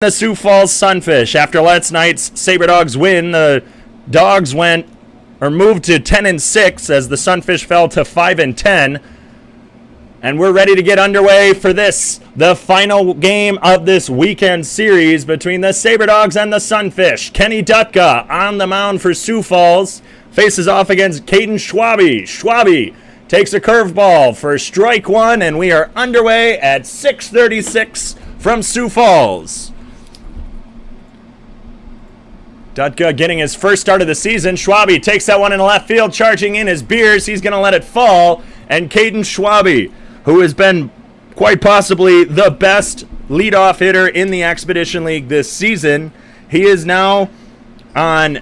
The Sioux Falls Sunfish. After last night's Sabre Dogs win, the Dogs moved to 10-6 as the Sunfish fell to 5-10. And we're ready to get underway for this, the final game of this weekend series between the Sabre Dogs and the Sunfish. Kenny Dutka on the mound for Sioux Falls faces off against Caden Schwabe. Schwabe takes a curveball for strike one, and we are underway at 6:36 from Sioux Falls. Dutka getting his first start of the season. Schwabe takes that one in the left field, charging in his Beers. He's going to let it fall. And Caden Schwabe, who has been quite possibly the best leadoff hitter in the Expedition League this season, he is now on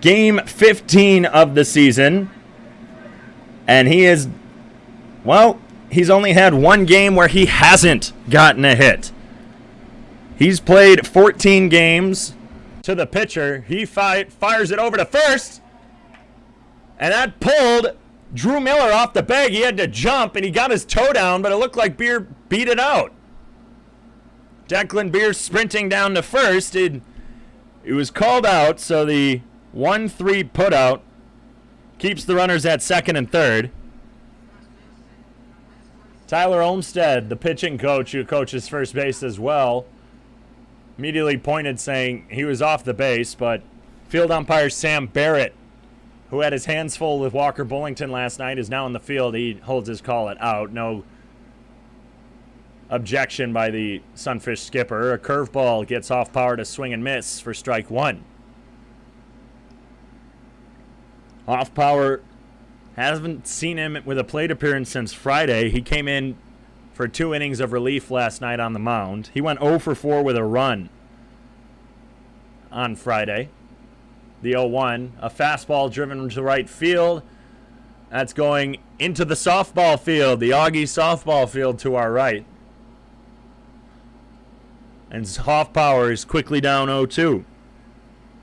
game 15 of the season. And he's only had one game where he hasn't gotten a hit. He's played 14 games. To the pitcher, he fires it over to first, and that pulled Drew Miller off the bag. He had to jump, and he got his toe down, but it looked like Beer beat it out. Declan Beer sprinting down to first. It was called out, so the 1-3 putout keeps the runners at second and third. Tyler Olmstead, the pitching coach who coaches first base as well, immediately pointed saying he was off the base, but field umpire Sam Barrett, who had his hands full with Walker Bullington last night, is now in the field. He holds his call it out. No objection by the Sunfish skipper. A curveball gets off power to swing and miss for strike one. Off power, haven't seen him with a plate appearance since Friday. He came in for 2 innings of relief last night on the mound. He went 0 for 4 with a run on Friday. The 0-1, a fastball driven to right field. That's going into the softball field, the Augie softball field to our right. And Hoffpower is quickly down 0-2.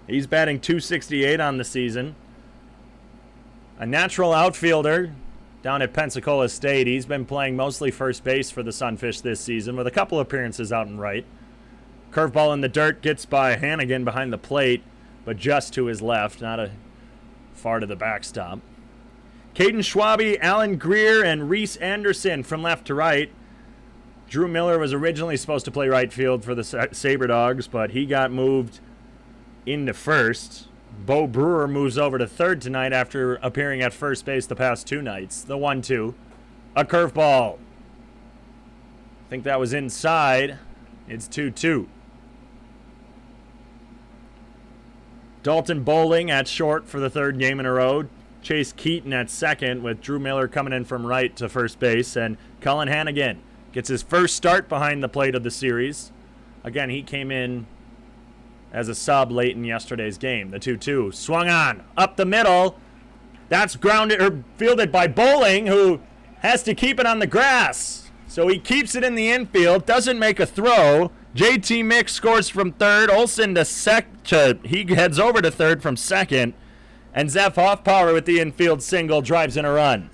He's batting .268 on the season. A natural outfielder down at Pensacola State. He's been playing mostly first base for the Sunfish this season with a couple appearances out in right. Curveball in the dirt gets by Hannigan behind the plate, but just to his left, not a far to the backstop. Caden Schwabe, Alan Grier, and Reese Anderson from left to right. Drew Miller was originally supposed to play right field for the Sabre Dogs, but he got moved into first. Beau Brewer moves over to third tonight after appearing at first base the past 2 nights. The 1-2. A curveball. I think that was inside. It's 2-2. Dalton Bowling at short for the 3rd game in a row. Chase Keaton at second, with Drew Miller coming in from right to first base. And Cullen Hannigan gets his first start behind the plate of the series. Again, he came in as a sub late in yesterday's game. The 2-2 swung on up the middle. That's grounded or fielded by Bowling, who has to keep it on the grass. So he keeps it in the infield, doesn't make a throw. JT Mick scores from third. Olsen he heads over to third from second. And Zeph Hoffpower with the infield single drives in a run.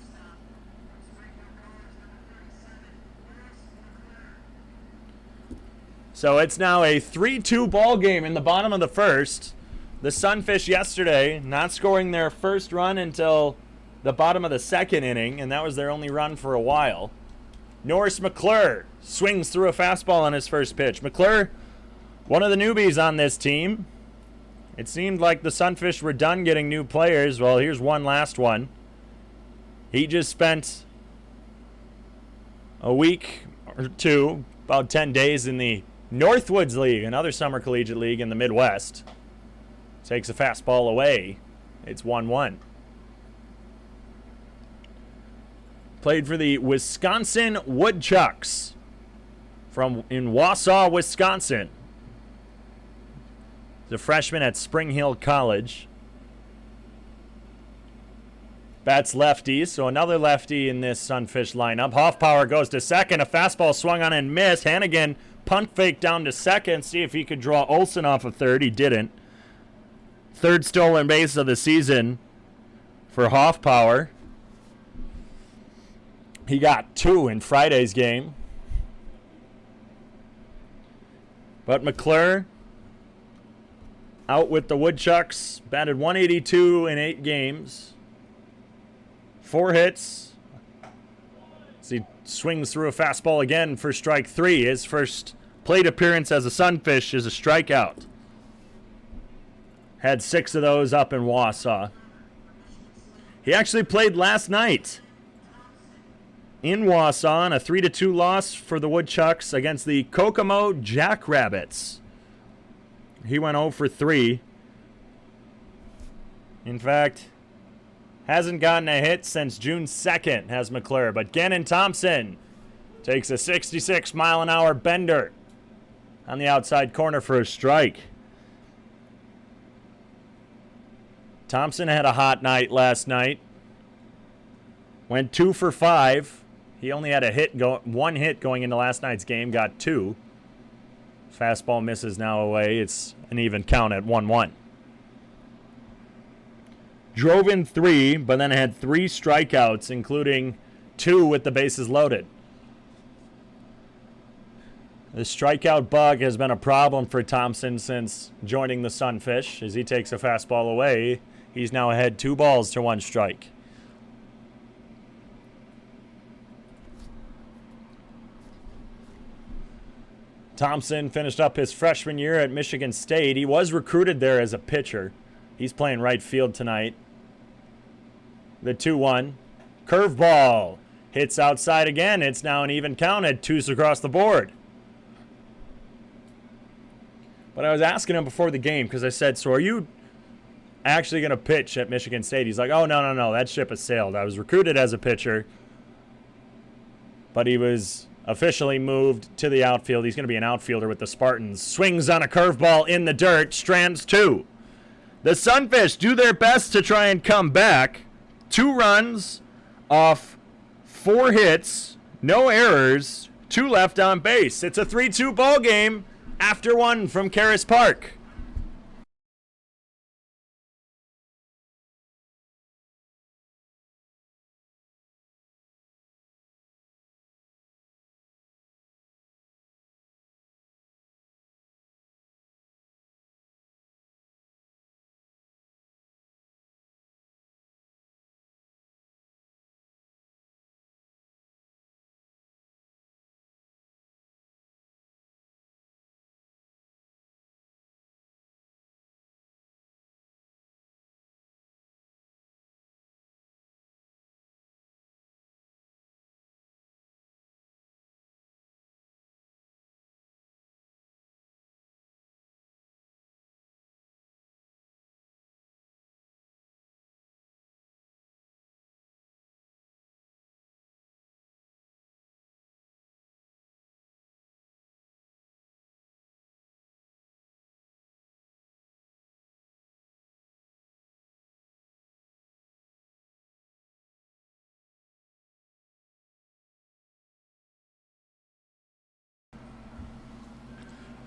So it's now a 3-2 ball game in the bottom of the first. The Sunfish yesterday not scoring their first run until the bottom of the 2nd inning, and that was their only run for a while. Norris McClure swings through a fastball on his first pitch. McClure, one of the newbies on this team. It seemed like the Sunfish were done getting new players. Well, here's one last one. He just spent a week or two, about 10 days in the Northwoods League, another summer collegiate league in the Midwest. Takes a fastball away. It's 1-1. Played for the Wisconsin Woodchucks in Wausau, Wisconsin. The freshman at Spring Hill College. Bats lefty, so another lefty in this Sunfish lineup. Hoffpower goes to second. A fastball swung on and missed. Hannigan punt fake down to second. See if he could draw Olsen off of third. He didn't. 3rd stolen base of the season for Hoffpower. He got 2 in Friday's game. But McClure out with the Woodchucks. Batted 182 in 8 games. 4 hits. As he swings through a fastball again for strike 3. His first plate appearance as a Sunfish is a strikeout. Had 6 of those up in Wausau. He actually played last night in Wausau, a 3-2 loss for the Woodchucks against the Kokomo Jackrabbits. He went 0 for 3. In fact, hasn't gotten a hit since June 2nd, has McClure. But Ganin Thompson takes a 66-mile-an-hour bender on the outside corner for a strike. Thompson had a hot night last night. Went 2 for 5. He only had one hit going into last night's game, got 2. Fastball misses now away. It's an even count at 1-1. Drove in 3, but then had 3 strikeouts, including 2 with the bases loaded. The strikeout bug has been a problem for Thompson since joining the Sunfish. As he takes a fastball away, he's now ahead 2 balls to 1 strike. Thompson finished up his freshman year at Michigan State. He was recruited there as a pitcher. He's playing right field tonight. The 2-1. Curveball. Hits outside again. It's now an even count at 2s across the board. But I was asking him before the game because I said, so are you actually going to pitch at Michigan State? He's like, oh, no. That ship has sailed. I was recruited as a pitcher, but he was officially moved to the outfield. He's going to be an outfielder with the Spartans. Swings on a curveball in the dirt. Strands 2. The Sunfish do their best to try and come back. 2 runs off 4 hits. No errors. 2 left on base. It's a 3-2 ball game after 1 from Karras Park.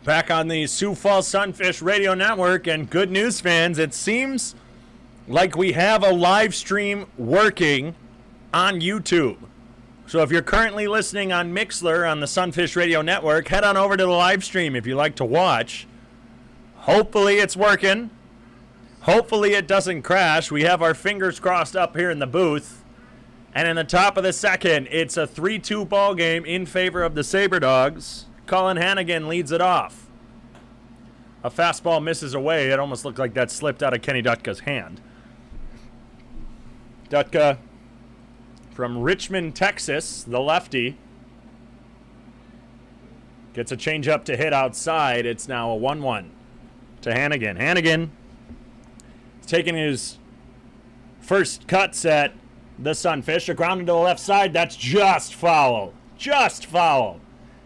Back on the Sioux Falls Sunfish Radio Network, and good news, fans, it seems like we have a live stream working on YouTube. So if you're currently listening on Mixlr on the Sunfish Radio Network, head on over to the live stream if you like to watch. Hopefully it's working. Hopefully it doesn't crash. We have our fingers crossed up here in the booth. And in the top of the second, it's a 3-2 ball game in favor of the Sabre Dogs. Colin Hannigan leads it off. A fastball misses away. It almost looked like that slipped out of Kenny Dutka's hand. Dutka from Richmond, Texas, the lefty, gets a changeup to hit outside. It's now a 1-1 to Hannigan. Hannigan is taking his first cuts at the Sunfish. A ground into the left side. That's just foul. Just foul.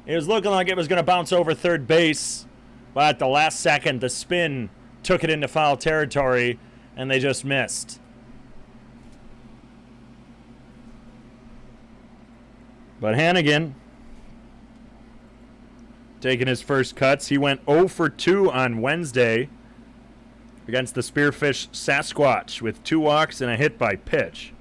It was looking like it was going to bounce over third base, but at the last second, the spin took it into foul territory, and they just missed. But Hannigan taking his first cuts. He went 0 for 2 on Wednesday against the Spearfish Sasquatch with 2 walks and a hit by pitch.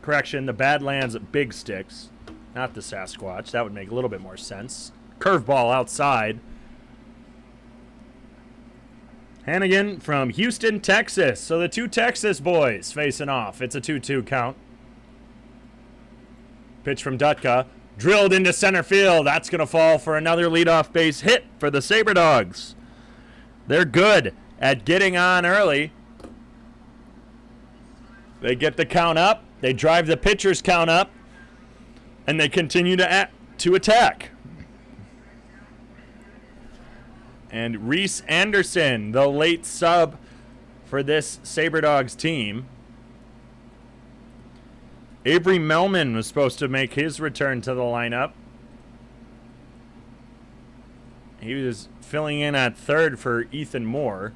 Correction, the Badlands Big Sticks. Not the Sasquatch. That would make a little bit more sense. Curveball outside. Hannigan from Houston, Texas. So the two Texas boys facing off. It's a 2-2 count. Pitch from Dutka. Drilled into center field. That's going to fall for another leadoff base hit for the Sabre Dogs. They're good at getting on early. They get the count up. They drive the pitcher's count up. And they continue to attack. And Reese Anderson, the late sub for this Sabre Dogs team. Avery Melman was supposed to make his return to the lineup. He was filling in at third for Ethan Moore.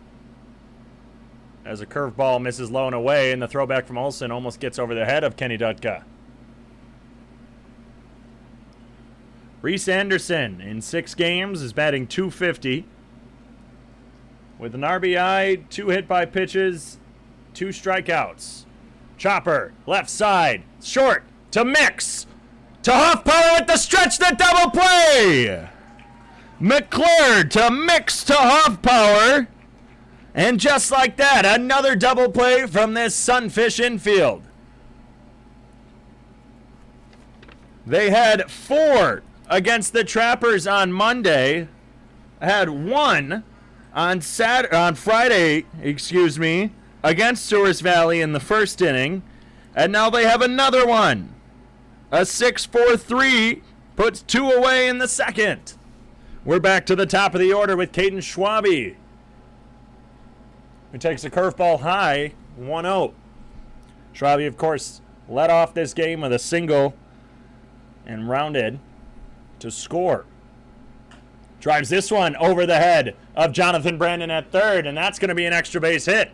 As a curveball misses low and away, and the throwback from Olsen almost gets over the head of Kenny Dutka. Reese Anderson in 6 games is batting .250. With an RBI, 2 hit by pitches, 2 strikeouts. Chopper, left side, short, to Mix. To Hoffpower with the stretch, the double play! McClure to Mix to Hoffpower. And just like that, another double play from this Sunfish infield. They had 4 against the Trappers on Monday. Had 1 on Friday, against Souris Valley in the first inning. And now they have another one. A 6-4-3 puts 2 away in the second. We're back to the top of the order with Caden Schwabe, who takes a curveball high, 1-0. Schwabe, of course, led off this game with a single and rounded to score. Drives this one over the head of Jonathan Brandon at third, and that's going to be an extra base hit.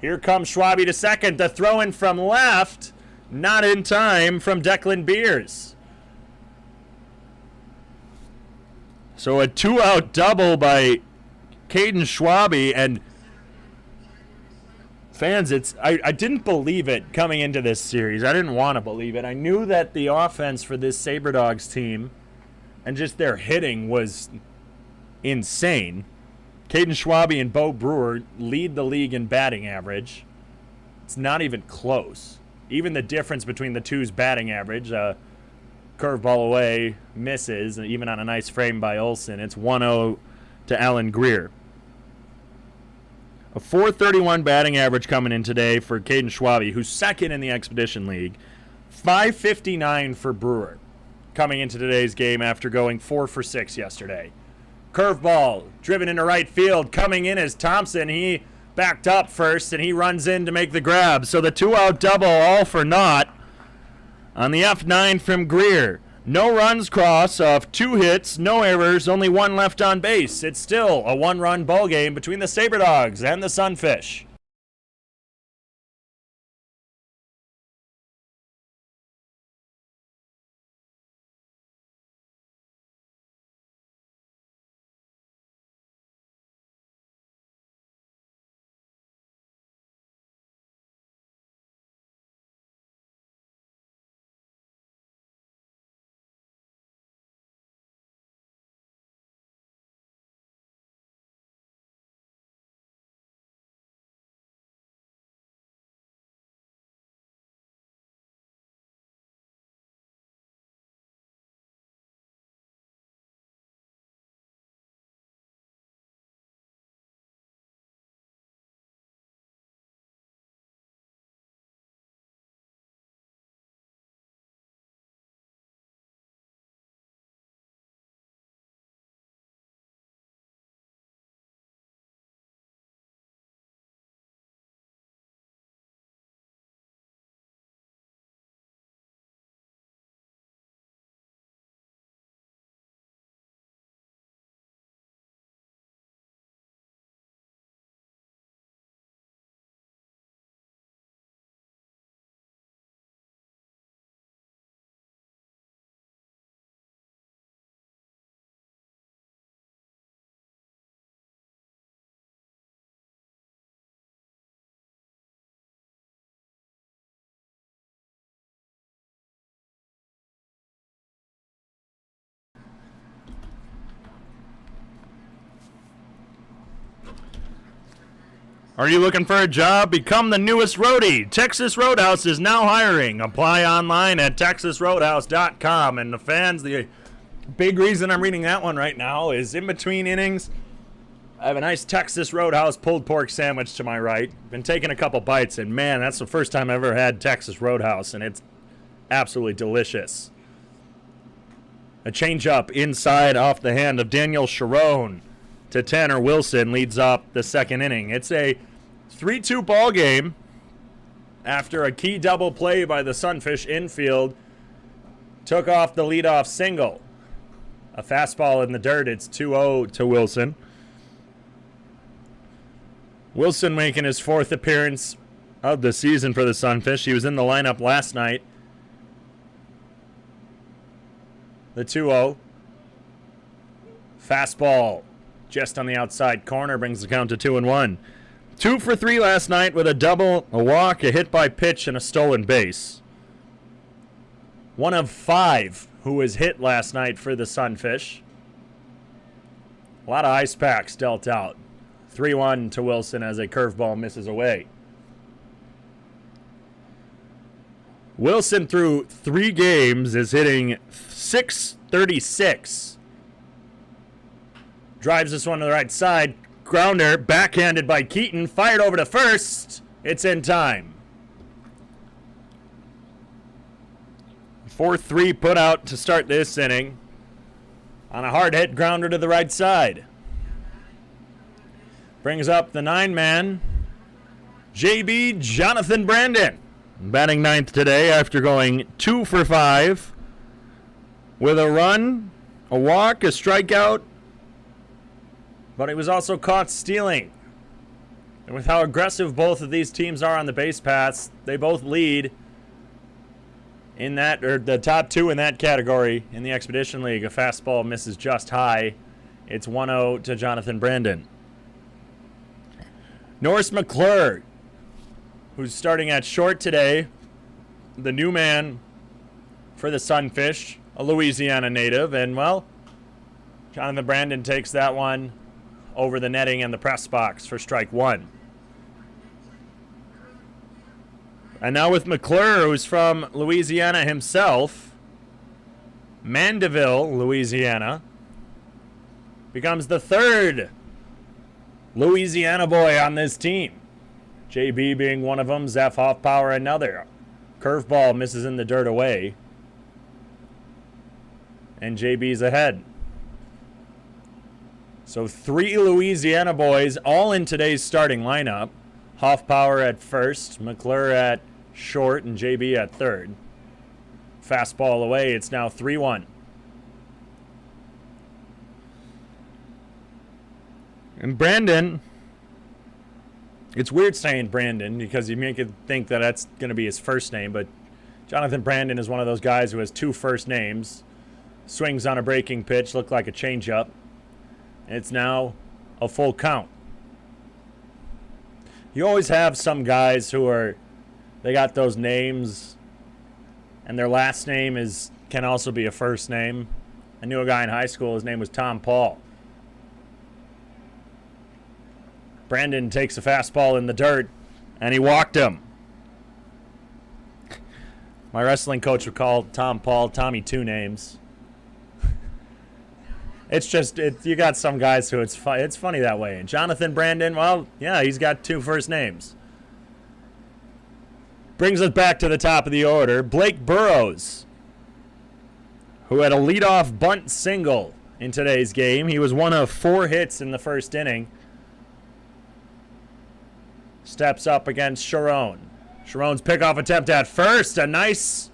Here comes Schwabe to second. The throw in from left, not in time from Declan Beers. So a 2-out double by Caden Schwabe, and fans, I didn't believe it coming into this series. I didn't want to believe it. I knew that the offense for this Sabre Dogs team and just their hitting was insane. Caden Schwabe and Beau Brewer lead the league in batting average. It's not even close. Even the difference between the two's batting average, curveball away, misses, and even on a nice frame by Olsen, it's 1-0 to Alan Grier. A .431 batting average coming in today for Caden Schwabe, who's second in the Expedition League. .559 for Brewer coming into today's game after going 4 for 6 yesterday. Curveball driven into right field. Coming in is Thompson. He backed up first, and he runs in to make the grab. So the 2-out double, all for naught on the F9 from Grier. No runs cross off 2 hits, no errors, only 1 left on base. It's still a 1-run ball game between the Sabre Dogs and the Sunfish. Are you looking for a job? Become the newest roadie. Texas Roadhouse is now hiring. Apply online at texasroadhouse.com. And the fans, the big reason I'm reading that one right now is in between innings, I have a nice Texas Roadhouse pulled pork sandwich to my right. Been taking a couple bites, and man, that's the first time I've ever had Texas Roadhouse, and it's absolutely delicious. A changeup inside off the hand of Daniel Sharon to Tanner Wilson leads up the second inning. It's a 3-2 ball game after a key double play by the Sunfish infield took off the leadoff single. A fastball in the dirt. It's 2-0 to Wilson. Wilson making his fourth appearance of the season for the Sunfish. He was in the lineup last night. The 2-0. Fastball just on the outside corner brings the count to 2-1. 2 for 3 last night with a double, a walk, a hit by pitch, and a stolen base. 1 of 5 who was hit last night for the Sunfish. A lot of ice packs dealt out. 3-1 to Wilson as a curveball misses away. Wilson through 3 games is hitting .636. Drives this one to the right side. Grounder, backhanded by Keaton. Fired over to first. It's in time. 4-3 put out to start this inning. On a hard hit grounder to the right side. Brings up the 9-man. JB Jonathan Brandon. Batting ninth today after going 2 for 5. With a run, a walk, a strikeout. But he was also caught stealing. And with how aggressive both of these teams are on the base paths, they both lead in that, or the top 2 in that category in the Expedition League. A fastball misses just high. It's 1-0 to Jonathan Brandon. Norris McClure, who's starting at short today, the new man for the Sunfish, a Louisiana native, and well, Jonathan Brandon takes that one over the netting and the press box for strike 1. And now with McClure, who's from Louisiana himself, Mandeville, Louisiana, becomes the 3rd Louisiana boy on this team. JB being one of them, Zeph Hoffpower another. Curveball misses in the dirt away. And JB's ahead. So 3 Louisiana boys all in today's starting lineup. Hoffpower at first, McClure at short, and JB at third. Fastball away. It's now 3-1. And Brandon, it's weird saying Brandon because you make it think that that's going to be his first name, but Jonathan Brandon is one of those guys who has 2 first names. Swings on a breaking pitch, looked like a changeup. It's now a full count. You always have some guys who are, they got those names, and their last name can also be a first name. I knew a guy in high school, his name was Tom Paul. Brandon takes a fastball in the dirt, and he walked him. My wrestling coach would call Tom Paul Tommy Two Names. It's just, you got some guys who it's funny that way. And Jonathan Brandon, well, yeah, he's got 2 first names. Brings us back to the top of the order. Blake Burrows, who had a leadoff bunt single in today's game. He was 1 of 4 hits in the first inning. Steps up against Sharon. Sharon's pickoff attempt at first. A nice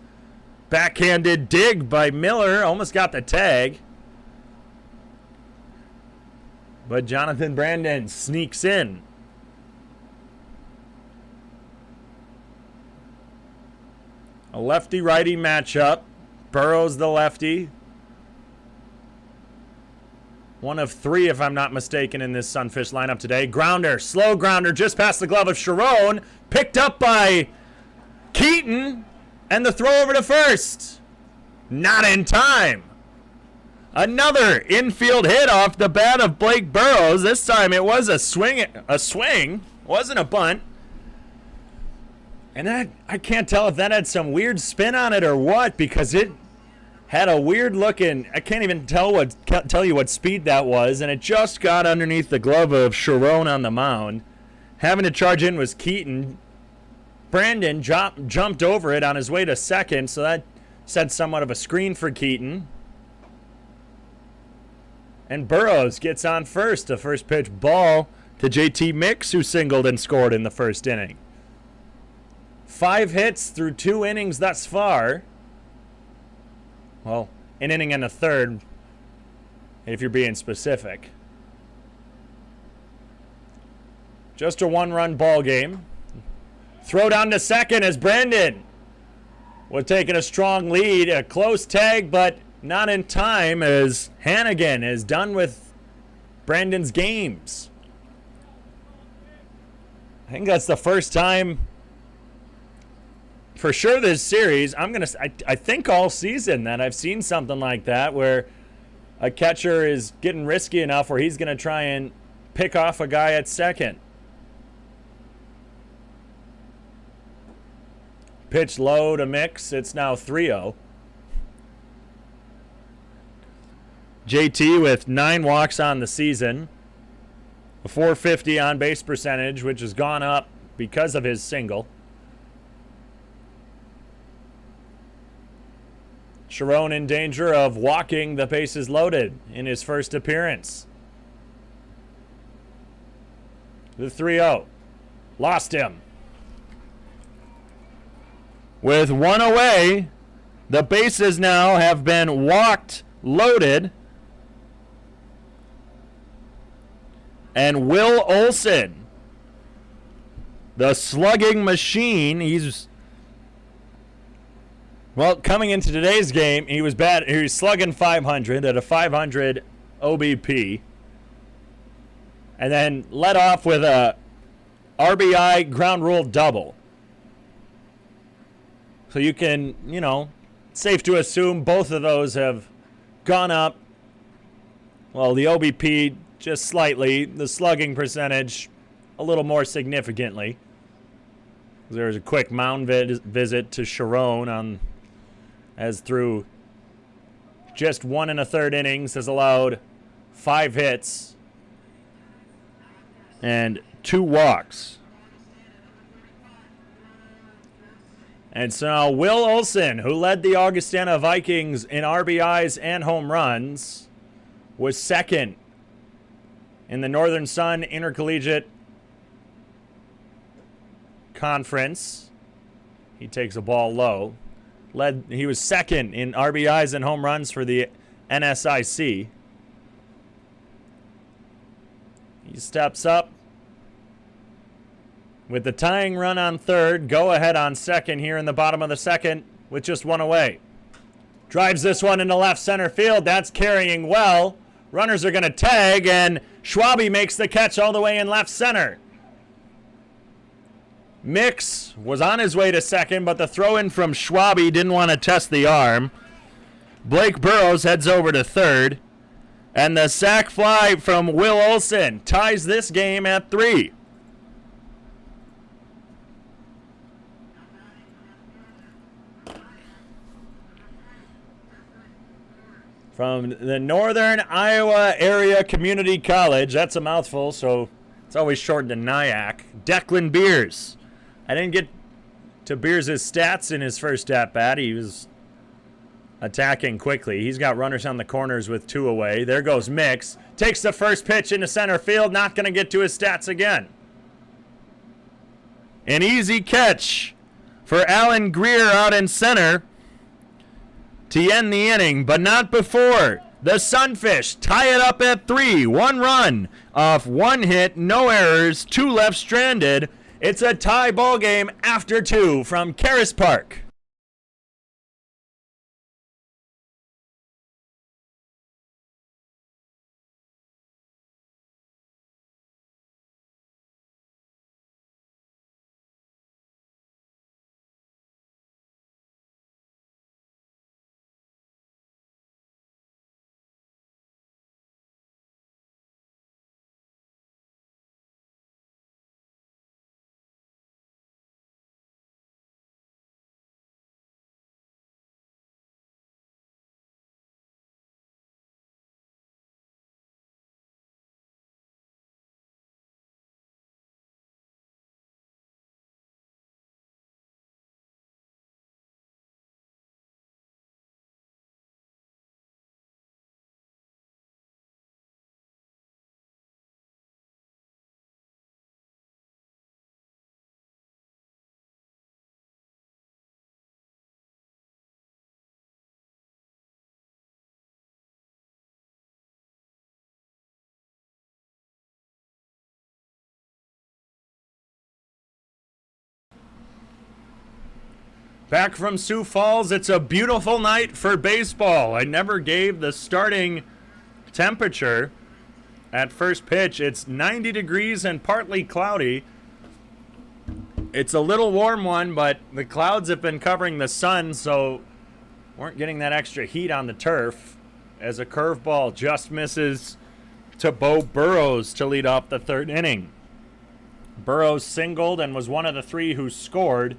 backhanded dig by Miller. Almost got the tag. But Jonathan Brandon sneaks in. A lefty-righty matchup. Burrows the lefty. 1 of 3, if I'm not mistaken, in this Sunfish lineup today. Grounder, slow grounder, just past the glove of Sharon. Picked up by Keaton. And the throw over to first. Not in time. Another infield hit off the bat of Blake Burrows. This time it was a swing. Wasn't a bunt. And I can't tell if that had some weird spin on it or what, because it had a weird looking, I can't even tell you what speed that was, and it just got underneath the glove of Sharon on the mound. Having to charge in was Keaton. Brandon jumped over it on his way to second, so that set somewhat of a screen for Keaton. And Burrows gets on first. A first pitch ball to JT Mix, who singled and scored in the first inning. 5 hits through 2 innings thus far. Well, an inning and a third, if you're being specific. Just a 1-run ball game. Throw down to second as Brandon was taking a strong lead. A close tag, but not in time, as Hannigan is done with Brandon's games. I think that's the first time for sure this series, I think all season, that I've seen something like that where a catcher is getting risky enough where he's going to try and pick off a guy at second. Pitch low to Mix. It's now 3-0. JT with 9 walks on the season. A .450 on base percentage, which has gone up because of his single. Sharon in danger of walking the bases loaded in his first appearance. The 3-0. Lost him. With 1 away, the bases now have been walked, loaded. And Will Olson, the slugging machine, coming into today's game, he was slugging 500 at a 500 OBP. And then led off with a RBI ground rule double. So you can, safe to assume both of those have gone up. Well, the OBP just slightly, the slugging percentage a little more significantly. There was a quick mound visit to Sharon as through just 1 1/3 innings has allowed 5 hits and 2 walks. And so now Will Olson, who led the Augustana Vikings in RBIs and home runs, was second in the Northern Sun Intercollegiate Conference. He takes a ball low. He was second in RBIs and home runs for the NSIC. He steps up with the tying run on third. Go ahead on second here in the bottom of the second with just 1 away. Drives this one into left center field. That's carrying well. Runners are going to tag, and Schwabe makes the catch all the way in left center. Mix was on his way to second, but the throw-in from Schwabe didn't want to test the arm. Blake Burrows heads over to third. And the sac fly from Will Olson ties this game at 3. From the Northern Iowa Area Community College, that's a mouthful, so it's always shortened to NIAC. Declan Beers. I didn't get to Beers' stats in his first at-bat. He was attacking quickly. He's got runners on the corners with 2 away. There goes Mix. Takes the first pitch into center field. Not going to get to his stats again. An easy catch for Alan Grier out in center to end the inning, but not before the Sunfish tie it up at 3. 1 run off 1 hit, no errors, 2 left stranded. It's a tie ball game after 2 from Karras Park. Back from Sioux Falls, it's a beautiful night for baseball. I never gave the starting temperature at first pitch. It's 90 degrees and partly cloudy. It's a little warm one, but the clouds have been covering the sun, so weren't getting that extra heat on the turf as a curveball just misses to Beau Burrows to lead off the third inning. Burrows singled and was one of the three who scored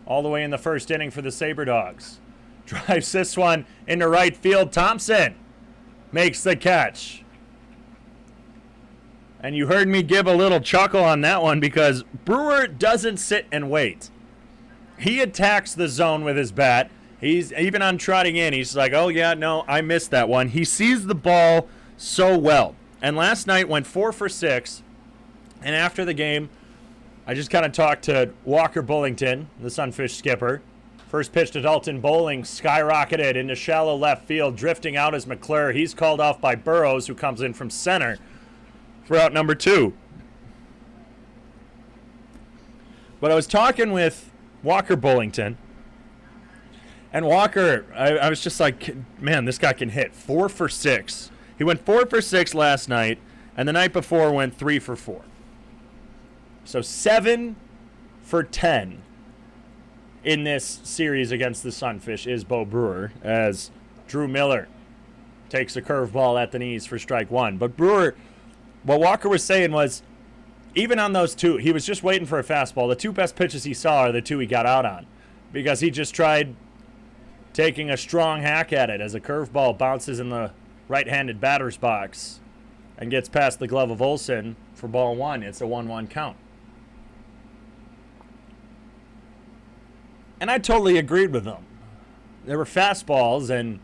all the way in the first inning for the Sabre Dogs. Drives this one into right field. Thompson makes the catch. And you heard me give a little chuckle on that one because Brewer doesn't sit and wait. He attacks the zone with his bat. He's even on trotting in. He's like, oh, yeah, no, I missed that one. He sees the ball so well. And last night went 4 for 6. And after the game, I just kind of talked to Walker Bullington, the Sunfish skipper. First pitch to Dalton Bowling, skyrocketed into shallow left field, drifting out as McClure. He's called off by Burrows, who comes in from center for out number 2. But I was talking with Walker Bullington, and Walker, I was just like, man, this guy can hit. 4 for 6. He went 4 for 6 last night, and the night before went 3 for 4. So 7 for 10 in this series against the Sunfish is Beau Brewer, as Drew Miller takes a curveball at the knees for strike 1. But Brewer, what Walker was saying was, even on those 2, he was just waiting for a fastball. The 2 best pitches he saw are the 2 he got out on, because he just tried taking a strong hack at it as a curveball bounces in the right-handed batter's box and gets past the glove of Olsen for ball 1. It's a 1-1 count. And I totally agreed with them. There were fastballs, and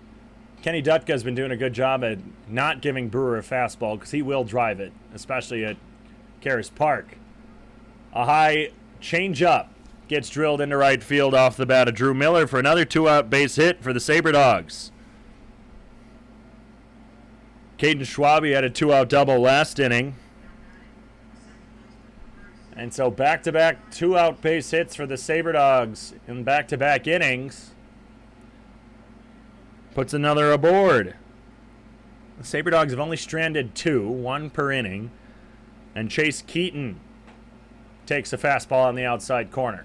Kenny Dutka's been doing a good job at not giving Brewer a fastball because he will drive it, especially at Karras Park. A high changeup gets drilled into right field off the bat of Drew Miller for another 2-out base hit for the Sabre Dogs. Caden Schwabe had a 2-out double last inning. And so back-to-back 2-out base hits for the Sabre Dogs in back-to-back innings. Puts another aboard. The Sabre Dogs have only stranded 2, 1 per inning. And Chase Keaton takes a fastball on the outside corner.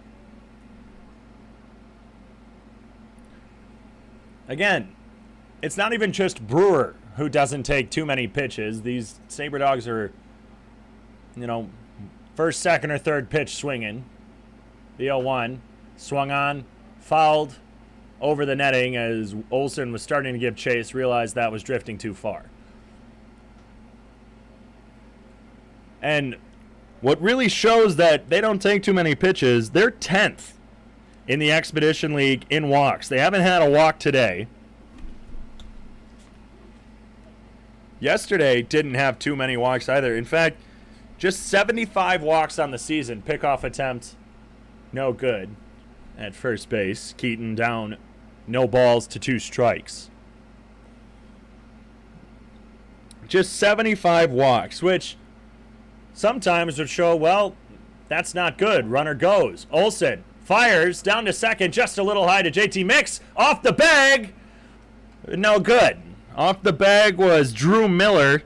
Again, it's not even just Brewer who doesn't take too many pitches. These Sabre Dogs are, first, second, or third pitch swinging. The 0-1 swung on, fouled over the netting as Olsen was starting to give chase, realized that was drifting too far. And what really shows that they don't take too many pitches, they're 10th in the Expedition League in walks. They haven't had a walk today. Yesterday didn't have too many walks either. In fact, just 75 walks on the season. Pickoff attempt, no good at first base. Keaton down, no balls to 2 strikes. Just 75 walks, which sometimes would show, well, that's not good. Runner goes. Olsen fires down to second, just a little high to JT Mix. Off the bag, no good. Off the bag was Drew Miller.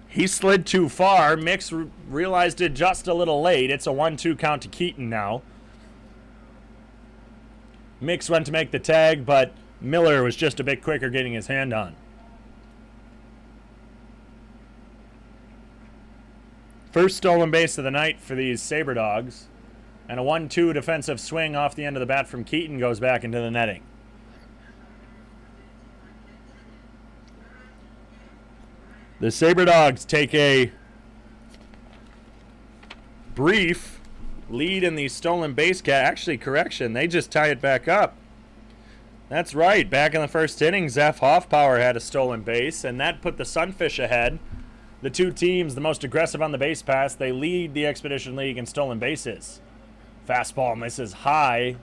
He slid too far. Mix realized it just a little late. It's a 1-2 count to Keaton now. Mix went to make the tag, but Miller was just a bit quicker getting his hand on. First stolen base of the night for these Sabre Dogs. And a 1-2 defensive swing off the end of the bat from Keaton goes back into the netting. The Sabre Dogs take a brief lead in the stolen base Actually, correction, they just tie it back up. That's right. Back in the first inning, Zeph Hoffpower had a stolen base, and that put the Sunfish ahead. The 2 teams, the most aggressive on the base pass, they lead the Expedition League in stolen bases. Fastball misses high.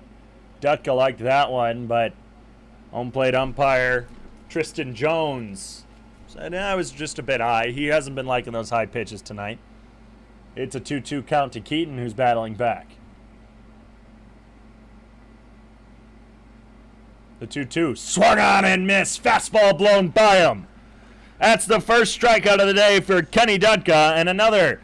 Dutka liked that one, but home plate umpire Tristan Jones said, it was just a bit high. He hasn't been liking those high pitches tonight. It's a 2-2 count to Keaton, who's battling back. The 2-2. Swung on and missed. Fastball blown by him. That's the first strikeout of the day for Kenny Dutka, and another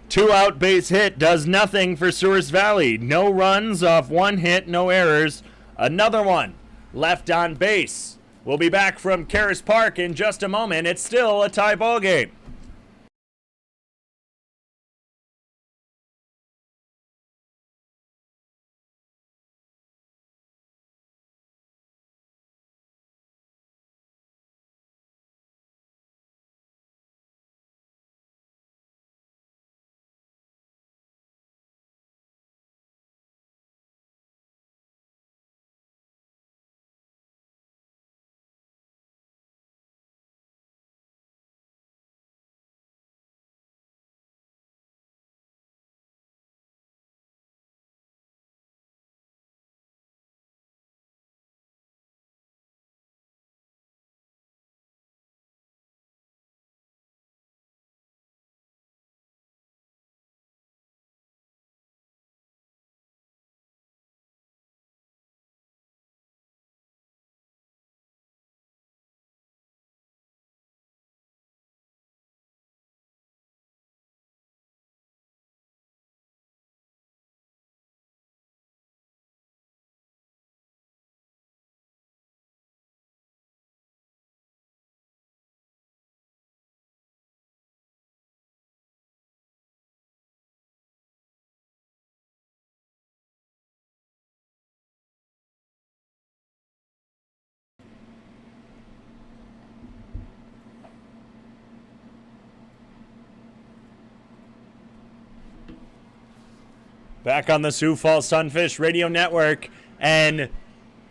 2-out base hit does nothing for Souris Valley. No runs off 1 hit, no errors. Another one left on base. We'll be back from Karras Park in just a moment. It's still a tie ball game. Back on the Sioux Falls Sunfish Radio Network, and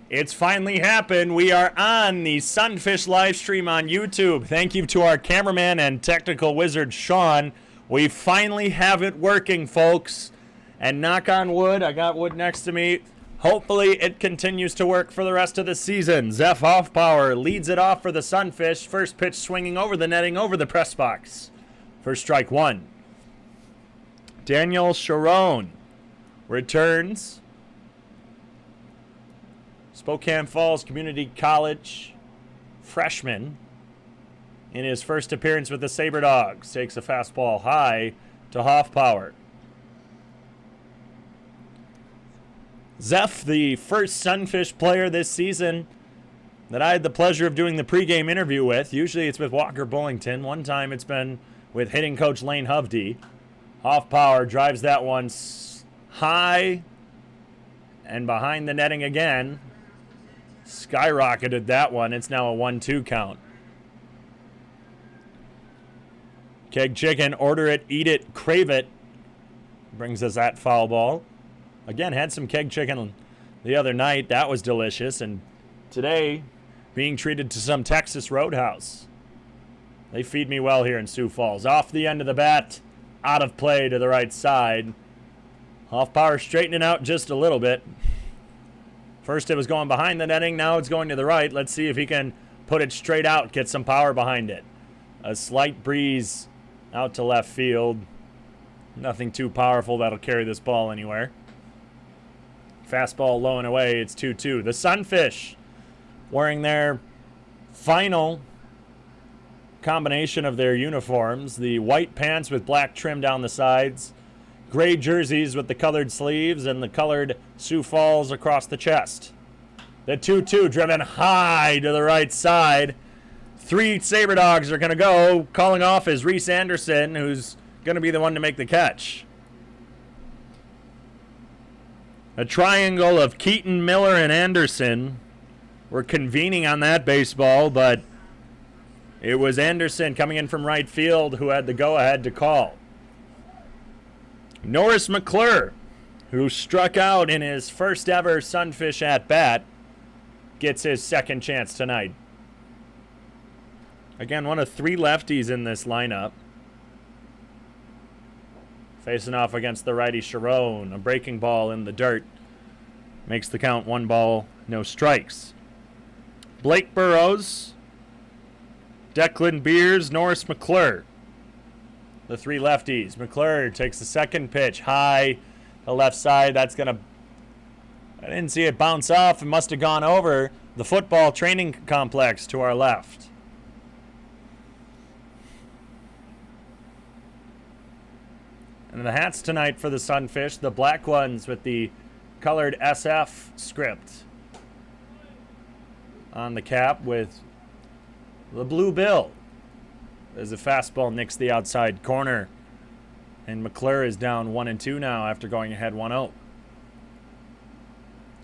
it's finally happened. We are on the Sunfish live stream on YouTube. Thank you to our cameraman and technical wizard, Sean. We finally have it working, folks. And knock on wood, I got wood next to me. Hopefully it continues to work for the rest of the season. Zeph Hoffpower leads it off for the Sunfish. First pitch swinging over the netting, over the press box. First strike one. Daniel Sharon returns. Spokane Falls Community College freshman in his first appearance with the Sabre Dogs. Takes a fastball high to Hoffpower. Zeph, the first Sunfish player this season that I had the pleasure of doing the pregame interview with. Usually it's with Walker Bullington. One time it's been with hitting coach Lane Hovde. Hoffpower drives that one high and behind the netting again. Skyrocketed that one. It's now a 1-2 count. Keg Chicken, order it, eat it, crave it. Brings us that foul ball. Again, had some Keg Chicken the other night. That was delicious. And today, being treated to some Texas Roadhouse. They feed me well here in Sioux Falls. Off the end of the bat, out of play to the right side. Hoffpower straightening out just a little bit. First it was going behind the netting, now it's going to the right. Let's see if he can put it straight out, get some power behind it. A slight breeze out to left field. Nothing too powerful that'll carry this ball anywhere. Fastball low and away, it's 2-2. The Sunfish wearing their final combination of their uniforms. The white pants with black trim down the sides. Gray jerseys with the colored sleeves and the colored Sioux Falls across the chest. The 2-2 driven high to the right side. 3 Sabre Dogs are going to go. Calling off is Reese Anderson, who's going to be the one to make the catch. A triangle of Keaton, Miller, and Anderson were convening on that baseball, but it was Anderson coming in from right field who had the go-ahead to call. Norris McClure, who struck out in his first ever Sunfish at-bat, gets his second chance tonight. Again, one of 3 lefties in this lineup. Facing off against the righty Sharon. A breaking ball in the dirt. Makes the count 1 ball, no strikes. Blake Burrows, Declan Beers, Norris McClure. The 3 lefties. McClure takes the second pitch high the left side. That's going to... I didn't see it bounce off. It must have gone over. the football training complex to our left. And the hats tonight for the Sunfish, the black ones with the colored SF script on the cap with the blue bill. As a fastball nicks the outside corner. And McClure is down 1-2 now after going ahead 1-0.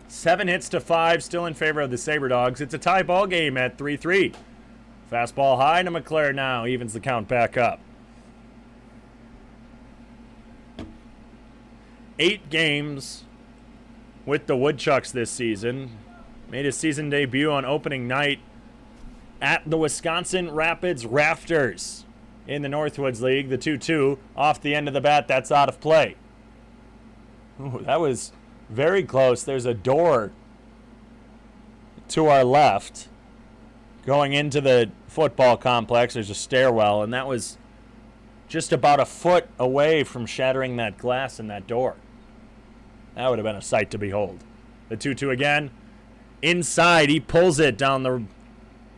7 hits to 5, still in favor of the Sabre Dogs. It's a tie ball game at 3-3. Fastball high to McClure now, evens the count back up. 8 games with the Woodchucks this season. Made his season debut on opening night at the Wisconsin Rapids Rafters in the Northwoods League. The 2-2 off the end of the bat. That's out of play. Ooh, that was very close. There's a door to our left going into the football complex. There's a stairwell, and that was just about a foot away from shattering that glass in that door. That would have been a sight to behold. The 2-2 again. Inside, he pulls it down the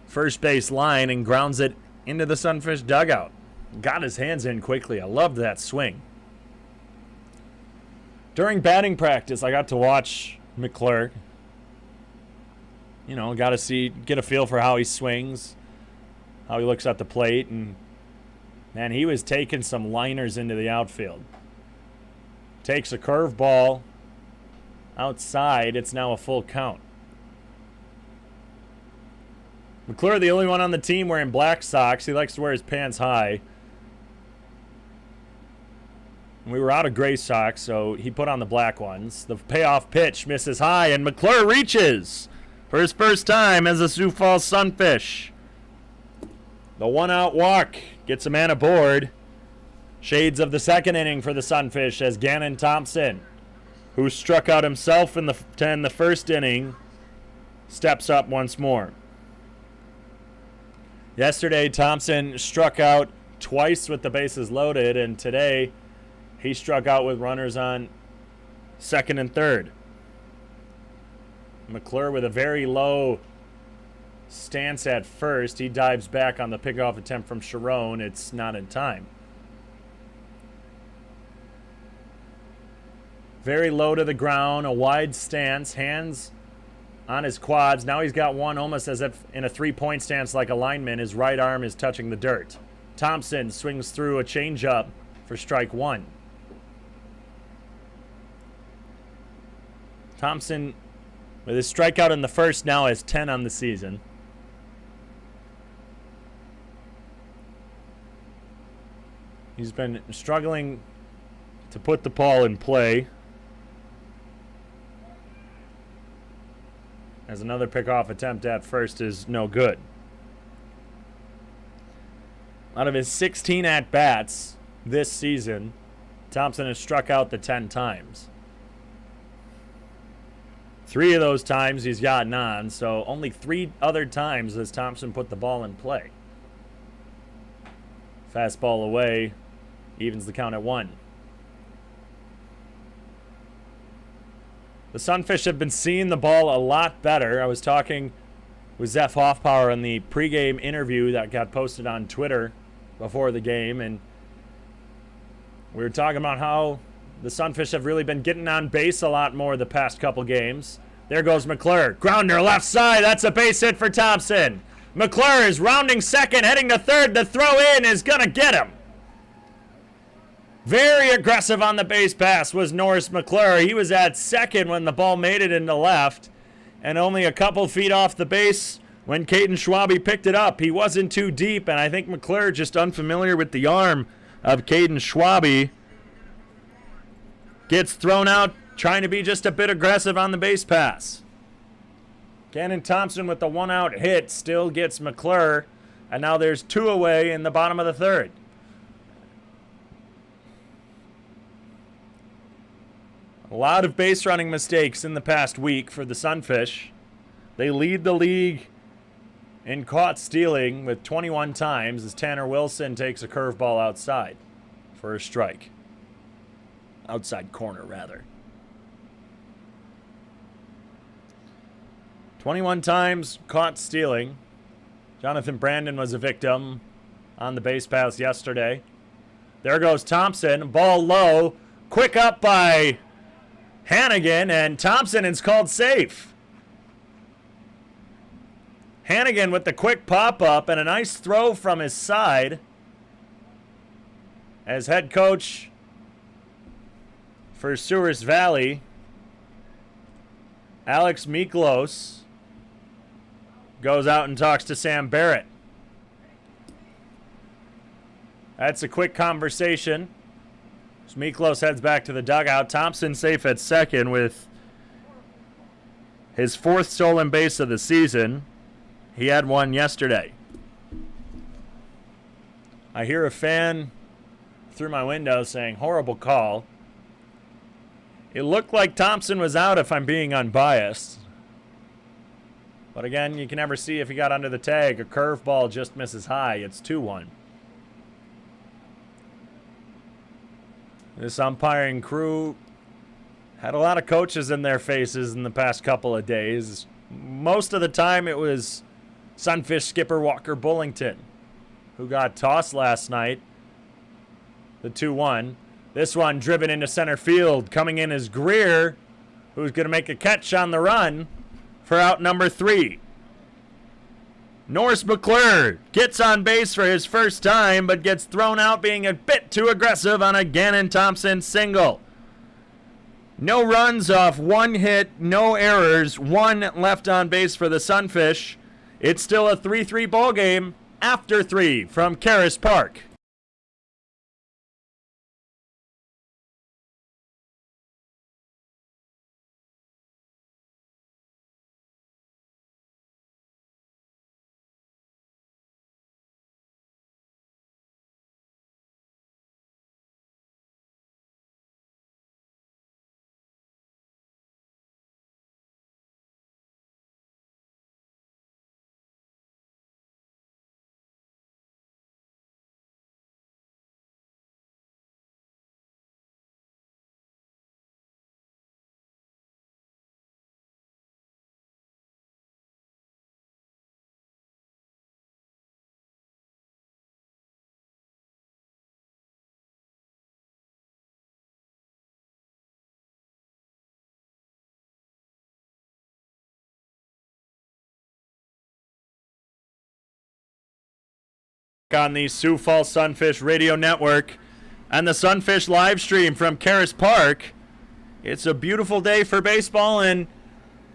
first base line and grounds it into the Sunfish dugout. Got his hands in quickly. I loved that swing. During batting practice, I got to watch McClure. You know, got to get a feel for how he swings, how he looks at the plate, and man, he was taking some liners into the outfield. Takes a curveball outside. It's now a full count. McClure, the only one on the team wearing black socks. He likes to wear his pants high. We were out of gray socks, so he put on the black ones. The payoff pitch misses high, and McClure reaches for his first time as a Sioux Falls Sunfish. The one-out walk gets a man aboard. Shades of the second inning for the Sunfish as Ganin Thompson, who struck out himself in the first inning, steps up once more. Yesterday, Thompson struck out twice with the bases loaded, and today he struck out with runners on second and third. McClure with a very low stance at first. He dives back on the pickoff attempt from Sharon. It's not in time. Very low to the ground, a wide stance, hands on his quads. Now he's got one almost as if in a three-point stance like a lineman. His right arm is touching the dirt. Thompson swings through a changeup for strike one. Thompson, with his strikeout in the first, now has 10 on the season. He's been struggling to put the ball in play. As another pickoff attempt at first is no good. Out of his 16 at-bats this season, Thompson has struck out the 10 times. 3 of those times he's gotten on, so only 3 other times has Thompson put the ball in play. Fastball away, evens the count at 1. The Sunfish have been seeing the ball a lot better. I was talking with Zeph Hoffpower in the pregame interview that got posted on Twitter before the game, and we were talking about how the Sunfish have really been getting on base a lot more the past couple games. There goes McClure. Grounder left side. That's a base hit for Thompson. McClure is rounding second, heading to third. The throw in is going to get him. Very aggressive on the base pass was Norris McClure. He was at second when the ball made it into left, and only a couple feet off the base when Caden Schwabe picked it up. He wasn't too deep, and I think McClure just unfamiliar with the arm of Caden Schwabe. Gets thrown out, trying to be just a bit aggressive on the base pass. Ganin Thompson with the one-out hit still gets McClure, and now there's 2 away in the bottom of the third. A lot of base running mistakes in the past week for the Sunfish. They lead the league in caught stealing with 21 times as Tanner Wilson takes a curveball outside for a strike. Outside corner, rather. 21 times caught stealing. Jonathan Brandon was a victim on the base paths yesterday. There goes Thompson. Ball low. Quick up by Hannigan, and Thompson is called safe. Hannigan with the quick pop-up and a nice throw from his side as head coach for Souris Valley, Alex Miklos, goes out and talks to Sam Barrett. That's a quick conversation. As Miklos heads back to the dugout. Thompson safe at second with his 4th stolen base of the season. He had one yesterday. I hear a fan through my window saying, horrible call. It looked like Thompson was out if I'm being unbiased. But again, you can never see if he got under the tag. A curveball just misses high. It's 2-1. This umpiring crew had a lot of coaches in their faces in the past couple of days. Most of the time it was Sunfish skipper Walker Bullington, who got tossed last night. The 2-1. This one driven into center field. Coming in is Grier, who's going to make a catch on the run for out number 3. Norris McClure gets on base for his first time, but gets thrown out being a bit too aggressive on a Ganin Thompson single. No runs off 1 hit, no errors, 1 left on base for the Sunfish. It's still a 3-3 ball game after 3 from Karras Park. On the Sioux Falls Sunfish Radio Network and the Sunfish live stream from Karras Park. It's a beautiful day for baseball, and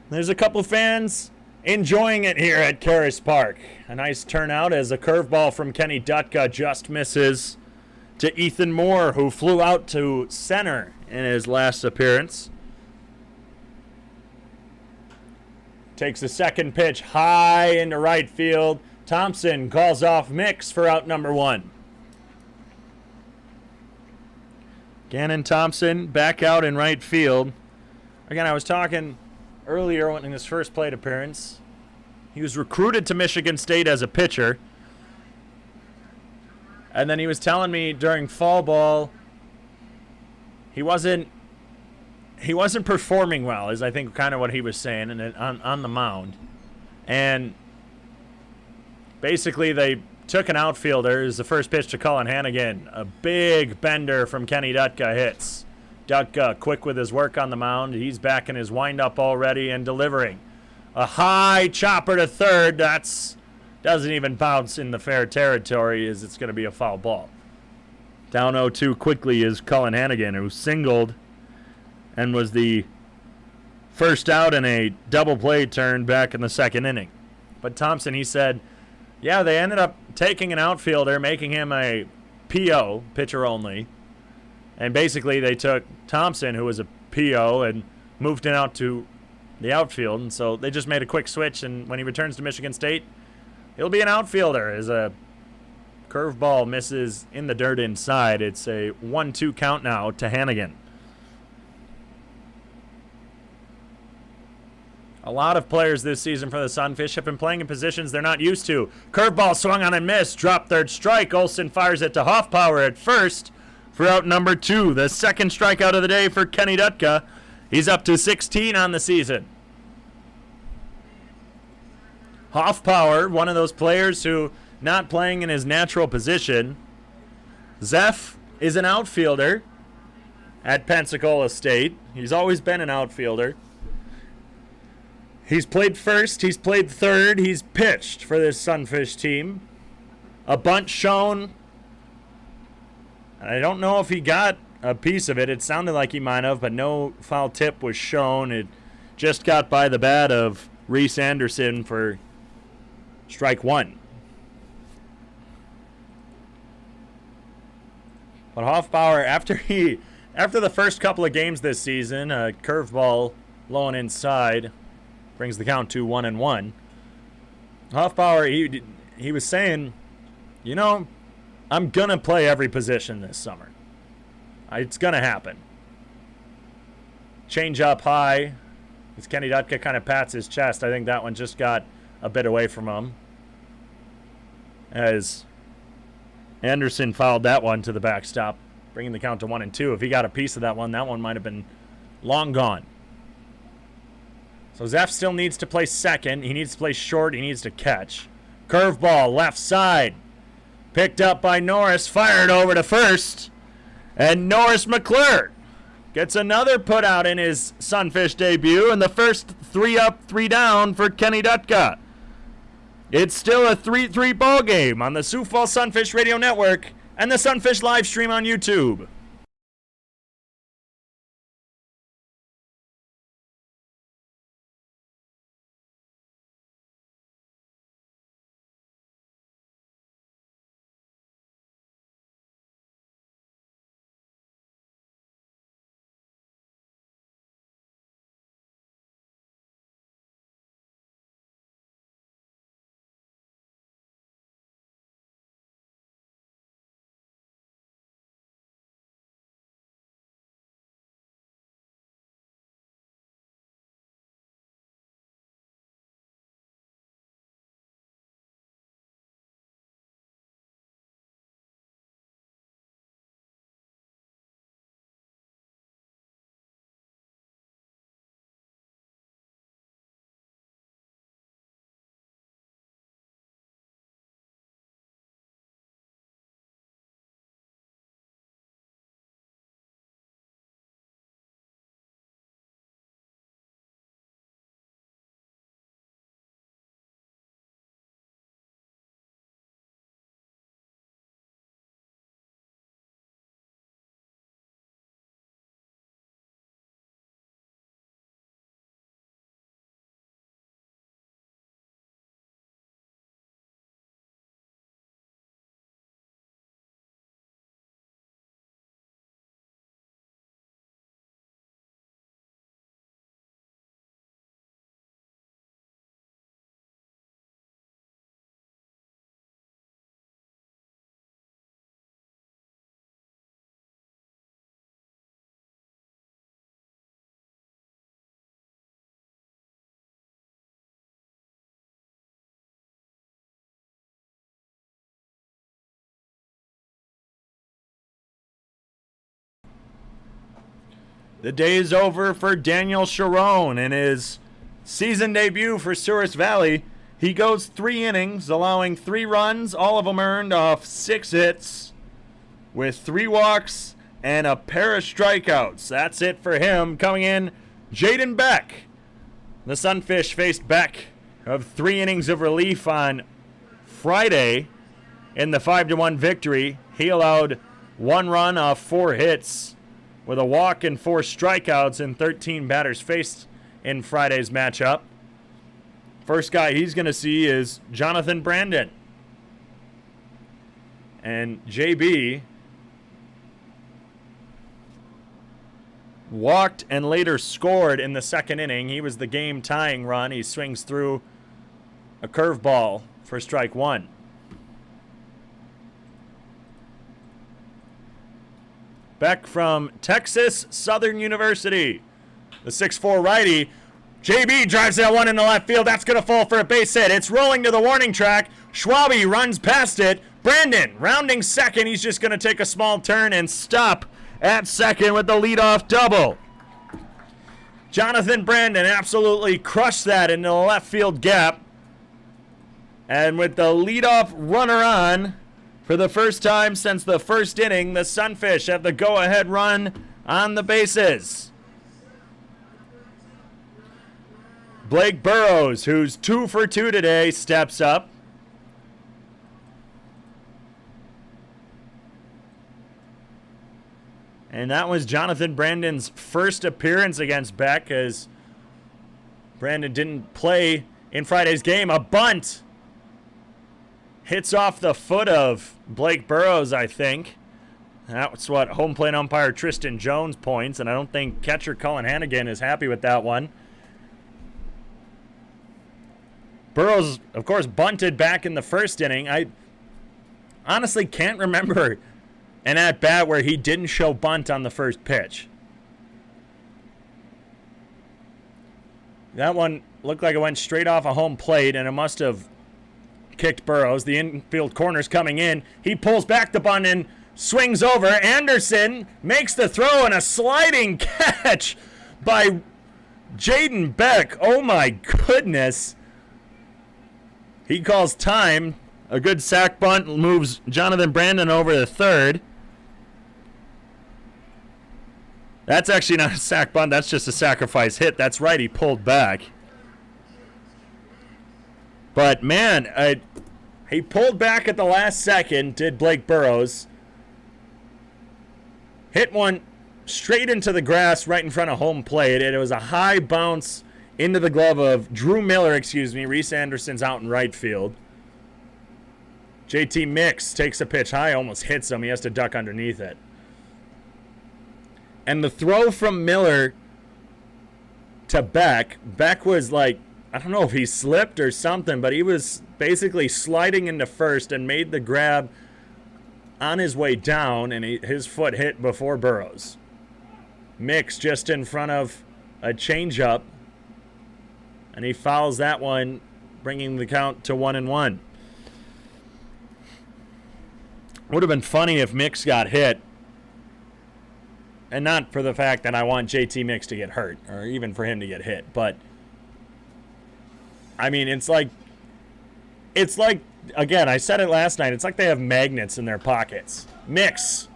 there's a couple fans enjoying it here at Karras Park. A nice turnout as a curveball from Kenny Dutka just misses to Ethan Moore, who flew out to center in his last appearance. Takes the second pitch high into right field. Thompson calls off Mix for out number 1. Ganin Thompson back out in right field. Again, I was talking earlier in his first plate appearance. He was recruited to Michigan State as a pitcher. And then he was telling me during fall ball he wasn't performing well, is I think kind of what he was saying and on the mound. And basically, they took an outfielder. It was the first pitch to Cullen Hannigan. A big bender from Kenny Dutka hits. Dutka quick with his work on the mound. He's back in his windup already and delivering. A high chopper to third. Doesn't even bounce in the fair territory, as it's going to be a foul ball. Down 0-2 quickly is Cullen Hannigan, who singled and was the first out in a double play turn back in the second inning. But Thompson, he said, yeah, they ended up taking an outfielder, making him a PO, pitcher only. And basically they took Thompson, who was a PO, and moved him out to the outfield. And so they just made a quick switch, and when he returns to Michigan State, he'll be an outfielder as a curveball misses in the dirt inside. It's a 1-2 count now to Hannigan. A lot of players this season for the Sunfish have been playing in positions they're not used to. Curveball swung on and missed. Drop third strike. Olsen fires it to Hoffpower at first for out number 2. The second strikeout of the day for Kenny Dutka. He's up to 16 on the season. Hoffpower, one of those players who not playing in his natural position. Zeff is an outfielder at Pensacola State. He's always been an outfielder. He's played first, he's played third, he's pitched for this Sunfish team. A bunt shown. I don't know if he got a piece of it. It sounded like he might have, but no foul tip was shown. It just got by the bat of Reese Anderson for strike one. But Hoffbauer, after the first couple of games this season, a curveball low and inside brings the count to 1-1. Hoffbauer, he was saying, you know, I'm going to play every position this summer. It's going to happen. Change up high. As Kenny Dutka kind of pats his chest, I think that one just got a bit away from him. As Anderson fouled that one to the backstop, bringing the count to 1-2. If he got a piece of that one might have been long gone. So Zeff still needs to play second. He needs to play short. He needs to catch. Curveball, left side. Picked up by Norris, fired over to first. And Norris McClure gets another put out in his Sunfish debut. And the first 3 up, 3 down for Kenny Dutka. It's still a 3-3 ball game on the Sioux Falls Sunfish Radio Network and the Sunfish live stream on YouTube. The day is over for Daniel Sharon in his season debut for Souris Valley. He goes 3 innings, allowing 3 runs, all of them earned off 6 hits, with 3 walks and a pair of strikeouts. That's it for him. Coming in, Jaden Beck. The Sunfish faced Beck of 3 innings of relief on Friday in the 5-1 victory. He allowed 1 run off 4 hits, with a walk and 4 strikeouts in 13 batters faced in Friday's matchup. First guy he's going to see is Jonathan Brandon. And JB walked and later scored in the second inning. He was the game-tying run. He swings through a curveball for strike 1. Beck from Texas Southern University. The 6'4 righty. JB drives that one into left field. That's going to fall for a base hit. It's rolling to the warning track. Schwabe runs past it. Brandon rounding second. He's just going to take a small turn and stop at second with the leadoff double. Jonathan Brandon absolutely crushed that into the left field gap. And with the leadoff runner on, for the first time since the first inning, the Sunfish have the go-ahead run on the bases. Blake Burrows, who's 2 for 2 today, steps up. And that was Jonathan Brandon's first appearance against Beck, as Brandon didn't play in Friday's game. A bunt hits off the foot of Blake Burrows, I think. That's what home plate umpire Tristan Jones points, and I don't think catcher Cullen Hannigan is happy with that one. Burrows, of course, bunted back in the first inning. I honestly can't remember an at-bat where he didn't show bunt on the first pitch. That one looked like it went straight off a home plate, and it must have kicked Burrows. The infield corner's coming in. He pulls back the bunt and swings over. Anderson makes the throw, and a sliding catch by Jaden Beck. Oh my goodness. He calls time. A good sack bunt moves Jonathan Brandon over to third. That's actually not a sack bunt. That's just a sacrifice hit. That's right. He pulled back. But, man, he pulled back at the last second, did Blake Burrows. Hit one straight into the grass right in front of home plate. And it was a high bounce into the glove of Drew Miller, Reese Anderson's out in right field. JT Mix takes a pitch high, almost hits him. He has to duck underneath it. And the throw from Miller to Beck was like, I don't know if he slipped or something, but he was basically sliding into first and made the grab on his way down, and his foot hit before Burrows. Mix just in front of a changeup, and he fouls that one, bringing the count to 1-1. Would have been funny if Mix got hit. And not for the fact that I want JT Mix to get hurt, or even for him to get hit. But, I mean, it's like, again, I said it last night, it's like they have magnets in their pockets. Mix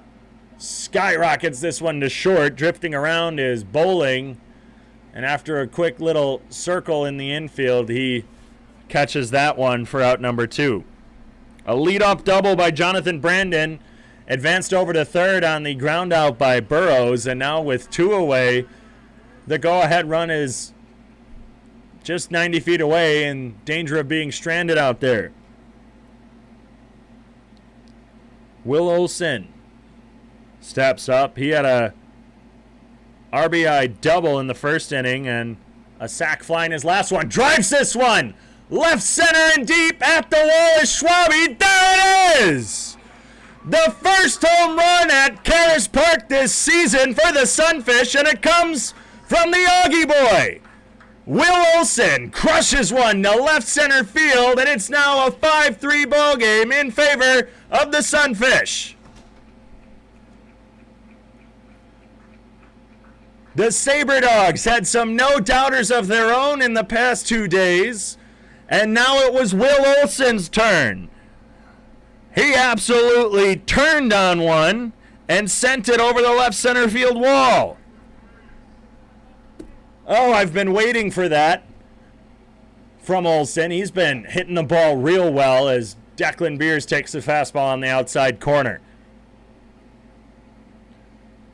skyrockets this one to short. Drifting around is Bowling. And after a quick little circle in the infield, he catches that one for out number 2. A leadoff double by Jonathan Brandon. Advanced over to third on the ground out by Burrows, and now with 2 away, the go-ahead run is just 90 feet away in danger of being stranded out there. Will Olson steps up. He had a RBI double in the first inning and a sac fly in his last one. Drives this one! Left center and deep at the wall is Schwabe. There it is! The first home run at Karras Park this season for the Sunfish, and it comes from the Augie boy. Will Olson crushes one to left center field, and it's now a 5-3 ball game in favor of the Sunfish. The Sabre Dogs had some no-doubters of their own in the past 2 days, and now it was Will Olson's turn. He absolutely turned on one and sent it over the left center field wall. Oh, I've been waiting for that from Olson. He's been hitting the ball real well as Declan Beers takes the fastball on the outside corner.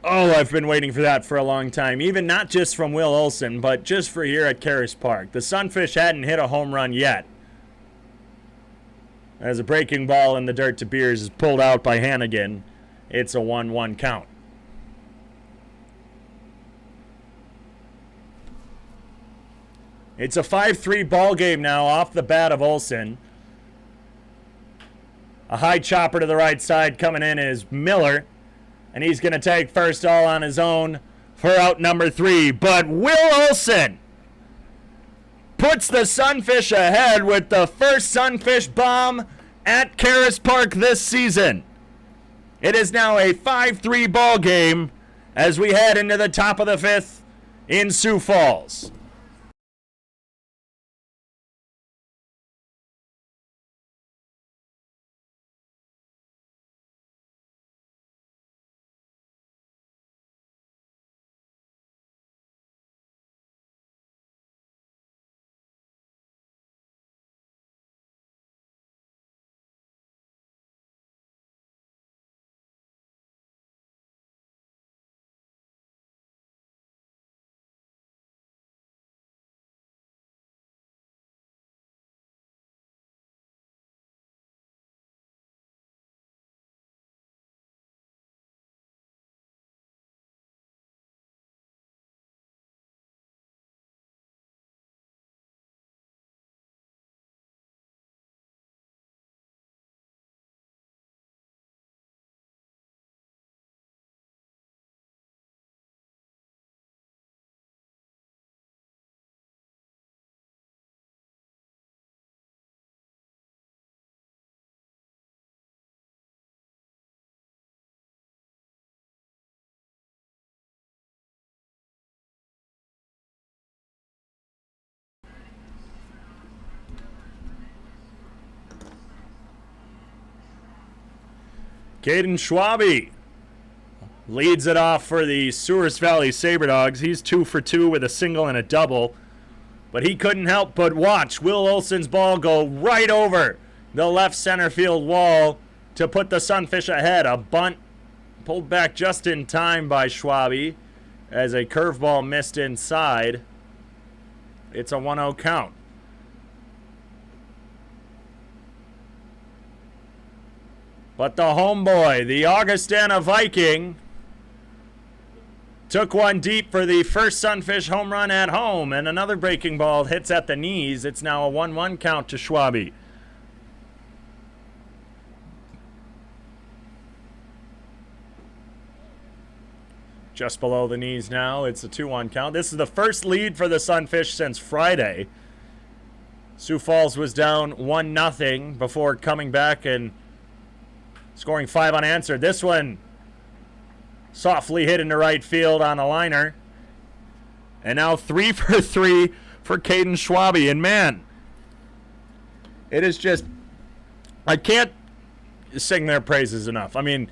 Oh, I've been waiting for that for a long time. Even not just from Will Olson, but just for here at Karras Park. The Sunfish hadn't hit a home run yet. As a breaking ball in the dirt to Beers is pulled out by Hannigan, it's a 1-1 count. It's a 5-3 ball game now off the bat of Olson. A high chopper to the right side coming in is Miller, and he's going to take first all on his own for out number 3. But Will Olson puts the Sunfish ahead with the first Sunfish bomb at Karras Park this season. It is now a 5-3 ball game as we head into the top of the 5th in Sioux Falls. Caden Schwabe leads it off for the Souris Valley Sabre Dogs. He's 2 for 2 with a single and a double. But he couldn't help but watch Will Olson's ball go right over the left center field wall to put the Sunfish ahead. A bunt pulled back just in time by Schwabe as a curveball missed inside. It's a 1-0 count. But the homeboy, the Augustana Viking, took one deep for the first Sunfish home run at home, and another breaking ball hits at the knees. It's now a 1-1 count to Schwabe. Just below the knees now. It's a 2-1 count. This is the first lead for the Sunfish since Friday. Sioux Falls was down 1-0 before coming back and scoring 5 unanswered. This one softly hit into right field on a liner. And now 3 for 3 for Caden Schwabe. And man, it is just, I can't sing their praises enough. I mean,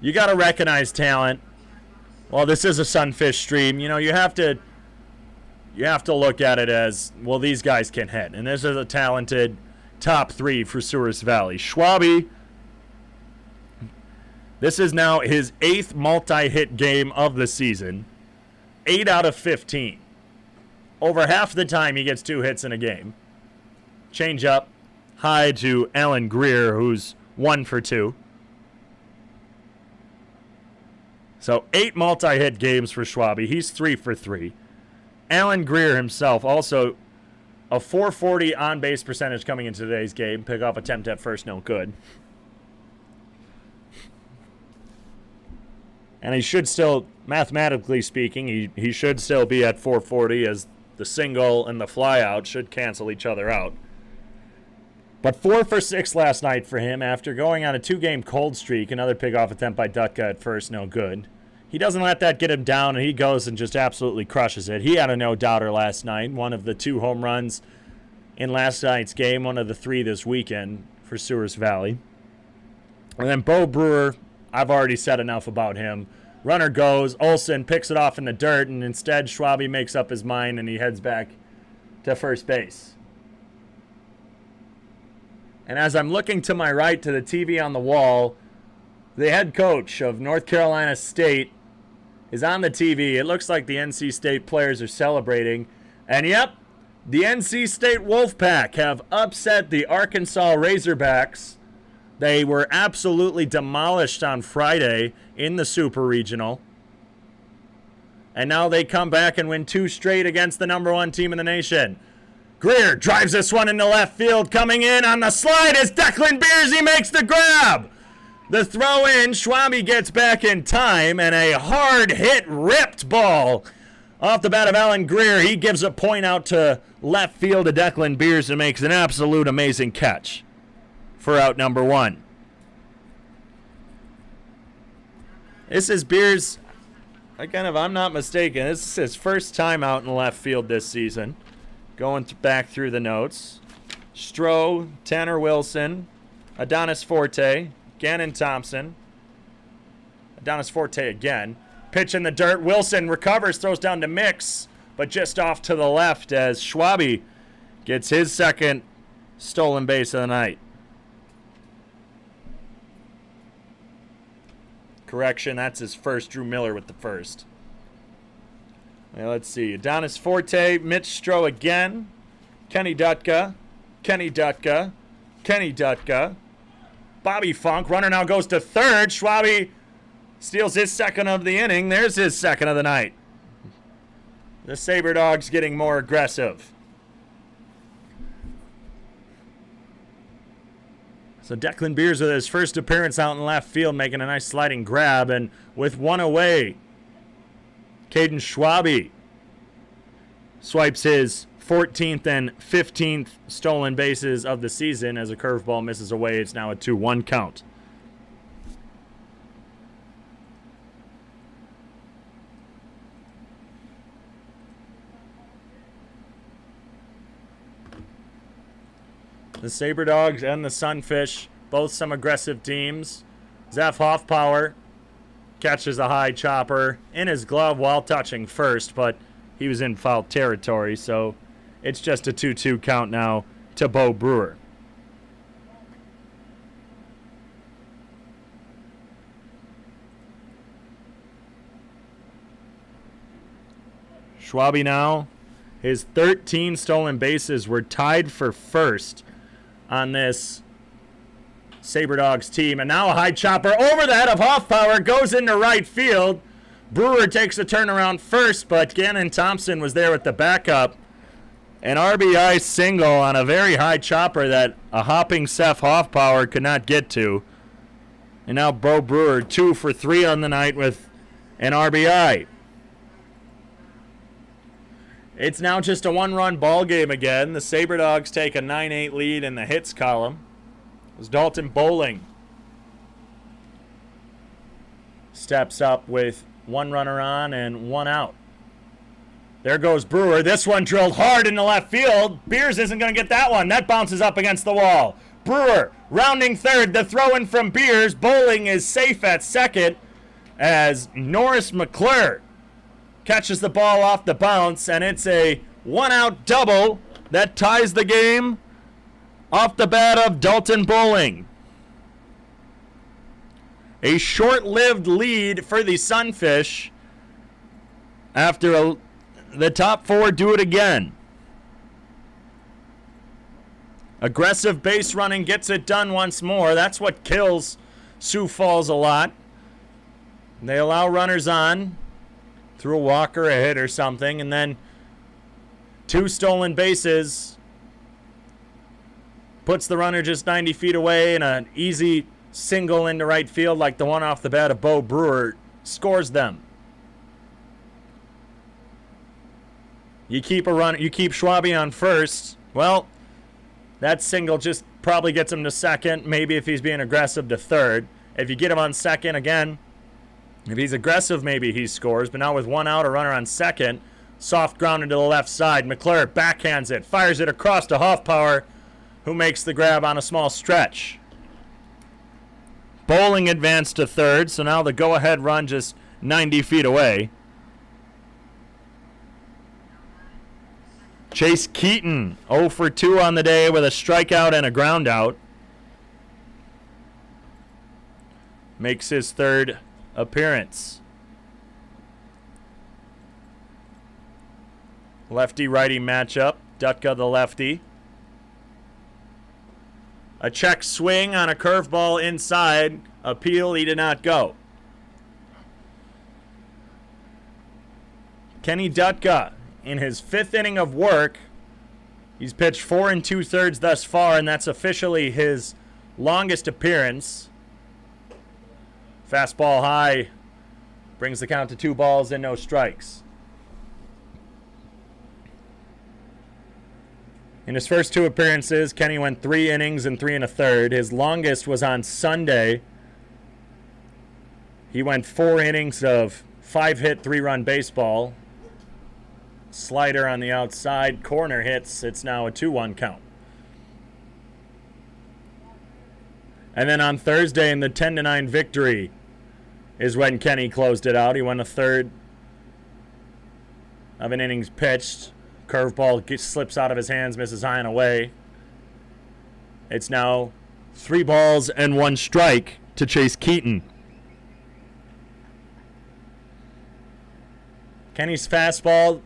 you got to recognize talent. Well, this is a Sunfish stream. You know, you have to look at it as, well, these guys can hit. And this is a talented top 3 for Souris Valley. Schwabe, this is now his 8th multi-hit game of the season. 8 out of 15. Over half the time he gets 2 hits in a game. Change up high to Alan Grier, who's 1 for 2. So 8 multi-hit games for Schwabe. He's 3 for 3. Alan Grier himself also a .440 on-base percentage coming into today's game. Pick-off attempt at first, no good. And he should still, mathematically speaking, he should still be at .440 as the single and the flyout should cancel each other out. But 4 for 6 last night for him after going on a 2-game cold streak. Another pick-off attempt by Dutka at first, no good. He doesn't let that get him down, and he goes and just absolutely crushes it. He had a no-doubter last night, one of the 2 home runs in last night's game, one of the 3 this weekend for Souris Valley. And then Beau Brewer, I've already said enough about him. Runner goes, Olson picks it off in the dirt, and instead Schwabe makes up his mind, and he heads back to first base. And as I'm looking to my right to the TV on the wall, the head coach of North Carolina State is on the TV. It looks like the NC State players are celebrating. And yep, the NC State Wolfpack have upset the Arkansas Razorbacks. They were absolutely demolished on Friday in the Super Regional. And now they come back and win 2 straight against the #1 team in the nation. Grier drives this one into left field. Coming in on the slide is Declan Beers. He makes the grab. The throw in, Schwabe gets back in time, and a hard hit, ripped ball off the bat of Alan Grier. He gives a point out to left field to Declan Beers and makes an absolute amazing catch for out number 1. This is Beers, again, if I'm not mistaken, this is his first time out in left field this season. Going back through the notes. Stroh, Tanner Wilson, Adonis Forte, Ganin Thompson. Adonis Forte again. Pitch in the dirt. Wilson recovers, throws down to Mix, but just off to the left as Schwabe gets his second stolen base of the night. Correction, that's his first. Drew Miller with the first. Well, let's see. Adonis Forte, Mitch Stroh again. Kenny Dutka. Kenny Dutka. Kenny Dutka. Bobby Funk. Runner now goes to third. Schwabe steals his second of the inning. There's his second of the night. The Sabre Dogs getting more aggressive. So Declan Beers with his first appearance out in left field, making a nice sliding grab, and with 1 away, Caden Schwabe swipes his 14th and 15th stolen bases of the season as a curveball misses away. It's now a 2-1 count. The Sabre Dogs and the Sunfish, both some aggressive teams. Zeph Hoffpower catches a high chopper in his glove while touching first, but he was in foul territory, so it's just a 2-2 count now to Beau Brewer. Schwabe now, his 13 stolen bases were tied for first on this Sabre Dogs team. And now a high chopper over the head of Hoffpower goes into right field. Brewer takes a turnaround first, but Ganin Thompson was there with the backup. An RBI single on a very high chopper that a hopping Zeph Hoffpower could not get to. And now Beau Brewer 2 for 3 on the night with an RBI. It's now just a one-run ball game again. The Sabre Dogs take a 9-8 lead in the hits column. As Dalton Bowling steps up with one runner on and one out. There goes Brewer. This one drilled hard into left field. Beers isn't going to get that one. That bounces up against the wall. Brewer rounding third. The throw in from Beers. Bowling is safe at second as Norris McClure catches the ball off the bounce, and it's a one-out double that ties the game off the bat of Dalton Bowling. A short-lived lead for the Sunfish after the top four do it again. Aggressive base running gets it done once more. That's what kills Sioux Falls a lot. They allow runners on through a walk or a hit or something, and then 2 stolen bases puts the runner just 90 feet away, and an easy single into right field like the one off the bat of Beau Brewer scores them. You keep Schwabe on first. Well, that single just probably gets him to second, maybe if he's being aggressive to third. If you get him on second again, if he's aggressive, maybe he scores. But now with one out, a runner on second. Soft ground into the left side. McClure backhands it. Fires it across to Hoffpower, who makes the grab on a small stretch. Bowling advanced to third, so now the go-ahead run just 90 feet away. Chase Keaton, 0 for 2 on the day with a strikeout and a ground out. Makes his third appearance. Lefty-righty matchup. Dutka the lefty. A check swing on a curveball inside. Appeal, he did not go. Kenny Dutka in his 5th inning of work. He's pitched 4 2/3 thus far, and that's officially his longest appearance. Fastball high brings the count to 2 balls and no strikes. In his first 2 appearances, Kenny went 3 innings and 3 1/3. His longest was on Sunday. He went 4 innings of 5-hit, 3-run baseball. Slider on the outside, corner hits. It's now a 2-1 count. And then on Thursday in the 10-9 victory is when Kenny closed it out. He went 1/3 of an innings pitched. Curveball slips out of his hands, misses high and away. It's now 3 balls and 1 strike to Chase Keaton. Kenny's fastball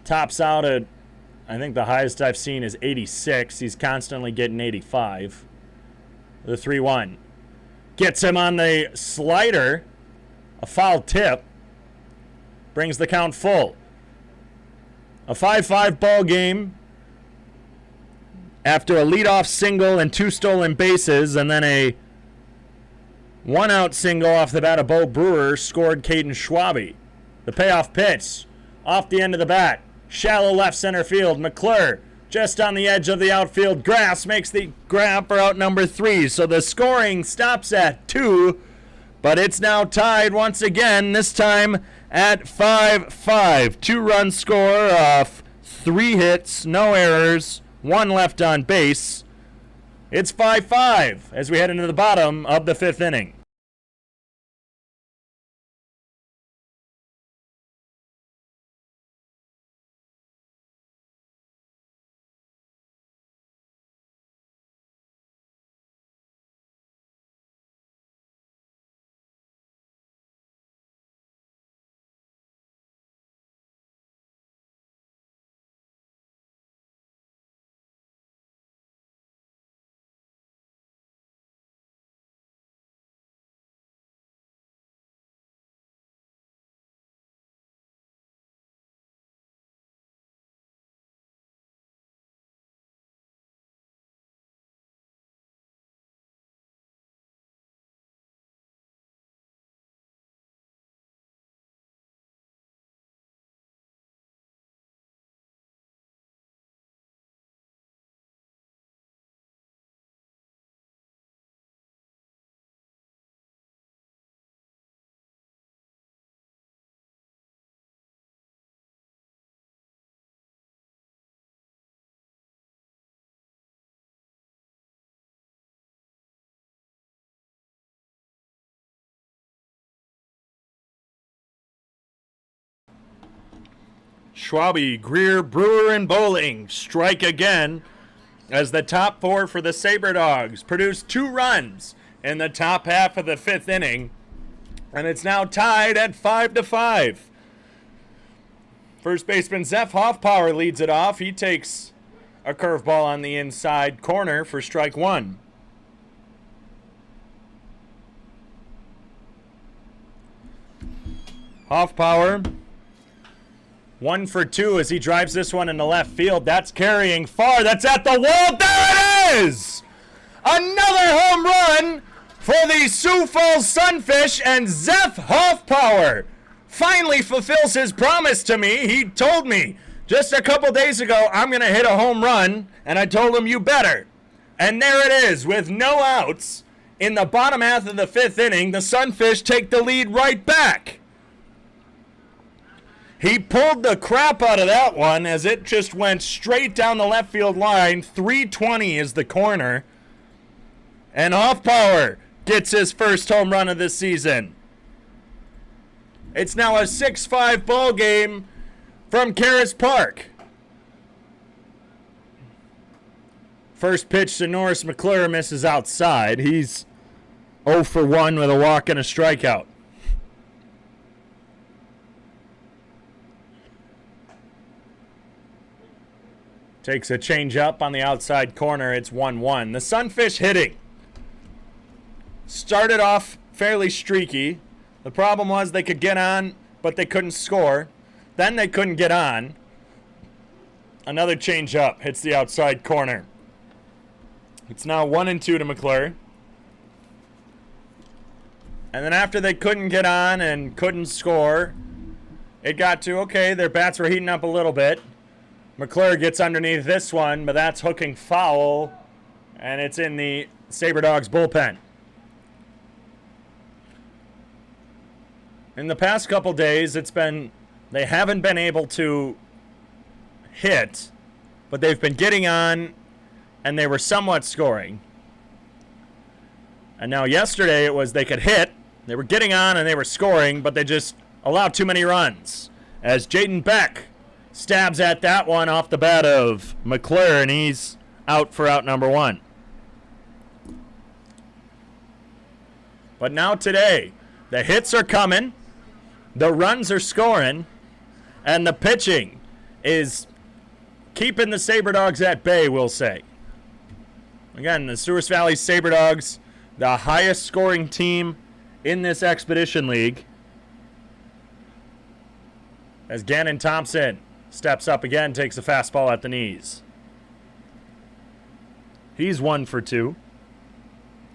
tops out at, I think the highest I've seen is 86. He's constantly getting 85. The 3-1. Gets him on the slider. A foul tip. Brings the count full. A 5-5 ball game after a leadoff single and 2 stolen bases, and then a 1-out single off the bat of Beau Brewer scored Caden Schwabe. The payoff pitch off the end of the bat. Shallow left center field. McClure just on the edge of the outfield grass makes the grab for out number 3. So the scoring stops at 2, but it's now tied once again, this time at 5-5. 2-run score off 3 hits, no errors, 1 left on base. It's 5-5 as we head into the bottom of the 5th inning. Schwabe, Grier, Brewer, and Bowling strike again as the top 4 for the Sabre Dogs produce 2 runs in the top half of the 5th inning, and it's now tied at 5-5. First baseman Zeph Hoffpower leads it off. He takes a curveball on the inside corner for strike 1. Hoffpower 1 for 2 as he drives this one into left field. That's carrying far. That's at the wall. There it is! Another home run for the Sioux Falls Sunfish, and Zeph Hoffpower finally fulfills his promise to me. He told me just a couple days ago, I'm going to hit a home run, and I told him, you better. And there it is, with no outs in the bottom half of the 5th inning. The Sunfish take the lead right back. He pulled the crap out of that one as it just went straight down the left field line. 320 is the corner. And Hoffpower gets his first home run of the season. It's now a 6-5 ball game from Karras Park. First pitch to Norris McClure misses outside. He's 0 for 1 with a walk and a strikeout. Takes a change up on the outside corner. It's 1-1. The Sunfish hitting started off fairly streaky. The problem was they could get on, but they couldn't score. Then they couldn't get on. Another change up hits the outside corner. It's now 1-2 to McClure. And then after they couldn't get on and couldn't score, it got to, okay, their bats were heating up a little bit. McClure gets underneath this one, but that's hooking foul, and it's in the Sabre Dogs bullpen. In the past couple days, they haven't been able to hit, but they've been getting on, and they were somewhat scoring. And now yesterday it was they could hit, they were getting on, and they were scoring, but they just allowed too many runs. As Jaden Beck stabs at that one off the bat of McClure, and he's out for out number 1. But now today, the hits are coming, the runs are scoring, and the pitching is keeping the Sabre Dogs at bay, we'll say. Again, the Souris Valley Sabre Dogs, the highest scoring team in this Expedition League. As Ganin Thompson steps up again, takes a fastball at the knees. He's 1 for 2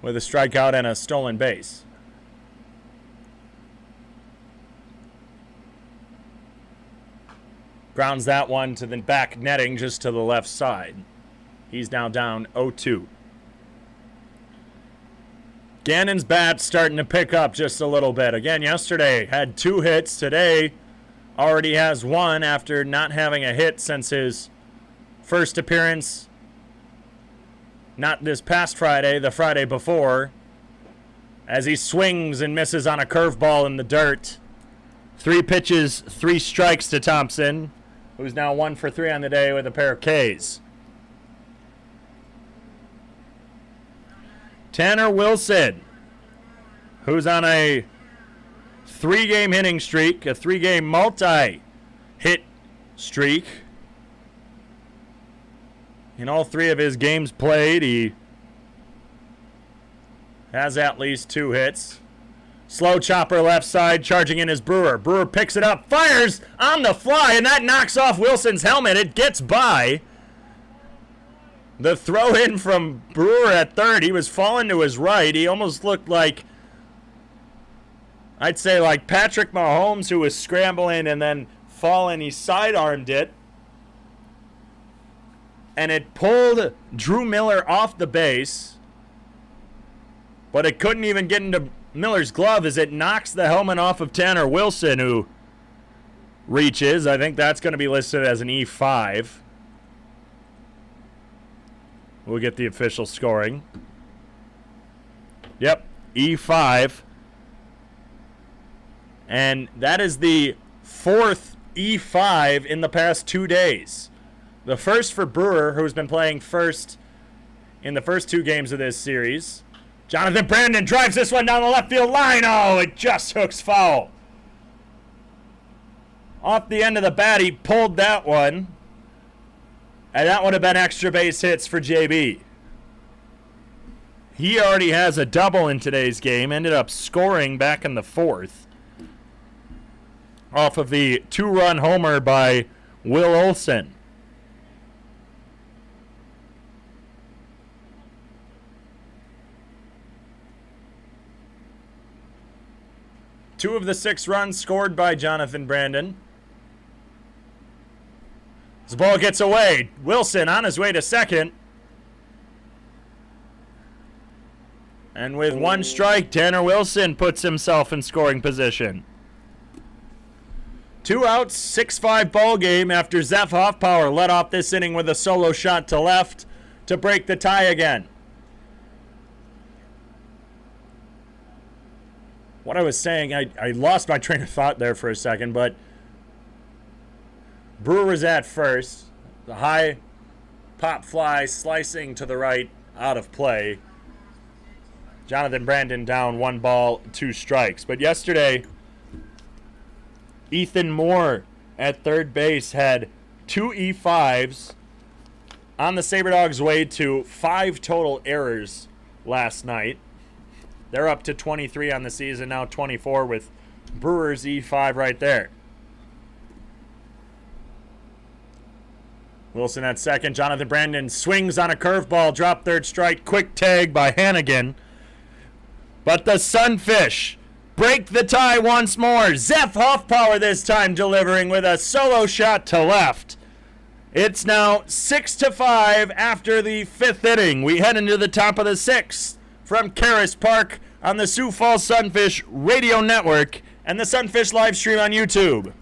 with a strikeout and a stolen base. Grounds that one to the back netting just to the left side. He's now down 0-2. Ganin's bat's starting to pick up just a little bit. Again, yesterday had 2 hits. Today already has 1 after not having a hit since his first appearance Not this past Friday, the Friday before, as he swings and misses on a curveball in the dirt. 3 pitches, 3 strikes to Thompson, who's now 1 for 3 on the day with a pair of Ks. Tanner Wilson, who's on a 3-game hitting streak, a 3-game multi-hit streak. In all 3 of his games played, he has at least 2 hits. Slow chopper left side, charging in is Brewer. Brewer picks it up, fires on the fly, and that knocks off Wilson's helmet. It gets by. The throw in from Brewer at third, he was falling to his right. He almost looked like, I'd say like Patrick Mahomes, who was scrambling and then falling. He sidearmed it. And it pulled Drew Miller off the base. But it couldn't even get into Miller's glove as it knocks the helmet off of Tanner Wilson, who reaches. I think that's going to be listed as an E5. We'll get the official scoring. Yep, E5. And that is the 4th E5 in the past 2 days. The first for Brewer, who's been playing first in the first 2 games of this series. Jonathan Brandon drives this one down the left field line. Oh, it just hooks foul. Off the end of the bat, he pulled that one. And that would have been extra base hits for JB. He already has a double in today's game. Ended up scoring back in the 4th. Off of the 2-run homer by Will Olson. Two of the 6 runs scored by Jonathan Brandon. The ball gets away. Wilson on his way to second. And with 1 strike, Tanner Wilson puts himself in scoring position. 2 outs, 6-5 ball game after Zeph Hoffpower led off this inning with a solo shot to left to break the tie again. What I was saying, I lost my train of thought there for a second, but Brewer was at first. The high pop fly slicing to the right, out of play. Jonathan Brandon down 1 ball, 2 strikes. But yesterday, Ethan Moore at third base had 2 E5s on the Sabre Dogs' way to 5 total errors last night. They're up to 23 on the season, now 24 with Brewer's E5 right there. Wilson at second. Jonathan Brandon swings on a curveball, drop third strike. Quick tag by Hannigan. But the Sunfish break the tie once more. Zeph Hoffpower this time delivering with a solo shot to left. It's now 6-5 after the 5th inning. We head into the top of the 6th from Karras Park on the Sioux Falls Sunfish Radio Network and the Sunfish live stream on YouTube.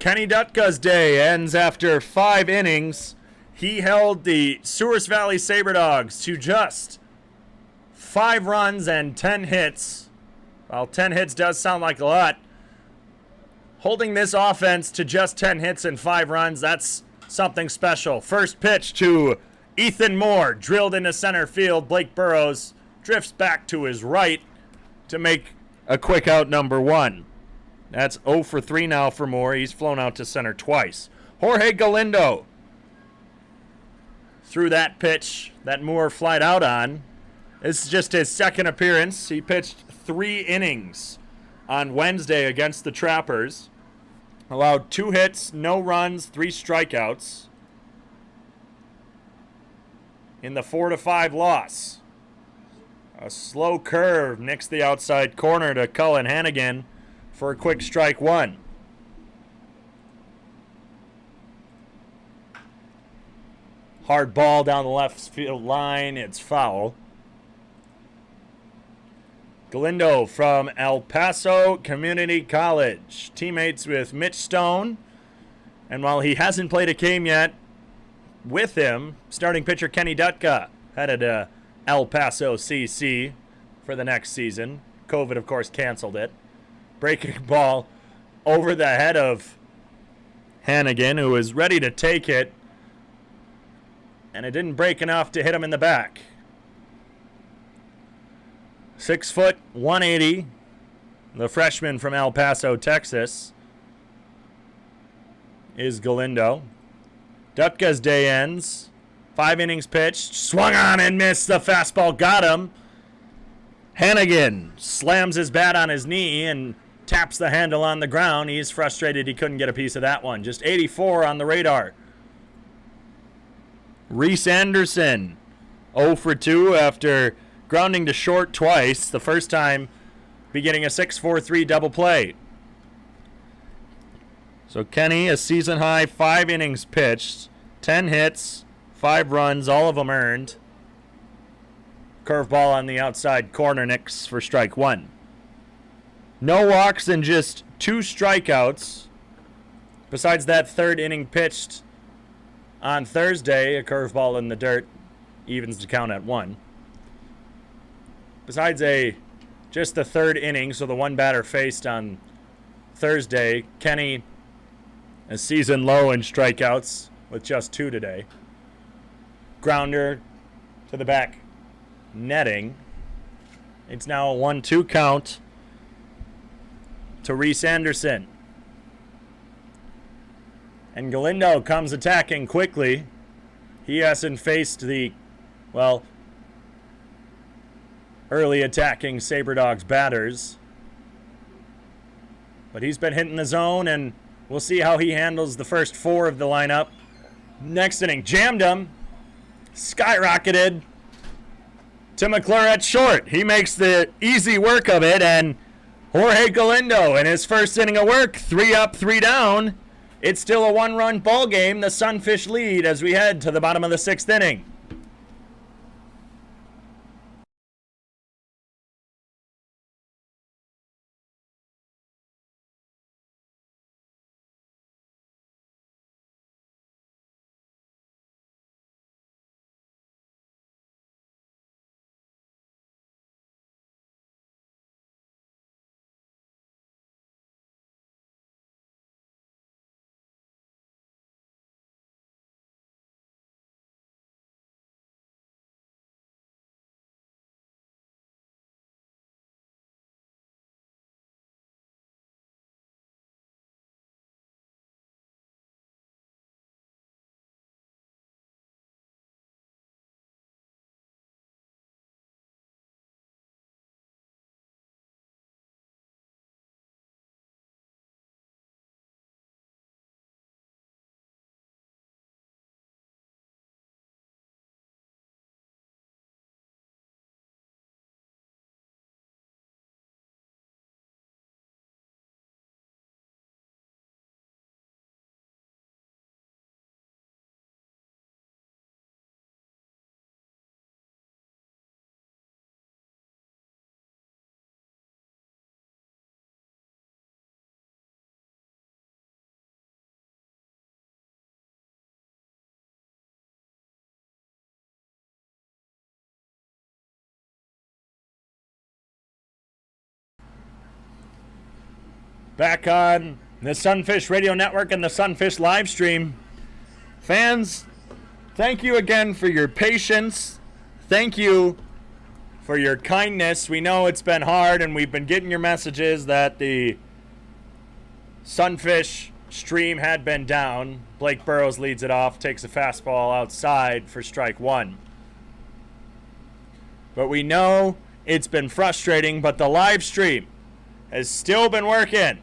Kenny Dutka's day ends after 5 innings. He held the Souris Valley Sabre Dogs to just 5 runs and 10 hits. While 10 hits does sound like a lot, holding this offense to just 10 hits and 5 runs, that's something special. First pitch to Ethan Moore, drilled into center field. Blake Burrows drifts back to his right to make a quick out, number 1. That's 0 for 3 now for Moore. He's flown out to center twice. Jorge Galindo threw that pitch that Moore flied out on. This is just his second appearance. He pitched 3 innings on Wednesday against the Trappers. Allowed 2 hits, no runs, 3 strikeouts in the 4-5 loss. A slow curve nicks the outside corner to Cullen Hannigan for a quick strike 1. Hard ball down the left field line. It's foul. Galindo from El Paso Community College. Teammates with Mitch Stone. And while he hasn't played a game yet, with him, starting pitcher Kenny Dutka headed to El Paso CC for the next season. COVID, of course, canceled it. Breaking ball over the head of Hannigan, who was ready to take it. And it didn't break enough to hit him in the back. 6 foot, 180. The freshman from El Paso, Texas, is Galindo. Dutka's day ends. 5 innings pitched. Swung on and missed. The fastball got him. Hannigan slams his bat on his knee and taps the handle on the ground. He's frustrated he couldn't get a piece of that one. Just 84 on the radar. Reese Anderson, 0 for 2 after grounding to short twice. The first time beginning a 6-4-3 double play. So Kenny, a season high 5 innings pitched, 10 hits, 5 runs, all of them earned. Curveball on the outside corner, nicks for strike 1. No walks and just 2 strikeouts. Besides that 3rd inning pitched on Thursday, a curveball in the dirt evens the count at 1. Besides just the 3rd inning, so the 1 batter faced on Thursday, Kenny a season low in strikeouts with just 2 today. Grounder to the back netting. It's now a 1-2 count to Reese Anderson. And Galindo comes attacking quickly. He hasn't faced the, early attacking Sabre Dogs batters. But he's been hitting the zone, and we'll see how he handles the first 4 of the lineup. Next inning, jammed him. Skyrocketed to McClure at short. He makes the easy work of it, and Jorge Galindo in his first inning of work, 3 up, 3 down. It's still a 1-run ball game. The Sunfish lead as we head to the bottom of the 6th inning. Back on the Sunfish Radio Network and the Sunfish live stream. Fans, thank you again for your patience. Thank you for your kindness. We know it's been hard, and we've been getting your messages that the Sunfish stream had been down. Blake Burrows leads it off, takes a fastball outside for strike one. But we know it's been frustrating, but the live stream has still been working.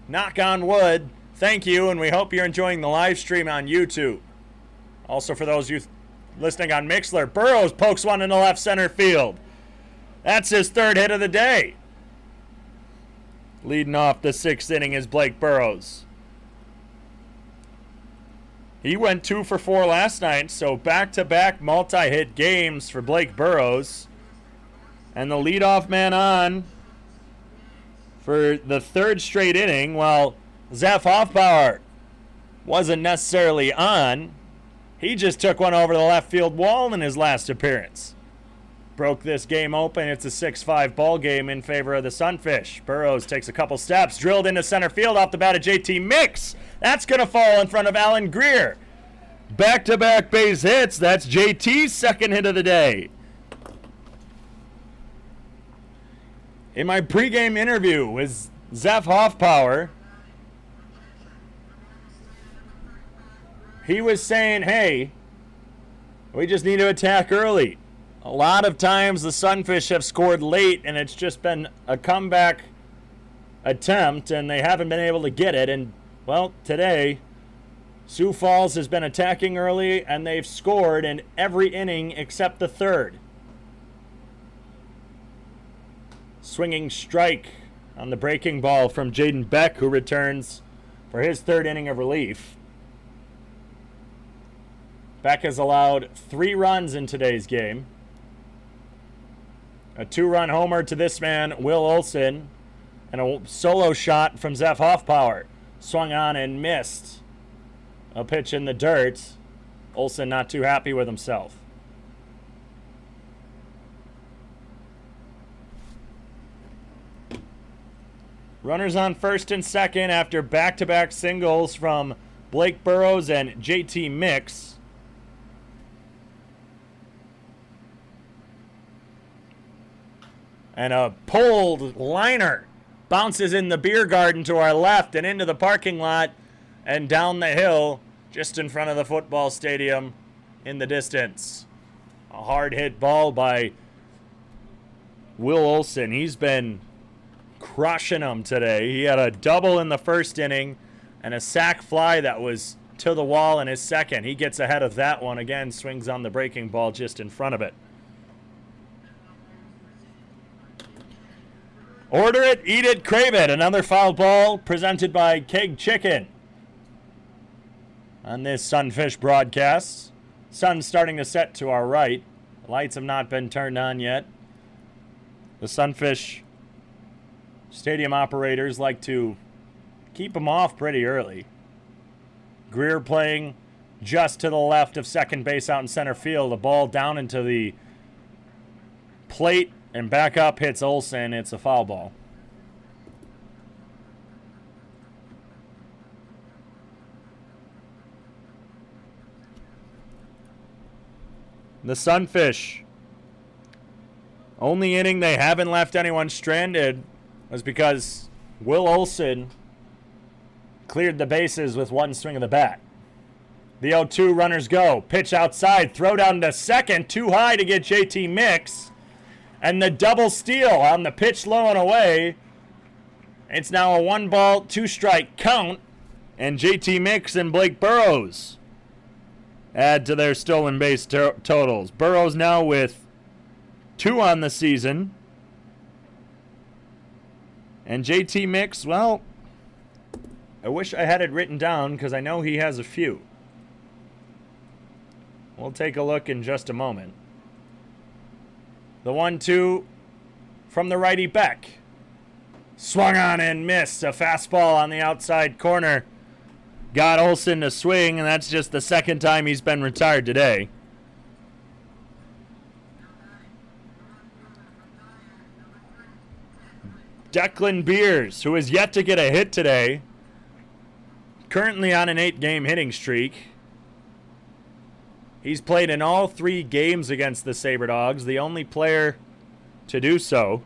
Knock on wood. Thank you, and we hope you're enjoying the live stream on YouTube. Also, for those of you listening on Mixler, Burrows pokes one in the left center field. That's his third hit of the day. Leading off the sixth inning is Blake Burrows. He went 2 for 4 last night, so back-to-back multi-hit games for Blake Burrows. And the leadoff man on for the third straight inning, while Zeph Hoffbauer wasn't necessarily on. He just took one over the left field wall in his last appearance. Broke this game open. It's a 6-5 ball game in favor of the Sunfish. Burrows takes a couple steps, drilled into center field off the bat of JT Mix. That's going to fall in front of Alan Grier. Back-to-back base hits. That's JT's second hit of the day. In my pregame interview with Zeph Hoffbauer, he was saying, hey, we just need to attack early. A lot of times the Sunfish have scored late, and it's just been a comeback attempt, and they haven't been able to get it. And, well, today, Sioux Falls has been attacking early, and they've scored in every inning except the third. Swinging strike on the breaking ball from Jaden Beck, who returns for his third inning of relief. Beck has allowed 3 runs in today's game. A 2-run homer to this man, Will Olson, and a solo shot from Zeph Hoffbauer. Swung on and missed. A pitch in the dirt. Olson not too happy with himself. Runners on first and second after back-to-back singles from Blake Burrows and JT Mix. And a pulled liner bounces in the beer garden to our left and into the parking lot and down the hill just in front of the football stadium in the distance. A hard hit ball by Will Olson. He's been crushing them today. He had a double in the first inning and a sac fly that was to the wall in his second. He gets ahead of that one again, swings on the breaking ball just in front of it. Order it, eat it, crave it. Another foul ball presented by Keg Chicken on this Sunfish broadcast. Sun's starting to set to our right. The lights have not been turned on yet. The Sunfish stadium operators like to keep them off pretty early. Grier playing just to the left of second base out in center field. The ball down into the plate and back up hits Olson. It's a foul ball. The Sunfish, only inning they haven't left anyone stranded was because Will Olson cleared the bases with one swing of the bat. The 0-2 runners go. Pitch outside. Throw down to second. Too high to get JT Mix. And the double steal on the pitch low and away. It's now a 1-ball, 2-strike count. And JT Mix and Blake Burrows add to their stolen base totals. Burrows now with 2 on the season. And JT Mix, well, I wish I had it written down because I know he has a few. We'll take a look in just a moment. The 1-2 from the righty Beck. Swung on and missed. A fastball on the outside corner. Got Olson to swing, and that's just the second time he's been retired today. Declan Beers, who has yet to get a hit today, currently on an 8-game hitting streak. He's played in all 3 games against the Sabre Dogs, the only player to do so.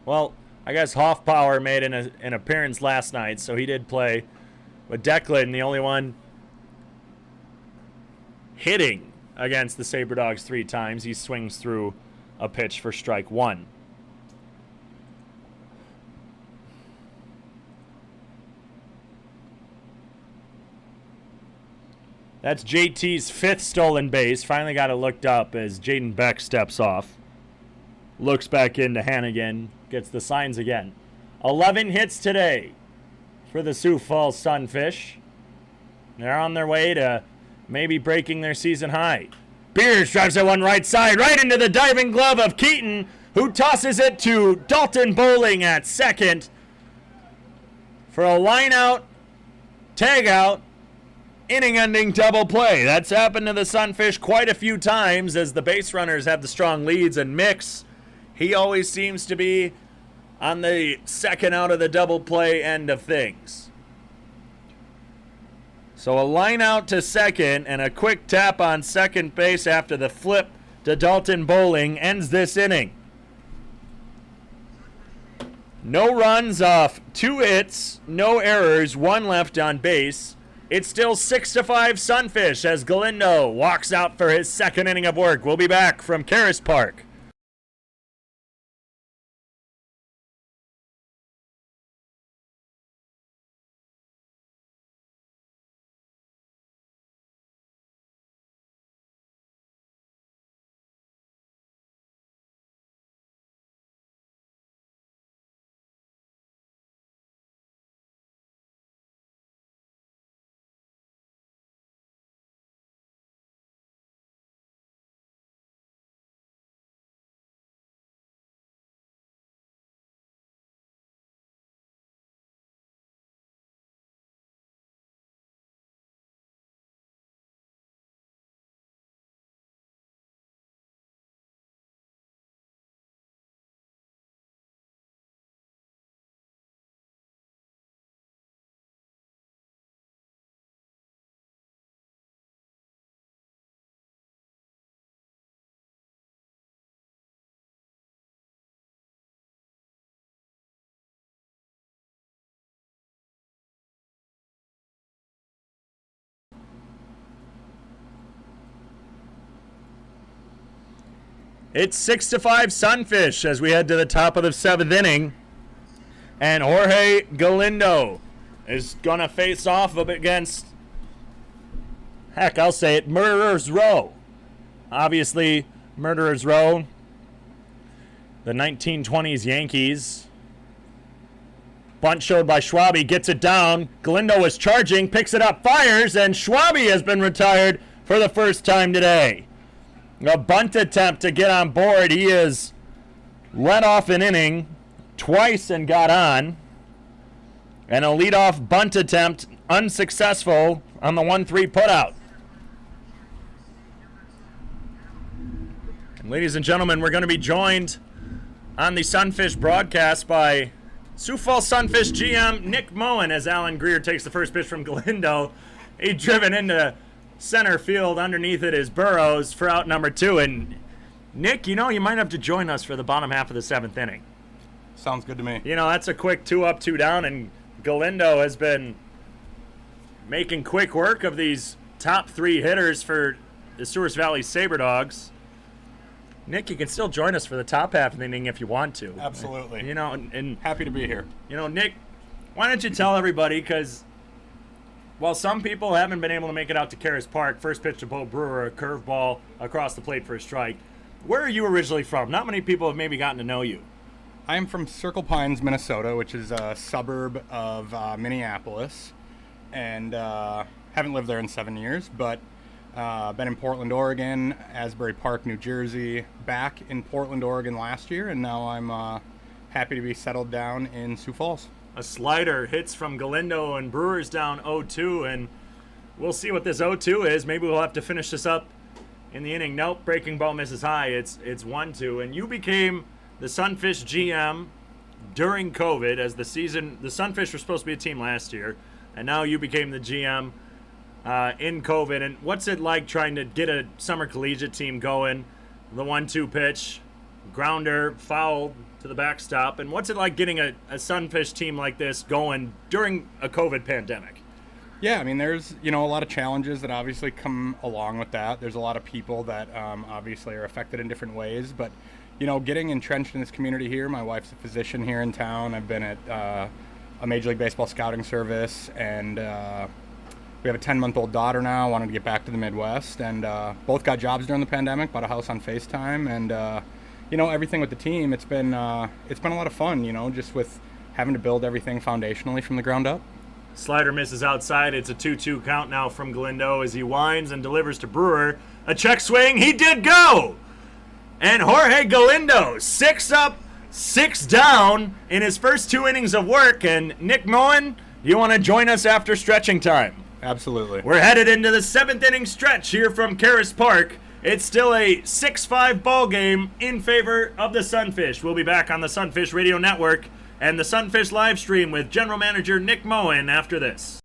Well, I guess Hoffpower made an appearance last night, so he did play. But Declan, the only one hitting against the Sabre Dogs 3 times. He swings through a pitch for strike 1. That's JT's 5th stolen base. Finally got it looked up as Jaden Beck steps off. Looks back into Hannigan. Gets the signs again. 11 hits today for the Sioux Falls Sunfish. They're on their way to maybe breaking their season high. Beers drives that one right side, right into the diving glove of Keaton, who tosses it to Dalton Bowling at second for a line out, tag out, inning-ending double play. That's happened to the Sunfish quite a few times as the base runners have the strong leads, and Mix, he always seems to be on the second out of the double play end of things. So a line out to second and a quick tap on second base after the flip to Dalton Bowling ends this inning. No runs off 2 hits, no errors, 1 left on base. It's still 6-5 Sunfish as Galindo walks out for his 2nd inning of work. We'll be back from Karras Park. It's 6-5 Sunfish as we head to the top of the 7th inning. And Jorge Galindo is going to face off against, heck, I'll say it, Murderer's Row. Obviously, Murderer's Row, the 1920s Yankees. Bunt showed by Schwabe, gets it down. Galindo is charging, picks it up, fires, and Schwabe has been retired for the first time today. A bunt attempt to get on board. He has led off an inning twice and got on. And a leadoff bunt attempt unsuccessful on the 1-3 putout. And ladies and gentlemen, we're going to be joined on the Sunfish broadcast by Sioux Falls Sunfish GM Nick Moen as Alan Grier takes the first pitch from Galindo. He driven into center field. Underneath it is Burrows for out number 2. And Nick, you know, you might have to join us for the bottom half of the 7th inning. Sounds good to me. You know, that's a quick 2 up, 2 down, and Galindo has been making quick work of these top 3 hitters for the Souris Valley Sabre Dogs. Nick, you can still join us for the top half of the inning if you want to. Absolutely. You know, and happy to be here. You know, Nick, why don't you tell everybody, because while some people haven't been able to make it out to Karras Park, first pitch to Beau Brewer, a curveball across the plate for a strike. Where are you originally from? Not many people have maybe gotten to know you. I am from Circle Pines, Minnesota, which is a suburb of Minneapolis, and haven't lived there in 7 years, but been in Portland, Oregon, Asbury Park, New Jersey, back in Portland, Oregon last year, and now I'm happy to be settled down in Sioux Falls. A slider hits from Galindo, and Brewer's down 0-2, and we'll see what this 0-2 is. Maybe we'll have to finish this up in the inning. Nope, breaking ball misses high. It's 1-2, and you became the Sunfish GM during COVID, as the Sunfish were supposed to be a team last year, and now you became the GM in COVID. And what's it like trying to get a summer collegiate team going? The 1-2 pitch, grounder, foul to the backstop. And what's it like getting a Sunfish team like this going during a COVID pandemic? Yeah, I mean, there's, a lot of challenges that obviously come along with that. There's a lot of people that obviously are affected in different ways. But, getting entrenched in this community here, my wife's a physician here in town. I've been at a Major League Baseball scouting service, and we have a 10-month-old daughter now, wanted to get back to the Midwest. And both got jobs during the pandemic, bought a house on FaceTime. And, everything with the team, it's been a lot of fun, just with having to build everything foundationally from the ground up. Slider misses outside. It's a 2-2 count now from Galindo as he winds and delivers to Brewer. A check swing. He did go! And Jorge Galindo, 6 up, 6 down in his first 2 innings of work. And Nick Moen, you want to join us after stretching time? Absolutely. We're headed into the 7th inning stretch here from Karras Park. It's still a 6-5 ball game in favor of the Sunfish. We'll be back on the Sunfish Radio Network and the Sunfish live stream with General Manager Nick Moen after this.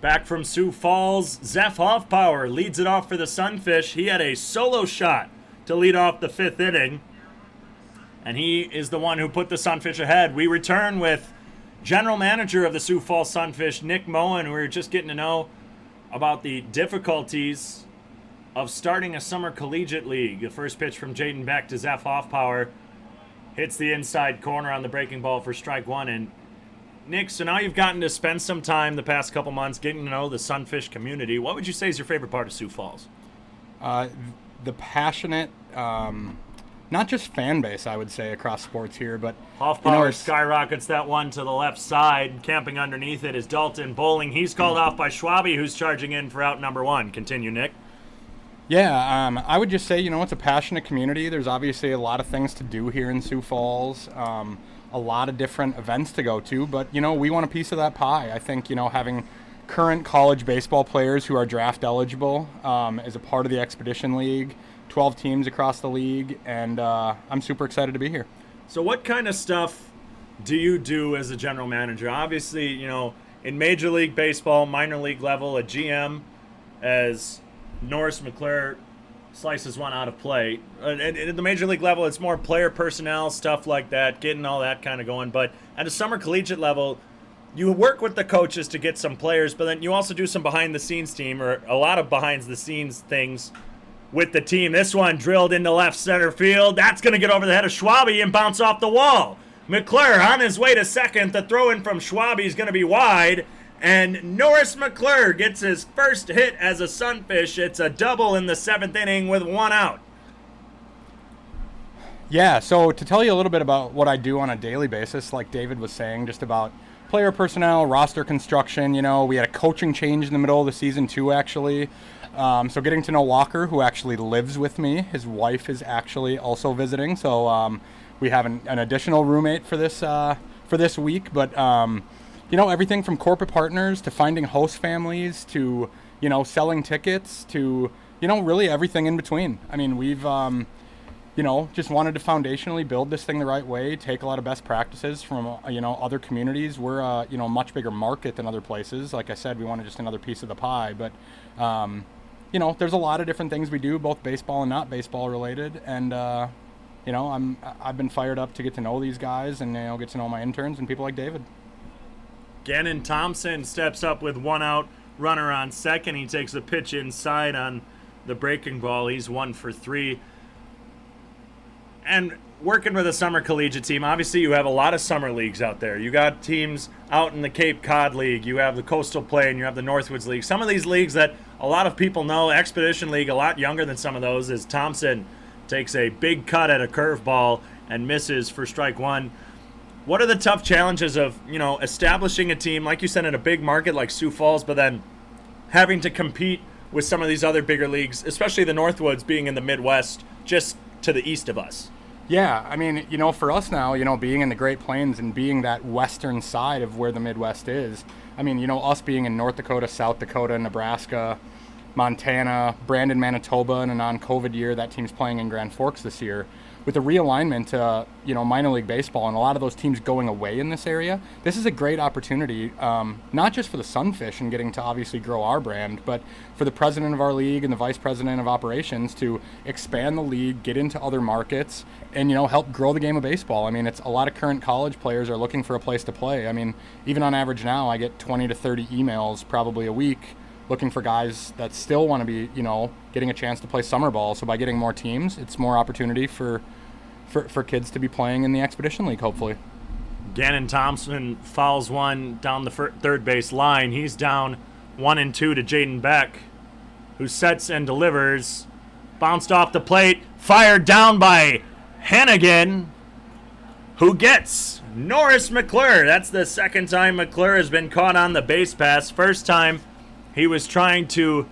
Back from Sioux Falls, Zeph Hoffpower leads it off for the Sunfish. He had a solo shot to lead off the 5th inning, and he is the one who put the Sunfish ahead. We return with General Manager of the Sioux Falls Sunfish, Nick Moen. We're just getting to know about the difficulties of starting a summer collegiate league. The first pitch from Jaden Beck to Zeph Hoffpower hits the inside corner on the breaking ball for strike 1. And Nick, so now you've gotten to spend some time the past couple months getting to know the Sunfish community. What would you say is your favorite part of Sioux Falls? The passionate, not just fan base, I would say, across sports here, but Hoffpower skyrockets that one to the left side. Camping underneath it is Dalton Bowling. He's called off by Schwabe, who's charging in for out number 1. Continue, Nick. Yeah, I would just say, it's a passionate community. There's obviously a lot of things to do here in Sioux Falls. A lot of different events to go to, but we want a piece of that pie. I think having current college baseball players who are draft eligible is a part of the Expedition League, 12 teams across the league, and I'm super excited to be here. So what kind of stuff do you do as a general manager? Obviously, in Major League Baseball, minor league level, a GM, as Norris McClure slices one out of play. At the Major League level, it's more player personnel, stuff like that, getting all that kind of going. But at a summer collegiate level, you work with the coaches to get some players, but then you also do some behind-the-scenes team, or a lot of behind-the-scenes things with the team. This one drilled into left center field. That's going to get over the head of Schwabe and bounce off the wall. McClure on his way to second. The throw-in from Schwabe is going to be wide. And Norris McClure gets his first hit as a Sunfish. It's a double in the 7th inning with 1 out. Yeah, so to tell you a little bit about what I do on a daily basis, like David was saying, just about player personnel, roster construction, we had a coaching change in the middle of the season too, actually. So getting to know Walker, who actually lives with me. His wife is actually also visiting, so we have an additional roommate for this week. But everything from corporate partners to finding host families to, selling tickets to, really everything in between. I mean, we've, just wanted to foundationally build this thing the right way, take a lot of best practices from, other communities. We're a, much bigger market than other places. Like I said, we wanted just another piece of the pie. But, there's a lot of different things we do, both baseball and not baseball related. And, I've been fired up to get to know these guys and, get to know my interns and people like David. Ganin Thompson steps up with 1 out, runner on second. He takes a pitch inside on the breaking ball. He's 1 for 3. And working with a summer collegiate team, obviously you have a lot of summer leagues out there. You got teams out in the Cape Cod League, you have the Coastal Play, and you have the Northwoods League. Some of these leagues that a lot of people know, Expedition League, a lot younger than some of those, is Thompson takes a big cut at a curveball and misses for strike 1. What are the tough challenges of, establishing a team, like you said, in a big market like Sioux Falls, but then having to compete with some of these other bigger leagues, especially the Northwoods being in the Midwest, just to the east of us? Yeah, I mean, for us now, being in the Great Plains and being that western side of where the Midwest is, I mean, us being in North Dakota, South Dakota, Nebraska, Montana, Brandon, Manitoba, in a non-COVID year, that team's playing in Grand Forks this year. With the realignment to, minor league baseball and a lot of those teams going away in this area, this is a great opportunity, not just for the Sunfish and getting to obviously grow our brand, but for the president of our league and the vice president of operations to expand the league, get into other markets, and, help grow the game of baseball. I mean, it's a lot of current college players are looking for a place to play. I mean, even on average now, I get 20 to 30 emails probably a week looking for guys that still want to be, getting a chance to play summer ball. So by getting more teams, it's more opportunity for kids to be playing in the Expedition League, hopefully. Ganin Thompson fouls one down the third base line. He's down 1-2 to Jaden Beck, who sets and delivers. Bounced off the plate, fired down by Hannigan, who gets Norris McClure. That's the second time McClure has been caught on the base pass. First time he was trying to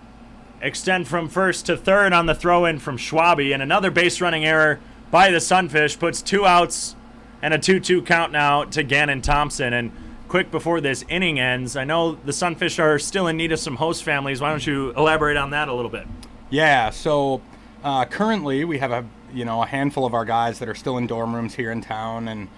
extend from first to third on the throw-in from Schwabe, and another base running error by the Sunfish puts 2 outs and a 2-2 count now to Ganin Thompson. And quick before this inning ends, I know the Sunfish are still in need of some host families. Why don't you elaborate on that a little bit? Yeah, so currently we have a handful of our guys that are still in dorm rooms here in town, and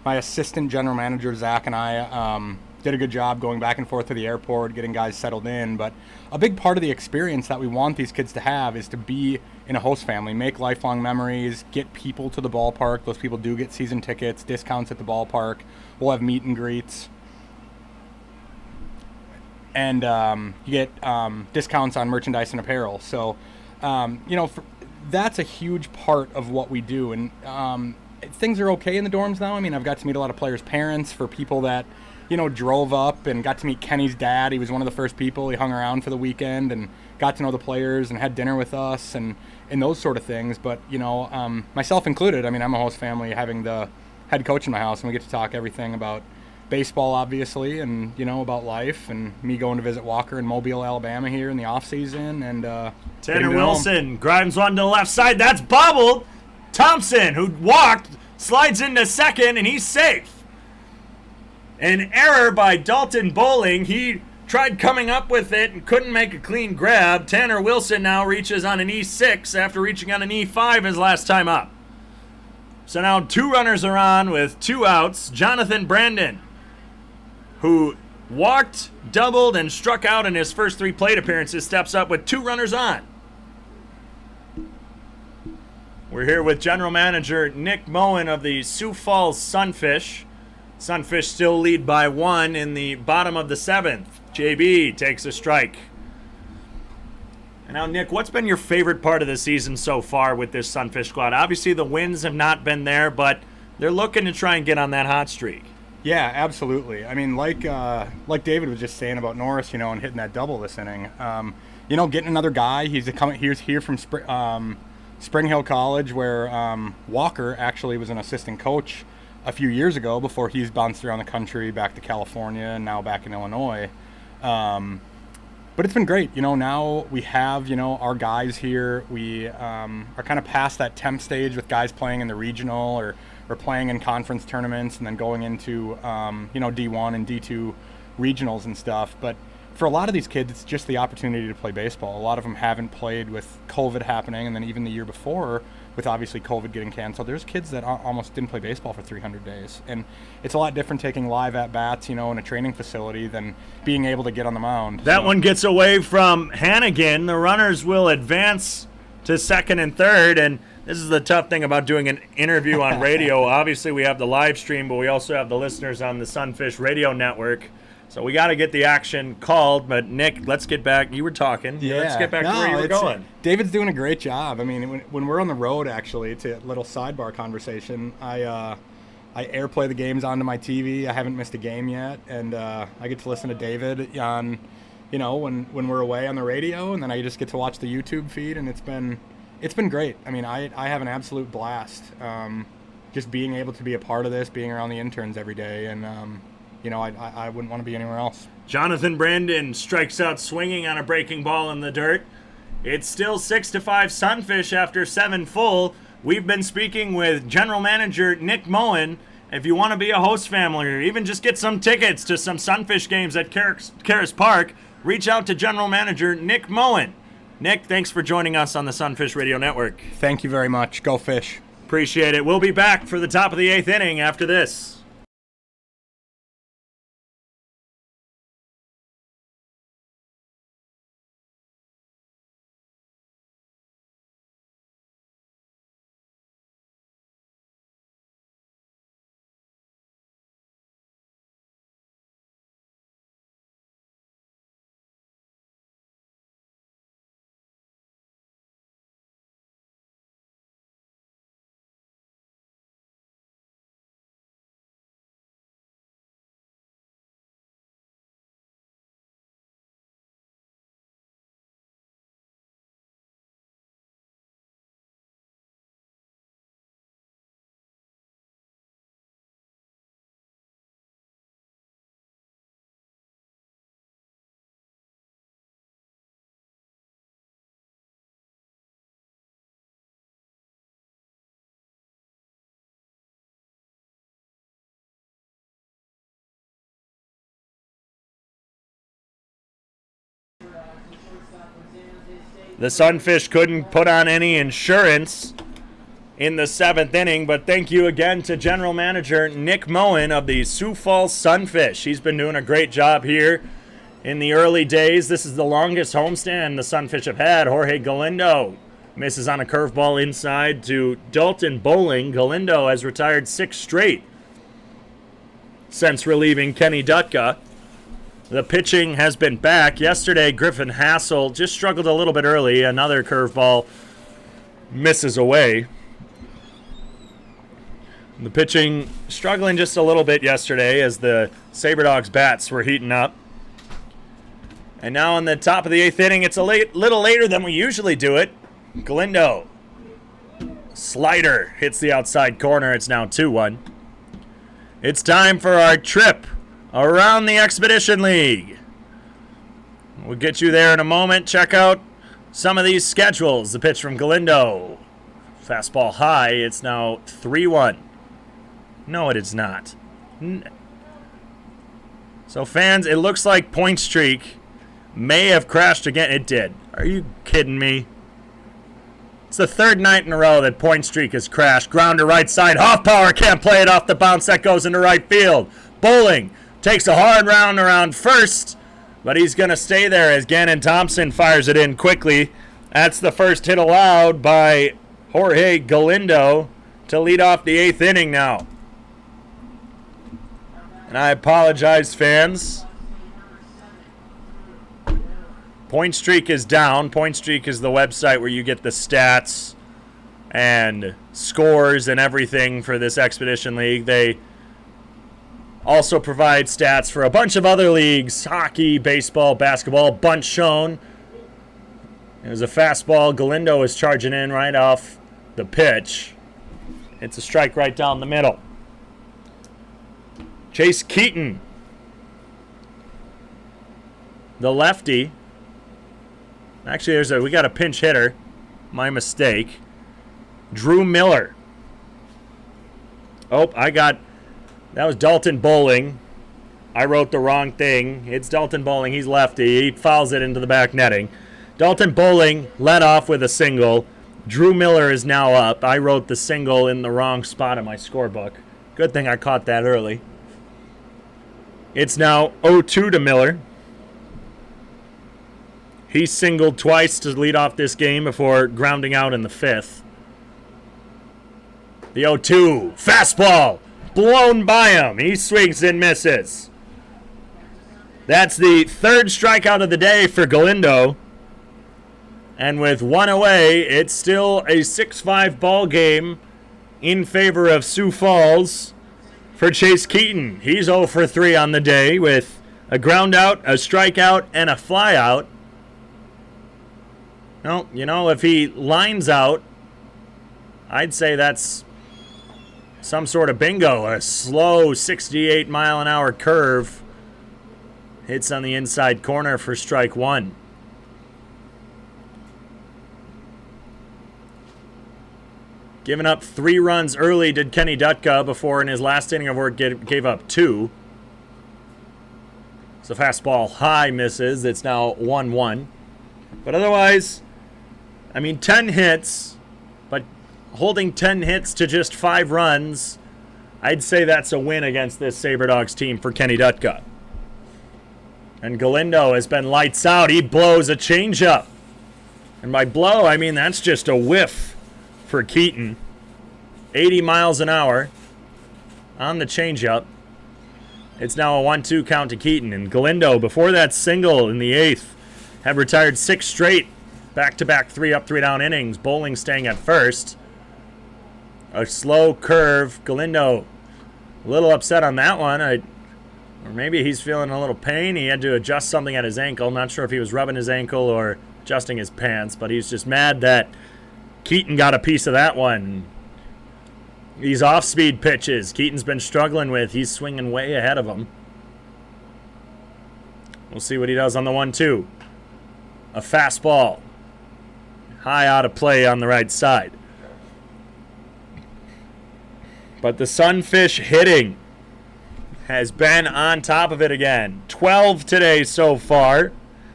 my assistant general manager Zach and I did a good job going back and forth to the airport, getting guys settled in. But a big part of the experience that we want these kids to have is to be in a host family, make lifelong memories, get people to the ballpark. Those people do get season tickets, discounts at the ballpark. We'll have meet and greets. And you get discounts on merchandise and apparel. So, that's a huge part of what we do. And things are okay in the dorms now. I mean, I've got to meet a lot of players' parents, for people that drove up, and got to meet Kenny's dad. He was one of the first people. He hung around for the weekend and got to know the players and had dinner with us and those sort of things. But, myself included, I mean, I'm a host family, having the head coach in my house, and we get to talk everything about baseball, obviously, and, about life, and me going to visit Walker in Mobile, Alabama here in the off season. And Tanner Wilson grinds one to the left side. That's bobbled. Thompson, who walked, slides into second, and he's safe. An error by Dalton Bowling. He tried coming up with it and couldn't make a clean grab. Tanner Wilson now reaches on an E6 after reaching on an E5 his last time up. So now 2 runners are on with 2 outs. Jonathan Brandon, who walked, doubled, and struck out in his first 3 plate appearances, steps up with 2 runners on. We're here with General Manager Nick Moen of the Sioux Falls Sunfish. Sunfish still lead by 1 in the bottom of the 7th. JB takes a strike. And now, Nick, what's been your favorite part of the season so far with this Sunfish squad? Obviously, the wins have not been there, but they're looking to try and get on that hot streak. Yeah, absolutely. I mean, like David was just saying about Norris, and hitting that double this inning. Getting another guy. He's here from Spring Hill College, where Walker actually was an assistant coach a few years ago before he's bounced around the country, back to California, and now back in Illinois. But it's been great. Now we have, our guys here. We are kind of past that temp stage with guys playing in the regional or or playing in conference tournaments and then going into D1 and D2 regionals and stuff. But for a lot of these kids, it's just the opportunity to play baseball. A lot of them haven't played with COVID happening, and then even the year before, with obviously COVID getting canceled, there's kids that almost didn't play baseball for 300 days. And it's a lot different taking live at-bats, in a training facility than being able to get on the mound. That one gets away from Hannigan. The runners will advance to second and third, and this is the tough thing about doing an interview on radio. Obviously, we have the live stream, but we also have the listeners on the Sunfish radio network. So we got to get the action called. But, Nick, let's get back. You were talking. Yeah. Let's get back to where you were going. David's doing a great job. I mean, when we're on the road, actually, it's a little sidebar conversation. I airplay the games onto my TV. I haven't missed a game yet. And I get to listen to David on, when we're away on the radio. And then I just get to watch the YouTube feed. And it's been great. I mean, I have an absolute blast just being able to be a part of this, being around the interns every day. And, I wouldn't want to be anywhere else. Jonathan Brandon strikes out swinging on a breaking ball in the dirt. It's still 6-5 Sunfish after 7 full. We've been speaking with General Manager Nick Moen. If you want to be a host family or even just get some tickets to some Sunfish games at Karras Park, reach out to General Manager Nick Moen. Nick, thanks for joining us on the Sunfish Radio Network. Thank you very much. Go Fish. Appreciate it. We'll be back for the top of the 8th inning after this. The Sunfish couldn't put on any insurance in the 7th inning, but thank you again to General Manager Nick Moen of the Sioux Falls Sunfish. He's been doing a great job here in the early days. This is the longest homestand the Sunfish have had. Jorge Galindo misses on a curveball inside to Dalton Bowling. Galindo has retired 6 straight since relieving Kenny Dutka. The pitching has been back. Yesterday, Griffin Hassel just struggled a little bit early. Another curveball misses away. The pitching struggling just a little bit yesterday as the Sabre Dogs bats were heating up. And now in the top of the 8th inning, it's a little later than we usually do it. Galindo. Slider hits the outside corner. It's now 2-1. It's time for our trip around the Expedition League. We'll get you there in a moment. Check out some of these schedules. The pitch from Galindo. Fastball high. It's now 3-1. No, it is not. So, fans, it looks like Point Streak may have crashed again. It did. Are you kidding me? It's the 3rd night in a row that Point Streak has crashed. Ground to right side. Hoffpower can't play it off the bounce. That goes into right field. Bowling takes a hard round around first, but he's going to stay there as Ganin Thompson fires it in quickly. That's the first hit allowed by Jorge Galindo to lead off the 8th inning now. And I apologize, fans. Point Streak is down. Point Streak is the website where you get the stats and scores and everything for this Expedition League. They also provide stats for a bunch of other leagues: hockey, baseball, basketball. Bunt shown. It was a fastball. Galindo is charging in right off the pitch. It's a strike right down the middle. Chase Keaton, the lefty. Actually, we got a pinch hitter. My mistake. Drew Miller. Oh, that was Dalton Bowling. I wrote the wrong thing. It's Dalton Bowling. He's lefty. He fouls it into the back netting. Dalton Bowling led off with a single. Drew Miller is now up. I wrote the single in the wrong spot in my scorebook. Good thing I caught that early. It's now 0-2 to Miller. He singled twice to lead off this game before grounding out in the fifth. The 0-2. Fastball. Blown by him. He swings and misses. That's the third strikeout of the day for Galindo. And with one away, it's still a 6-5 ball game in favor of Sioux Falls for Chase Keaton. He's 0 for 3 on the day with a ground out, a strikeout, and a fly out. Well, if he lines out, I'd say that's some sort of bingo. A slow 68-mile-an-hour curve hits on the inside corner for strike one. Giving up 3 runs early did Kenny Dutka before in his last inning of work gave up 2. So fastball high misses. It's now 1-1. But otherwise, 10 hits, but holding 10 hits to just 5 runs, I'd say that's a win against this Sabre Dogs team for Kenny Dutka. And Galindo has been lights out. He blows a changeup. And by blow, that's just a whiff for Keaton. 80 miles an hour on the changeup. It's now a 1-2 count to Keaton. And Galindo, before that single in the 8th, had retired 6 straight back-to-back 3-up, 3-down innings. Bowling staying at first. A slow curve. Galindo a little upset on that one. Or maybe he's feeling a little pain. He had to adjust something at his ankle. I'm not sure if he was rubbing his ankle or adjusting his pants, but he's just mad that Keaton got a piece of that one. These off-speed pitches Keaton's been struggling with, he's swinging way ahead of him. We'll see what he does on the 1-2. A fastball. High out of play on the right side. But the Sunfish hitting has been on top of it again. 12 today so far.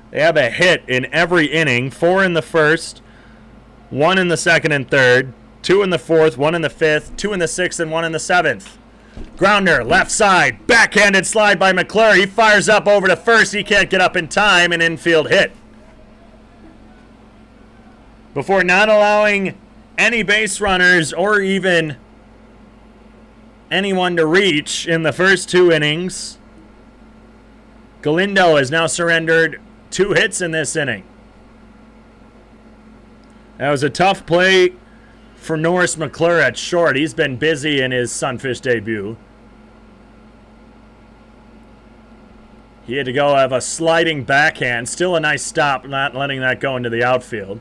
They have a hit in every inning. 4 in the first, 1 in the second and third, 2 in the fourth, 1 in the fifth, 2 in the sixth, and 1 in the seventh. Grounder, left side, backhanded slide by McClure. He fires up over to first. He can't get up in time. An infield hit. Before not allowing any base runners or even anyone to reach in the first 2 innings, Galindo has now surrendered 2 hits in this inning. That was a tough play for Norris McClure at short. He's been busy in his Sunfish debut. He had to go have a sliding backhand. Still a nice stop, not letting that go into the outfield.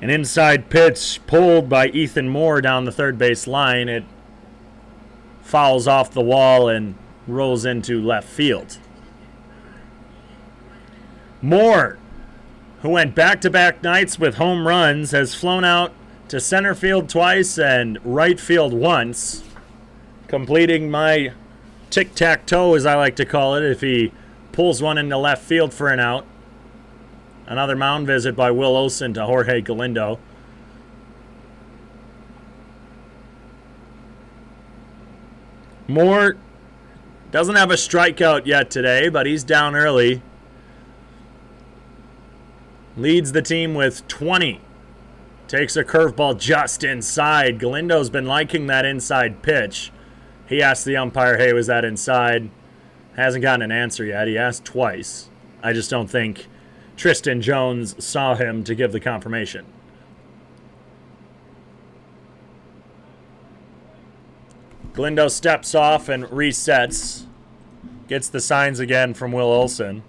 An inside pitch pulled by Ethan Moore down the third base line. It fouls off the wall and rolls into left field. Moore, who went back-to-back nights with home runs, has flown out to center field twice and right field once, completing my tic-tac-toe, as I like to call it, if he pulls one into left field for an out. Another mound visit by Will Olson to Jorge Galindo. Moore doesn't have a strikeout yet today, but he's down early. Leads the team with 20. Takes a curveball just inside. Galindo's been liking that inside pitch. He asked the umpire, hey, was that inside? Hasn't gotten an answer yet. He asked twice. I just don't think Tristan Jones saw him to give the confirmation. Galindo steps off and resets. Gets the signs again from Will Olson.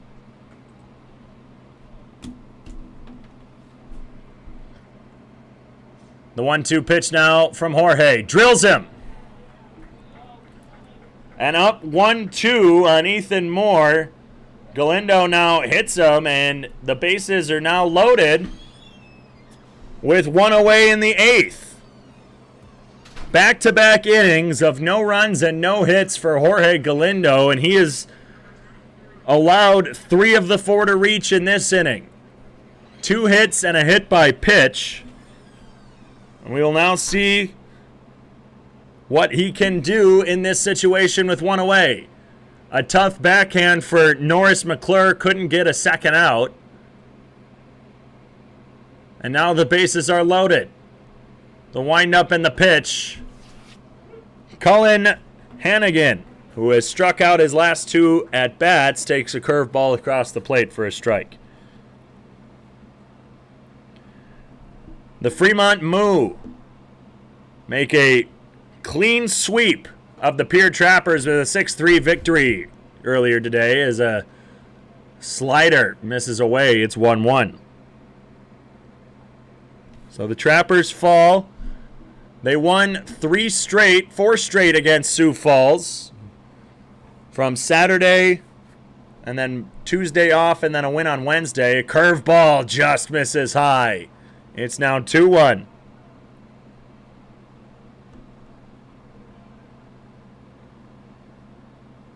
The 1-2 pitch now from Jorge. Drills him. And up 1-2 on Ethan Moore. Galindo now hits him, and the bases are now loaded with 1 away in the 8th. back-to-back innings of no runs and no hits for Jorge Galindo, and he has allowed 3 of the 4 to reach in this inning. 2 hits and a hit by pitch. And we will now see what he can do in this situation with 1 away. A tough backhand for Norris McClure, couldn't get a second out. And now the bases are loaded. The windup and the pitch. Cullen Hannigan, who has struck out his last 2 at-bats, takes a curveball across the plate for a strike. The Fremont Moo make a clean sweep of the Pier Trappers with a 6-3 victory earlier today as a slider misses away. It's 1-1. So the Trappers fall. They won 4 straight against Sioux Falls. From Saturday and then Tuesday off and then a win on Wednesday. A curveball just misses high. It's now 2-1.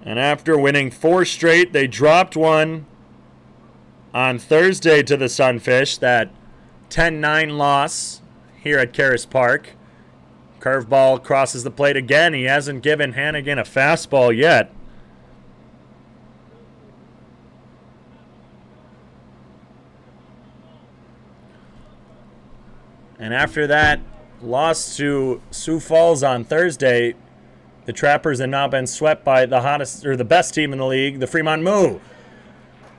And after winning 4 straight, they dropped one on Thursday to the Sunfish, that 10-9 loss here at Karras Park. Curveball crosses the plate again. He hasn't given Hannigan a fastball yet. And after that loss to Sioux Falls on Thursday, the Trappers have now been swept by the best team in the league, the Fremont Moo.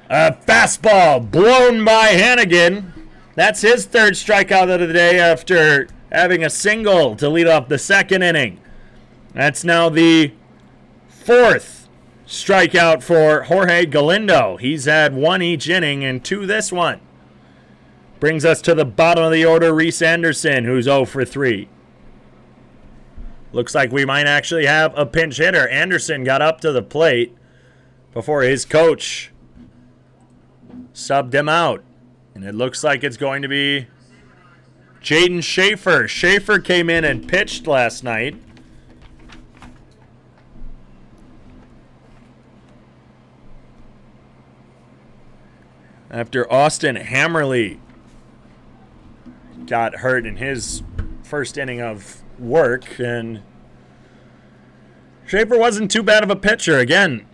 A fastball blown by Hannigan. That's his 3rd strikeout of the day after having a single to lead off the 2nd inning. That's now the 4th strikeout for Jorge Galindo. He's had 1 each inning and 2 this one. Brings us to the bottom of the order, Reese Anderson, who's 0 for 3. Looks like we might actually have a pinch hitter. Anderson got up to the plate before his coach subbed him out. And it looks like it's going to be Jaden Schaefer. Schaefer came in and pitched last night. After Austin Hammerly got hurt in his first inning of work, and Schaefer wasn't too bad of a pitcher. Again,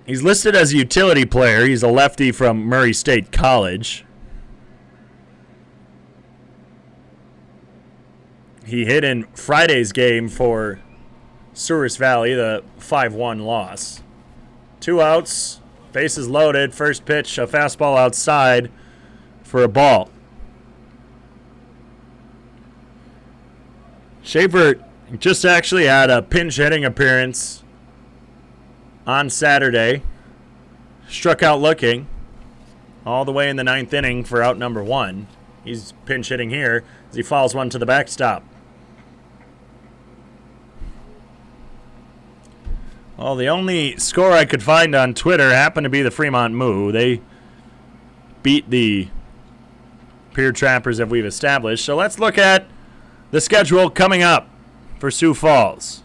he's listed as a utility player. He's a lefty from Murray State College. He hit in Friday's game for Souris Valley, the 5-1 loss. 2 outs, bases loaded, first pitch, a fastball outside for a ball. Schaefer just actually had a pinch hitting appearance on Saturday. Struck out looking all the way in the 9th inning for out number 1. He's pinch hitting here as he fouls one to the backstop. Well, the only score I could find on Twitter happened to be the Fremont Moo. They beat the Pier Trappers, as we've established. So let's look at the schedule coming up for Sioux Falls.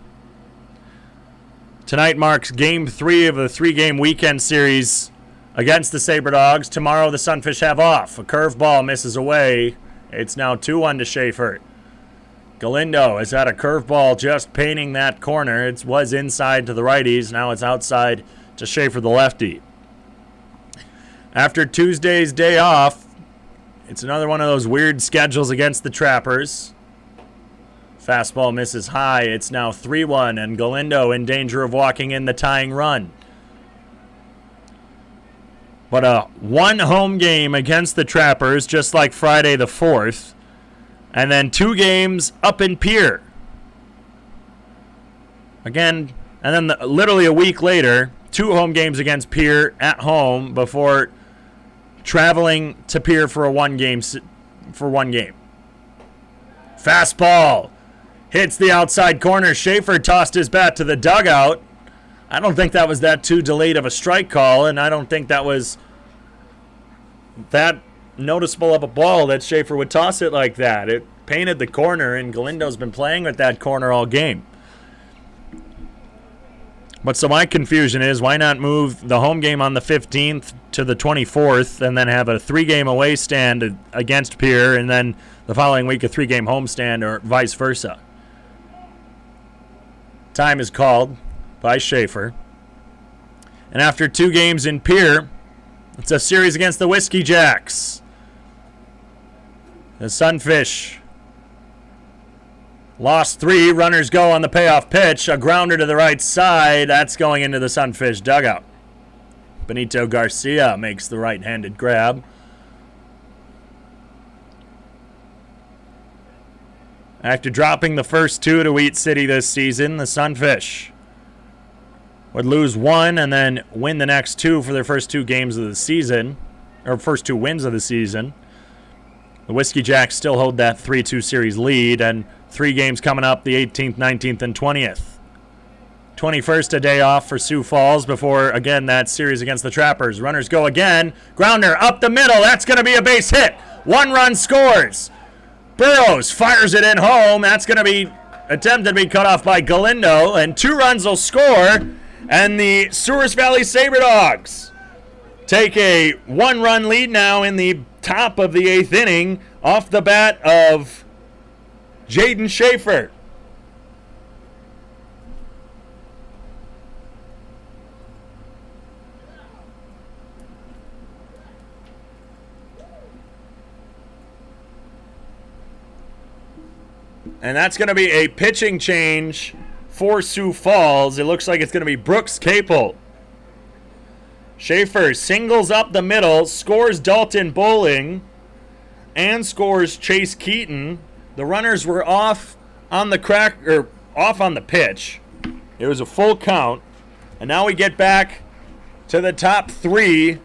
Tonight marks Game 3 of the 3-game weekend series against the Sabre Dogs. Tomorrow the Sunfish have off. A curveball misses away. It's now 2-1 to Schaefer. Galindo has had a curveball just painting that corner. It was inside to the righties. Now it's outside to Schaefer, the lefty. After Tuesday's day off, it's another one of those weird schedules against the Trappers. Fastball misses high. It's now 3-1, and Galindo in danger of walking in the tying run. But a 1 home game against the Trappers, just like Friday the 4th. And then 2 games up in Pier. Again, and then literally a week later, 2 home games against Pier at home before traveling to Pier for one game. Fastball hits the outside corner. Schaefer tossed his bat to the dugout. I don't think that was that too delayed of a strike call, and I don't think that was that noticeable of a ball that Schaefer would toss it like that. It painted the corner, and Galindo's been playing with that corner all game. But so my confusion is, why not move the home game on the 15th to the 24th and then have a 3-game away stand against Pierre, and then the following week a 3-game homestand, or vice versa? Time is called by Schaefer. And after 2 games in Pierre, it's a series against the Whiskey Jacks. The Sunfish lost 3. Runners go on the payoff pitch. A grounder to the right side. That's going into the Sunfish dugout. Benito Garcia makes the right-handed grab. After dropping the first 2 to Wheat City this season, the Sunfish would lose 1 and then win the next 2 for their first 2 games of the season, or first 2 wins of the season. The Whiskey Jacks still hold that 3-2 series lead, and 3 games coming up, the 18th, 19th, and 20th. 21st, a day off for Sioux Falls before, again, that series against the Trappers. Runners go again. Grounder up the middle. That's going to be a base hit. 1 run scores. Burrows fires it in home. That's going to be attempted to be cut off by Galindo, and 2 runs will score, and the Souris Valley Sabre Dogs take a 1-run lead now in the top of the 8th inning off the bat of Jaden Schaefer. And that's going to be a pitching change for Sioux Falls. It looks like it's going to be Brooks Capel. Schaefer singles up the middle, scores Dalton Bowling, and scores Chase Keaton. The runners were off on the off on the pitch. It was a full count. And now we get back to the top 3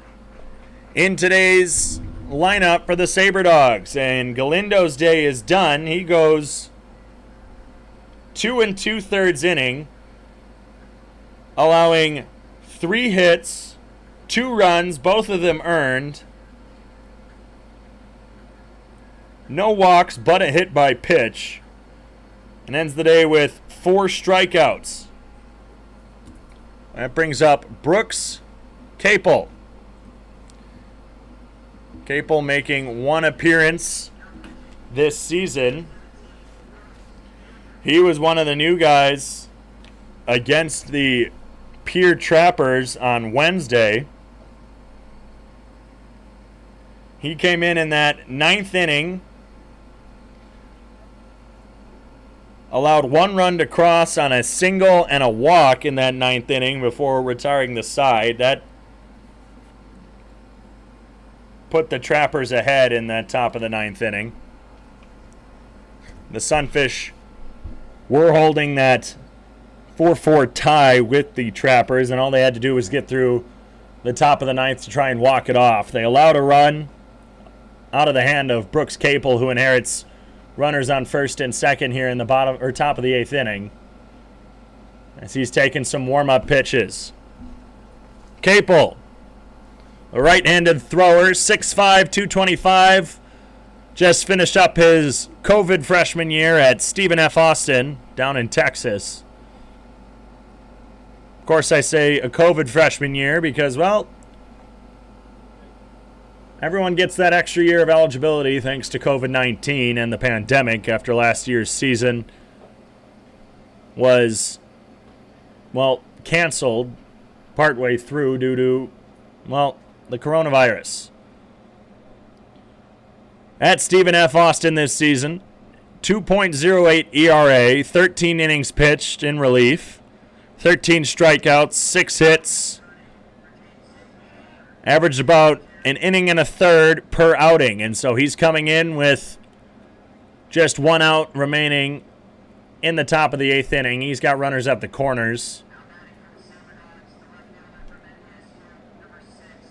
in today's lineup for the Sabre Dogs. And Galindo's day is done. He goes 2 2/3 inning, allowing 3 hits, 2 runs, both of them earned. No walks, but a hit by pitch. And ends the day with 4 strikeouts. That brings up Brooks Capel. Capel making 1 appearance this season. He was one of the new guys against the Pierre Trappers on Wednesday. He came in that 9th inning, allowed 1 run to cross on a single and a walk in that 9th inning before retiring the side. That put the Trappers ahead in that top of the 9th inning. The Sunfish were holding that 4-4 tie with the Trappers, and all they had to do was get through the top of the 9th to try and walk it off. They allowed a run out of the hand of Brooks Capel, who inherits runners on first and second here in the bottom or top of the 8th inning, as he's taking some warm-up pitches. Capel, a right-handed thrower, 6'5", 225, just finished up his COVID freshman year at Stephen F. Austin down in Texas. Of course, I say a COVID freshman year because, well, everyone gets that extra year of eligibility thanks to COVID-19 and the pandemic after last year's season was, well, canceled partway through due to, well, the coronavirus. At Stephen F. Austin this season, 2.08 ERA, 13 innings pitched in relief, 13 strikeouts, 6 hits, averaged about an inning and a third per outing. And so he's coming in with just 1 out remaining in the top of the 8th inning. He's got runners at the corners.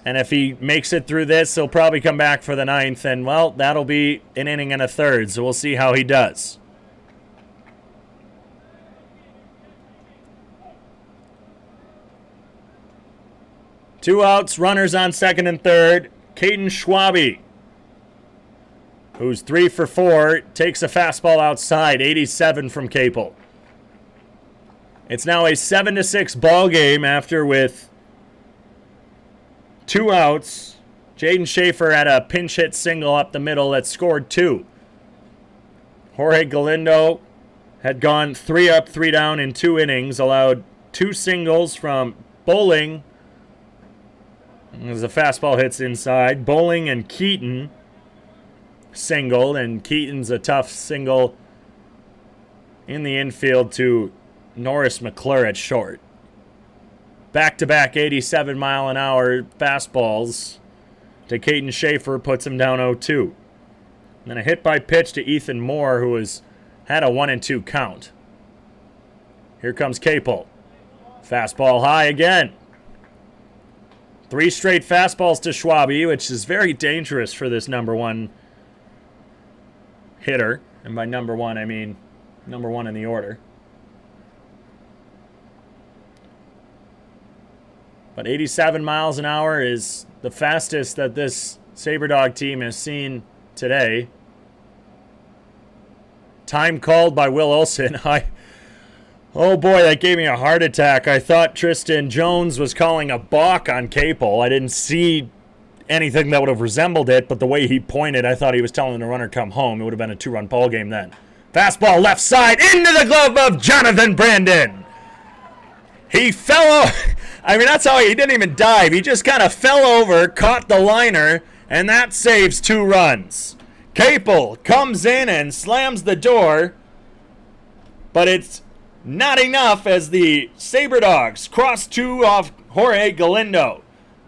And if he makes it through this, he'll probably come back for the 9th. And, well, that'll be an inning and a third. So we'll see how he does. Two outs, runners on second and third. Caden Schwabe who's 3 for 4, takes a fastball outside, 87 from Capel. It's now a 7-6 ball game after with 2 outs. Jaden Schaefer had a pinch hit single up the middle that scored 2. Jorge Galindo had gone 3 up, 3 down in 2 innings, allowed 2 singles from Bowling as the fastball hits inside. Bowling and Keaton singled, and Keaton's a tough single in the infield to Norris McClure at short. Back-to-back 87-mile-an-hour fastballs to Caden Schaefer puts him down 0-2. And then a hit by pitch to Ethan Moore, who had a 1-2 count. Here comes Capel. Fastball high again. 3 straight fastballs to Schwabe, which is very dangerous for this number 1 hitter. And by number 1, I mean number 1 in the order. But 87 miles an hour is the fastest that this Sabre Dog team has seen today. Time called by Will Olson. Oh boy, that gave me a heart attack. I thought Tristan Jones was calling a balk on Capel. I didn't see anything that would have resembled it, but the way he pointed, I thought he was telling the runner come home. It would have been a 2-run ball game then. Fastball left side into the glove of Jonathan Brandon. He fell over. I mean, that's how he didn't even dive. He just kind of fell over, caught the liner, and that saves 2 runs. Capel comes in and slams the door, but it's not enough as the Sabre Dogs cross 2 off Jorge Galindo.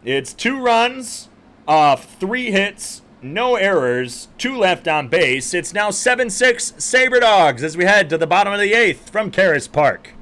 It's 2 runs off 3 hits, no errors, 2 left on base. It's now 7-6 Sabre Dogs as we head to the bottom of the 8th from Karras Park.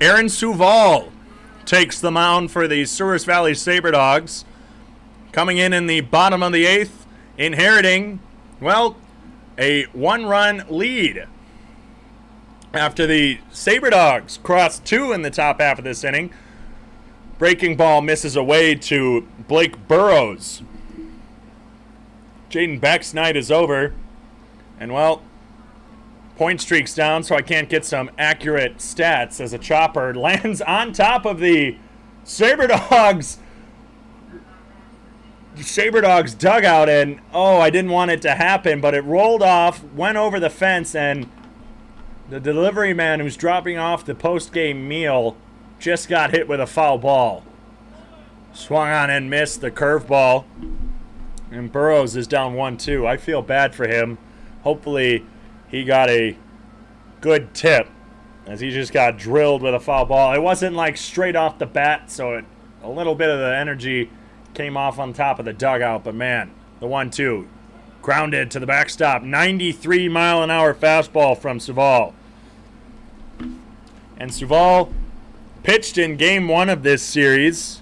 Aaron Suval takes the mound for the Souris Valley Sabre Dogs. Coming in the bottom of the 8th, inheriting, well, a 1-run lead. After the Sabre Dogs cross 2 in the top half of this inning, breaking ball misses away to Blake Burrows. Jaden Beck's night is over. And, well, point streak's down, so I can't get some accurate stats as a chopper lands on top of the Sabre Dogs dugout, and I didn't want it to happen, but it rolled off, went over the fence, and the delivery man who's dropping off the post-game meal just got hit with a foul ball. Swung on and missed the curveball, and Burrows is down 1-2. I feel bad for him. Hopefully he got a good tip, as he just got drilled with a foul ball. It wasn't like straight off the bat, so a little bit of the energy came off on top of the dugout. But man, the 1-2 grounded to the backstop. 93-mile-an-hour fastball from Suval. And Suval pitched in Game 1 of this series.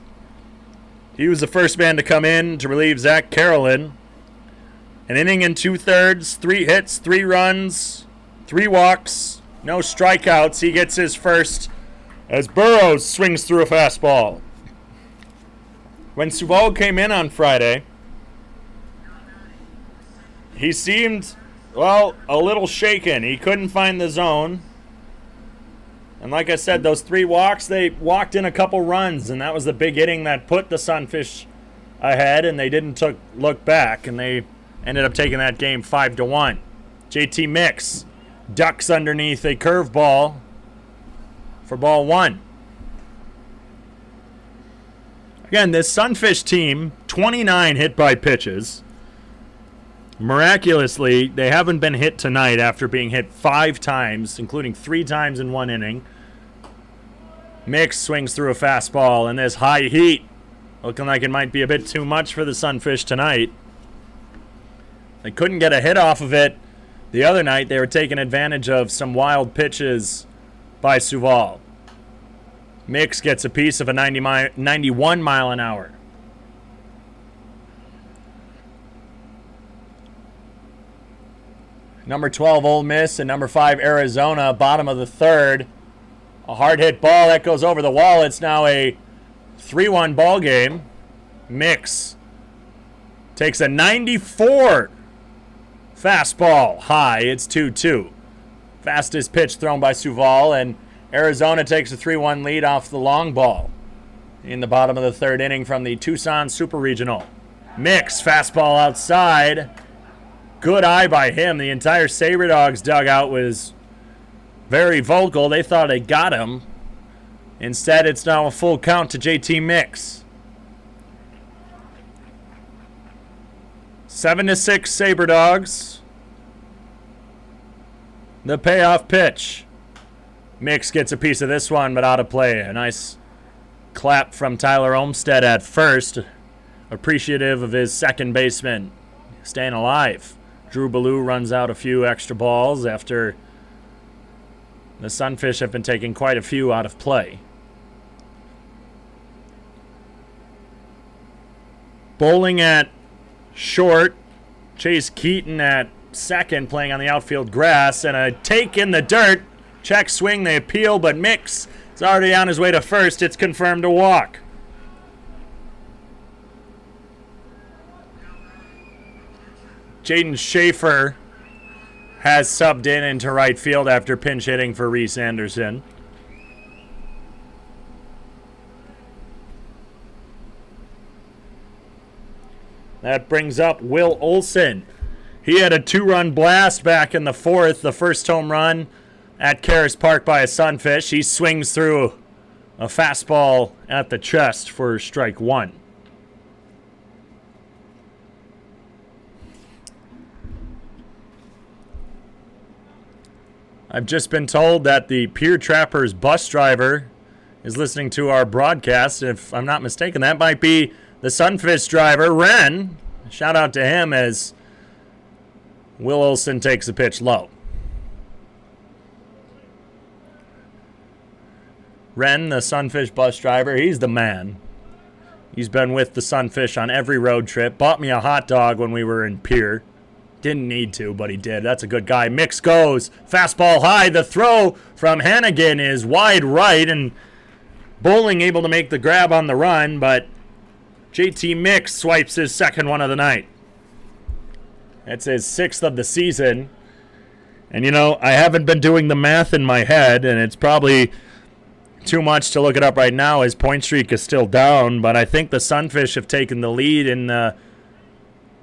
He was the first man to come in to relieve Zach Carolyn. An inning and 2/3, 3 hits, 3 runs, 3 walks, no strikeouts. He gets his first as Burrows swings through a fastball. When Sioux Falls came in on Friday, he seemed, well, a little shaken. He couldn't find the zone. And like I said, those 3 walks, they walked in a couple runs, and that was the big inning that put the Sunfish ahead, and they didn't look back, and they ended up taking that game 5-1. JT Mix ducks underneath a curveball for ball 1. Again, this Sunfish team, 29 hit by pitches. Miraculously, they haven't been hit tonight after being hit 5 times, including 3 times in 1 inning. Mix swings through a fastball, and this high heat looking like it might be a bit too much for the Sunfish tonight. They couldn't get a hit off of it the other night. They were taking advantage of some wild pitches by Sioux Falls. Mix gets a piece of a 91 mile an hour. Number 12, Ole Miss, and number 5, Arizona, bottom of the 3rd. A hard hit ball that goes over the wall. It's now a 3-1 ball game. Mix takes a 94 fastball high. It's 2-2. Fastest pitch thrown by Sioux Falls, and Arizona takes a 3-1 lead off the long ball in the bottom of the 3rd inning from the Tucson Super Regional. Mix, fastball outside. Good eye by him. The entire Sabre Dogs dugout was very vocal. They thought they got him. Instead, it's now a full count to JT Mix. 7-6 Sabre Dogs. The payoff pitch. Mix gets a piece of this one, but out of play. A nice clap from Tyler Olmstead at first. Appreciative of his second baseman staying alive. Drew Ballou runs out a few extra balls after the Sunfish have been taking quite a few out of play. Bowling at short. Chase Keaton at second, playing on the outfield grass, and a take in the dirt. Check swing, they appeal, but Mix is already on his way to first. It's confirmed a walk. Jaden Schaefer has subbed in into right field after pinch hitting for Reese Anderson. That brings up Will Olson. He had a 2-run blast back in the 4th, the first home run at Karras Park by a Sunfish. He swings through a fastball at the chest for strike 1. I've just been told that the Pier Trappers bus driver is listening to our broadcast. If I'm not mistaken, that might be the Sunfish driver, Ren. Shout out to him as Will Olson takes a pitch low. Ren, the Sunfish bus driver, he's the man. He's been with the Sunfish on every road trip. Bought me a hot dog when we were in Pier. Didn't need to, but he did. That's a good guy. Mix goes. Fastball high. The throw from Hannigan is wide right, and Bowling able to make the grab on the run, but JT Mix swipes his second one of the night. That's his 6th of the season. And, you know, I haven't been doing the math in my head, and it's probably too much to look it up right now. His point streak is still down, but I think the Sunfish have taken the lead in the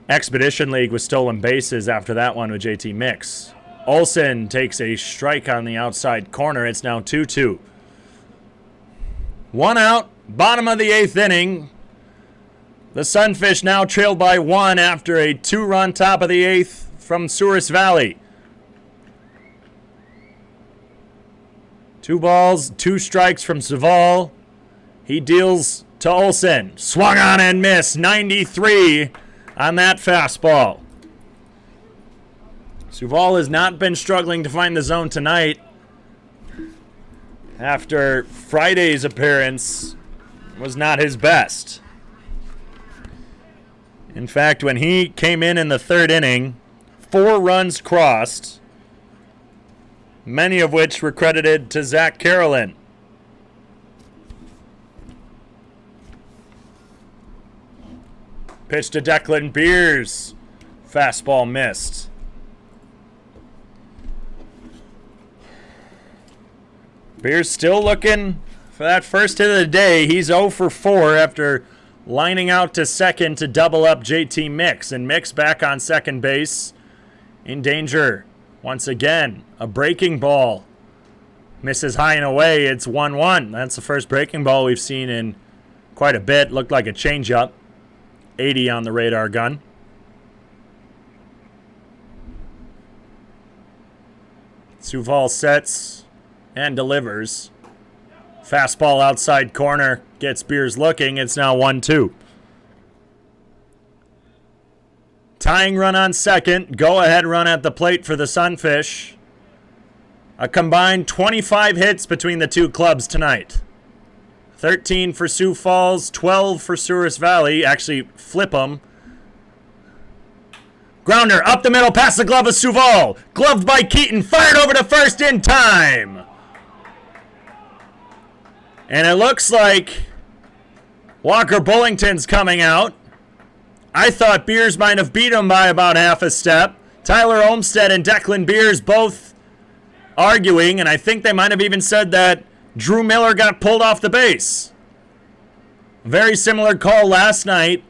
Expedition League with stolen bases after that one with JT Mix. Olson takes a strike on the outside corner. It's now 2-2. 1 out, bottom of the 8th inning. The Sunfish now trailed by 1 after a 2-run top of the 8th from Souris Valley. 2 balls, 2 strikes from Saval. He deals to Olson. Swung on and missed. 93 on that fastball. Sioux Falls has not been struggling to find the zone tonight after Friday's appearance was not his best. In fact, when he came in the third inning, 4 runs crossed, many of which were credited to Zach Carolyn. Pitch to Declan Beers. Fastball missed. Beers still looking for that first hit of the day. He's 0 for 4 after lining out to second to double up JT Mix. And Mix back on second base in danger once again. A breaking ball. Misses high and away. It's 1-1. That's the first breaking ball we've seen in quite a bit. Looked like a changeup. 80 on the radar gun. Sioux Falls sets and delivers. Fastball outside corner. Gets Beers looking. It's now 1-2. Tying run on second. Go-ahead run at the plate for the Sunfish. A combined 25 hits between the two clubs tonight. 13 for Sioux Falls, 12 for Souris Valley. Actually, flip them. Grounder up the middle, past the glove of Sioux Falls. Gloved by Keaton, fired over to first in time. And it looks like Walker Bullington's coming out. I thought Beers might have beat him by about half a step. Tyler Olmstead and Declan Beers both arguing, and I think they might have even said that Drew Miller got pulled off the base. Very similar call last night.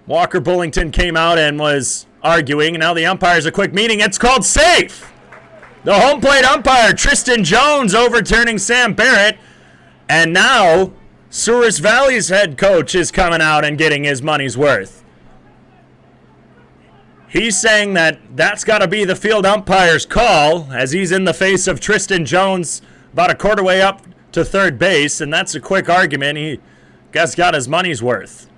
Walker Bullington came out and was arguing, and now the umpire's a quick meeting. It's called safe. The home plate umpire, Tristan Jones, overturning Sam Barrett. And now Souris Valley's head coach is coming out and getting his money's worth. He's saying that that's got to be the field umpire's call, as he's in the face of Tristan Jones about a quarter way up to third base, and that's a quick argument. He guess got his money's worth.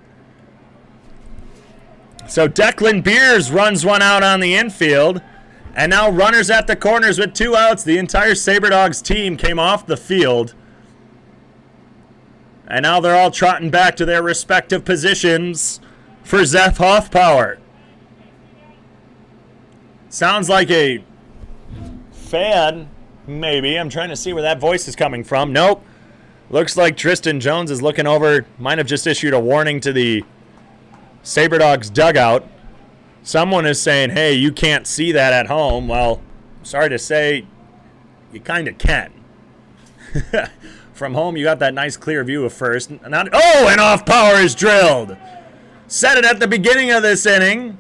So Declan Beers runs one out on the infield, and now runners at the corners with 2 outs. The entire Sabre Dogs team came off the field, and now they're all trotting back to their respective positions for Zeph Hoffpower. Sounds like a fan. Maybe. I'm trying to see where that voice is coming from. Nope. Looks like Tristan Jones is looking over. Might have just issued a warning to the Sabre Dogs dugout. Someone is saying, hey, you can't see that at home. Well, sorry to say, you kind of can. From home, you got that nice clear view of first. And Hoffpower is drilled. Said it at the beginning of this inning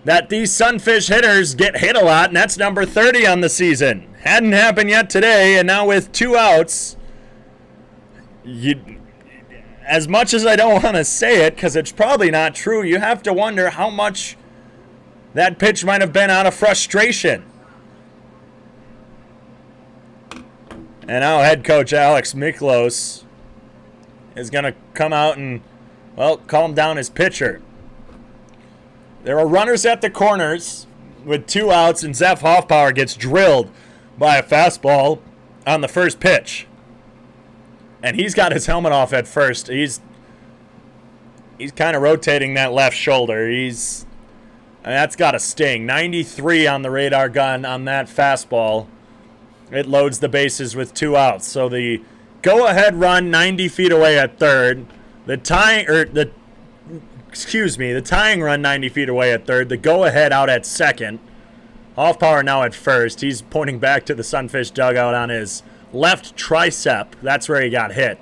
that these Sunfish hitters get hit a lot, and that's number 30 on the season. Hadn't happened yet today, and now with 2 outs, as much as I don't want to say it, because it's probably not true, you have to wonder how much that pitch might have been out of frustration. And now head coach Alex Miklos is going to come out and, well, calm down his pitcher. There are runners at the corners with 2 outs, and Zeph Hoffpower gets drilled by a fastball on the first pitch. And he's got his helmet off at first. He's kind of rotating that left shoulder. That's got to sting. 93 on the radar gun on that fastball. It loads the bases with 2 outs. So the go-ahead run 90 feet away at third. The tying run 90 feet away at third. The go-ahead out at second. Hoffpower now at first. He's pointing back to the Sunfish dugout on his left tricep. That's where he got hit.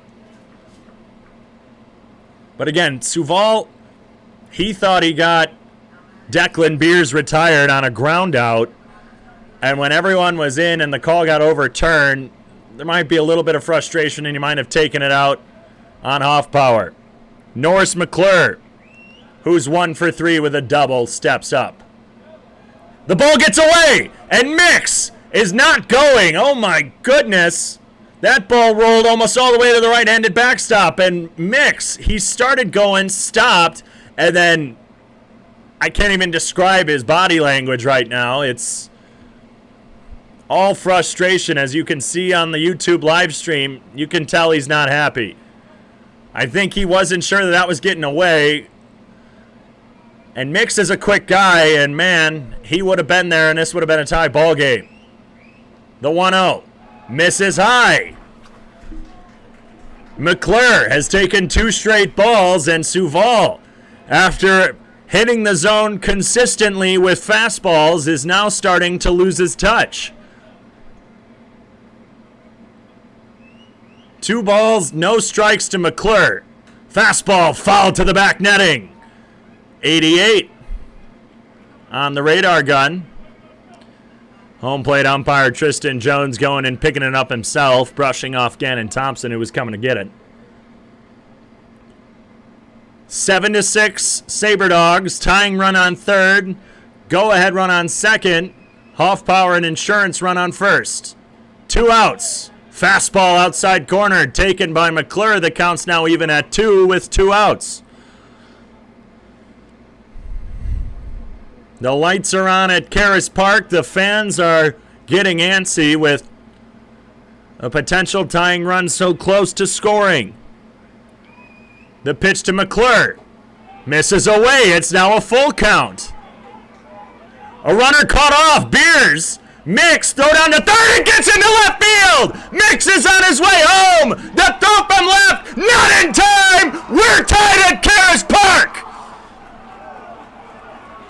But again, Suval, he thought he got Declan Beers retired on a ground out. And when everyone was in and the call got overturned, there might be a little bit of frustration, and he might have taken it out on Hoffpower. Norris McClure, who's 1 for 3 with a double, steps up. The ball gets away, and Mix is not going. Oh my goodness. That ball rolled almost all the way to the right-handed backstop, and Mix, he started going, stopped, and then I can't even describe his body language right now. It's all frustration. As you can see on the YouTube live stream, you can tell he's not happy. I think he wasn't sure that was getting away. And Mix is a quick guy, and man, he would have been there, and this would have been a tie ball game. The 1-0 misses high. McClure has taken 2 straight balls, and Sioux Falls, after hitting the zone consistently with fastballs, is now starting to lose his touch. 2 balls, no strikes to McClure. Fastball fouled to the back netting. 88 on the radar gun. Home plate umpire Tristan Jones going and picking it up himself, brushing off Ganin Thompson, who was coming to get it. 7-6, Sabre Dogs. Tying run on third. Go-ahead run on second. Hoff Power and Insurance run on first. 2 outs. Fastball outside corner taken by McClure. The count's now even at 2 with 2 outs. The lights are on at Karras Park. The fans are getting antsy with a potential tying run so close to scoring. The pitch to McClure. Misses away. It's now a full count. A runner caught off. Beers. Mix. Throw down to third. It gets into left field. Mix is on his way home. The throw from left. Not in time. We're tied at Karras Park.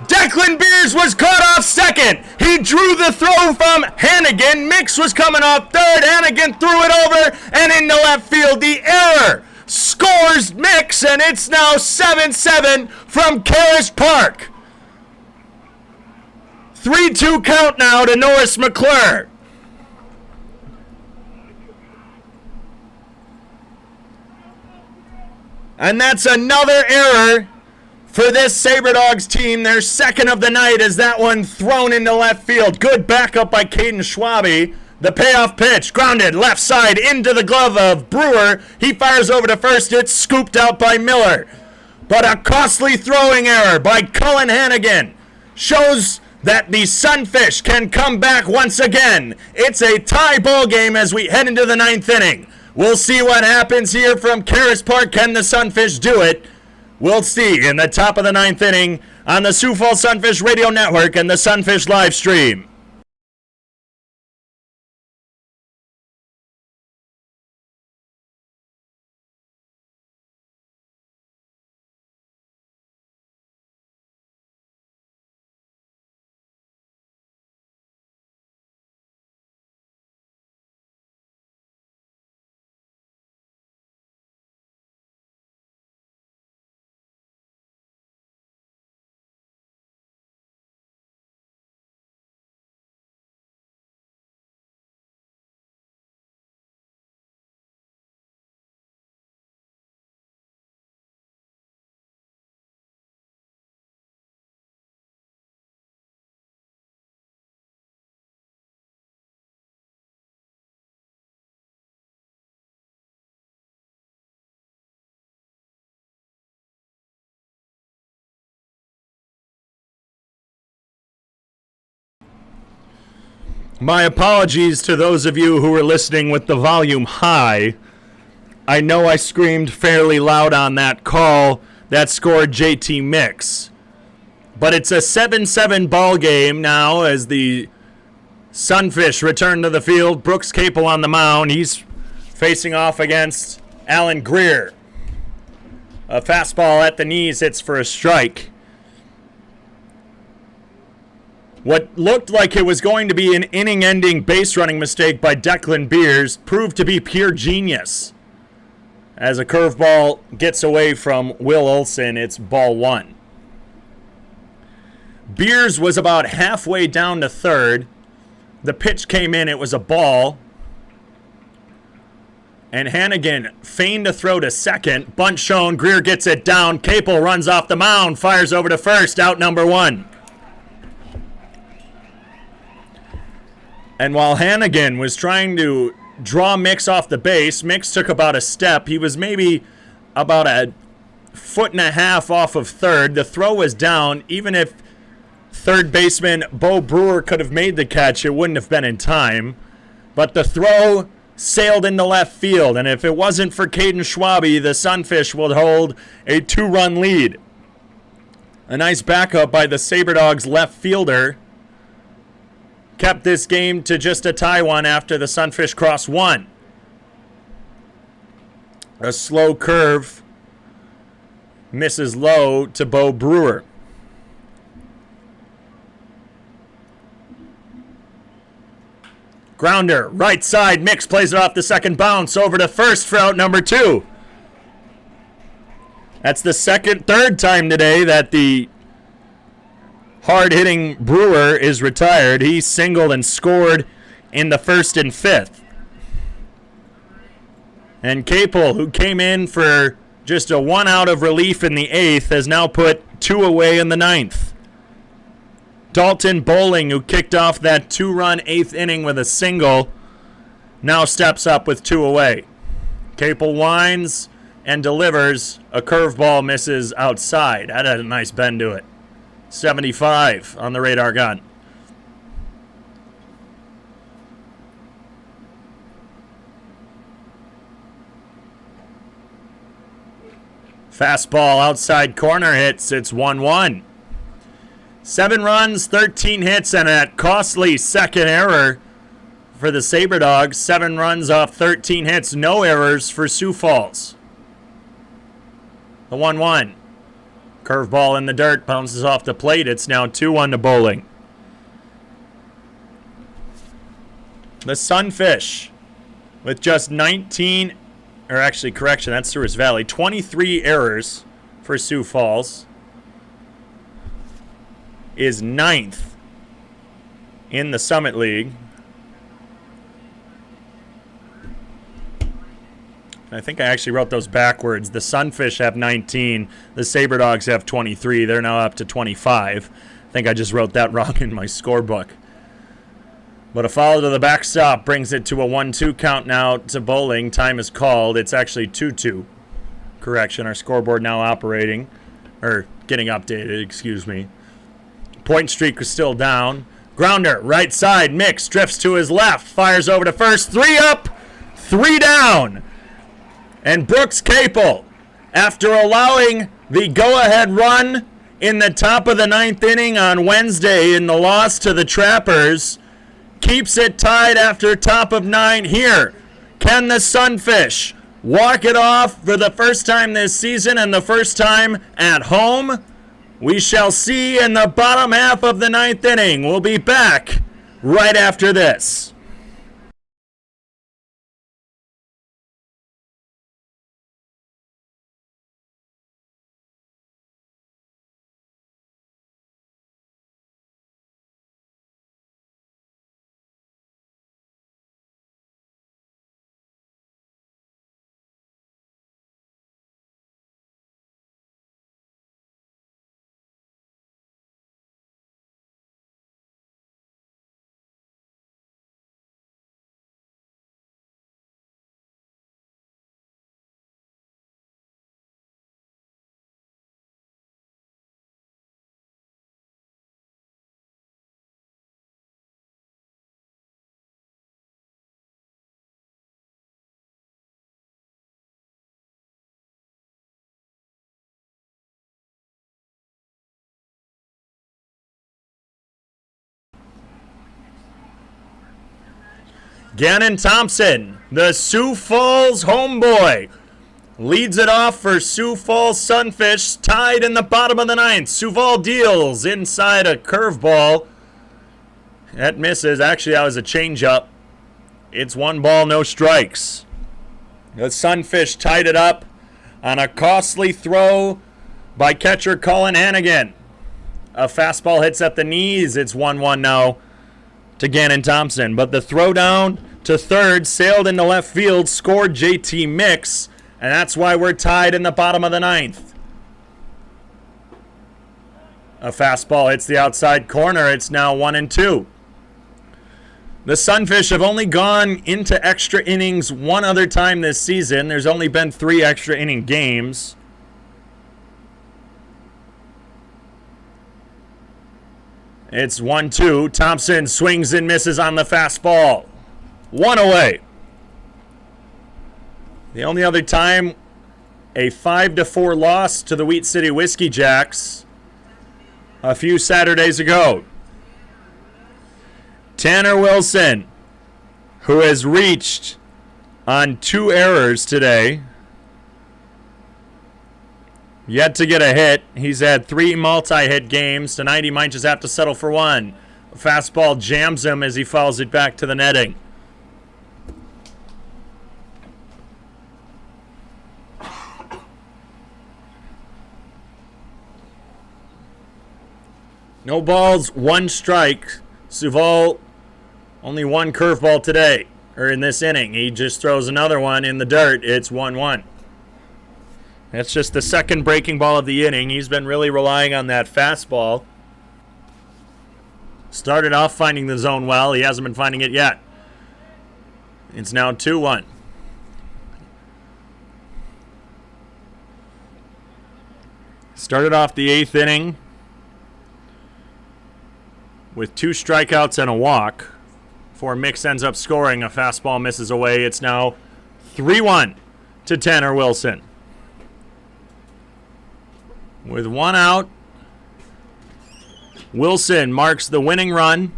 Declan Beers was caught off second. He drew the throw from Hannigan. Mix was coming off third. Hannigan threw it over and into left field. The error scores Mix, and it's now 7-7 from Karras Park. 3-2 count now to Norris McClure. And that's another error for this Sabre Dogs team. Their second of the night is that one thrown into left field. Good backup by Caden Schwabe. The payoff pitch, grounded left side into the glove of Brewer. He fires over to first. It's scooped out by Miller. But a costly throwing error by Cullen Hannigan shows that the Sunfish can come back once again. It's a tie ball game as we head into the 9th inning. We'll see what happens here from Karras Park. Can the Sunfish do it? We'll see in the top of the 9th inning on the Sioux Falls Sunfish Radio Network and the Sunfish live stream. My apologies to those of you who were listening with the volume high. I know I screamed fairly loud on that call that scored JT Mix. But it's a 7-7 ball game now as the Sunfish return to the field. Brooks Capel on the mound. He's facing off against Alan Grier. A fastball at the knees hits for a strike. What looked like it was going to be an inning-ending base-running mistake by Declan Beers proved to be pure genius. As a curveball gets away from Will Olson, it's ball 1. Beers was about halfway down to third. The pitch came in, it was a ball. And Hannigan feigned a throw to second. Bunt shown, Grier gets it down. Capel runs off the mound, fires over to first, out number 1. And while Hannigan was trying to draw Mix off the base, Mix took about a step. He was maybe about a foot and a half off of third. The throw was down. Even if third baseman Beau Brewer could have made the catch, it wouldn't have been in time. But the throw sailed into left field, and if it wasn't for Caden Schwabe, the Sunfish would hold a 2-run lead. A nice backup by the Sabre Dogs left fielder kept this game to just a tie one after the Sunfish cross one. A slow curve misses low to Beau Brewer. Grounder, right side, Mix plays it off the second bounce over to first for out number 2. That's the third time today that the hard-hitting Brewer is retired. He singled and scored in the first and fifth. And Capel, who came in for just a one out of relief in the eighth, has now put 2 away in the ninth. Dalton Bowling, who kicked off that 2-run eighth inning with a single, now steps up with 2 away. Capel winds and delivers. A curveball misses outside. That had a nice bend to it. 75 on the radar gun. Fastball outside corner hits. It's 1-1. 7 runs, 13 hits, and a costly second error for the Sabre Dogs. 7 runs off 13 hits, no errors for Sioux Falls. The 1-1. Curveball in the dirt, bounces off the plate. It's now 2-1 to Bowling. The Sunfish with just 19, or actually, correction, that's Souris Valley. 23 errors for Sioux Falls. Is 9th in the Summit League. I think I actually wrote those backwards. The Sunfish have 19. The Sabre Dogs have 23. They're now up to 25. I think I just wrote that wrong in my scorebook. But a foul to the backstop brings it to a 1-2 count now to Bowling. Time is called. It's actually 2-2. Correction, our scoreboard now operating. Or getting updated, excuse me. Point streak is still down. Grounder, right side, Mix, drifts to his left, fires over to first. 3 up, 3 down. And Brooks Capel, after allowing the go-ahead run in the top of the 9th inning on Wednesday in the loss to the Trappers, keeps it tied after top of 9 here. Can the Sunfish walk it off for the first time this season and the first time at home? We shall see in the bottom half of the 9th inning. We'll be back right after this. Ganin Thompson, the Sioux Falls homeboy, leads it off for Sioux Falls Sunfish, tied in the bottom of the 9th. Sioux Falls deals inside a curveball. That misses. Actually, that was a changeup. It's 1 ball, no strikes. The Sunfish tied it up on a costly throw by catcher Colin Hannigan. A fastball hits at the knees. It's 1-1 now to Ganin Thompson. But the throw down to third, sailed into left field, scored JT Mix, and that's why we're tied in the bottom of the 9th. A fastball hits the outside corner. It's now 1-2. The Sunfish have only gone into extra innings one other time this season. There's only been 3 extra inning games. It's 1-2. Thompson swings and misses on the fastball. 1 away. The only other time a 5-4 loss to the Wheat City Whiskey Jacks a few Saturdays ago. Tanner Wilson, who has reached on 2 errors today, yet to get a hit. He's had 3 multi-hit games. Tonight he might just have to settle for one. A fastball jams him as he fouls it back to the netting. No balls, 1 strike. Sioux Falls, only 1 curveball today, or in this inning. He just throws another one in the dirt. It's 1-1. That's just the second breaking ball of the inning. He's been really relying on that fastball. Started off finding the zone well. He hasn't been finding it yet. It's now 2-1. Started off the 8th inning with 2 strikeouts and a walk. Before Mix ends up scoring, a fastball misses away. It's now 3-1 to Tanner Wilson. With 1 out, Wilson marks the winning run.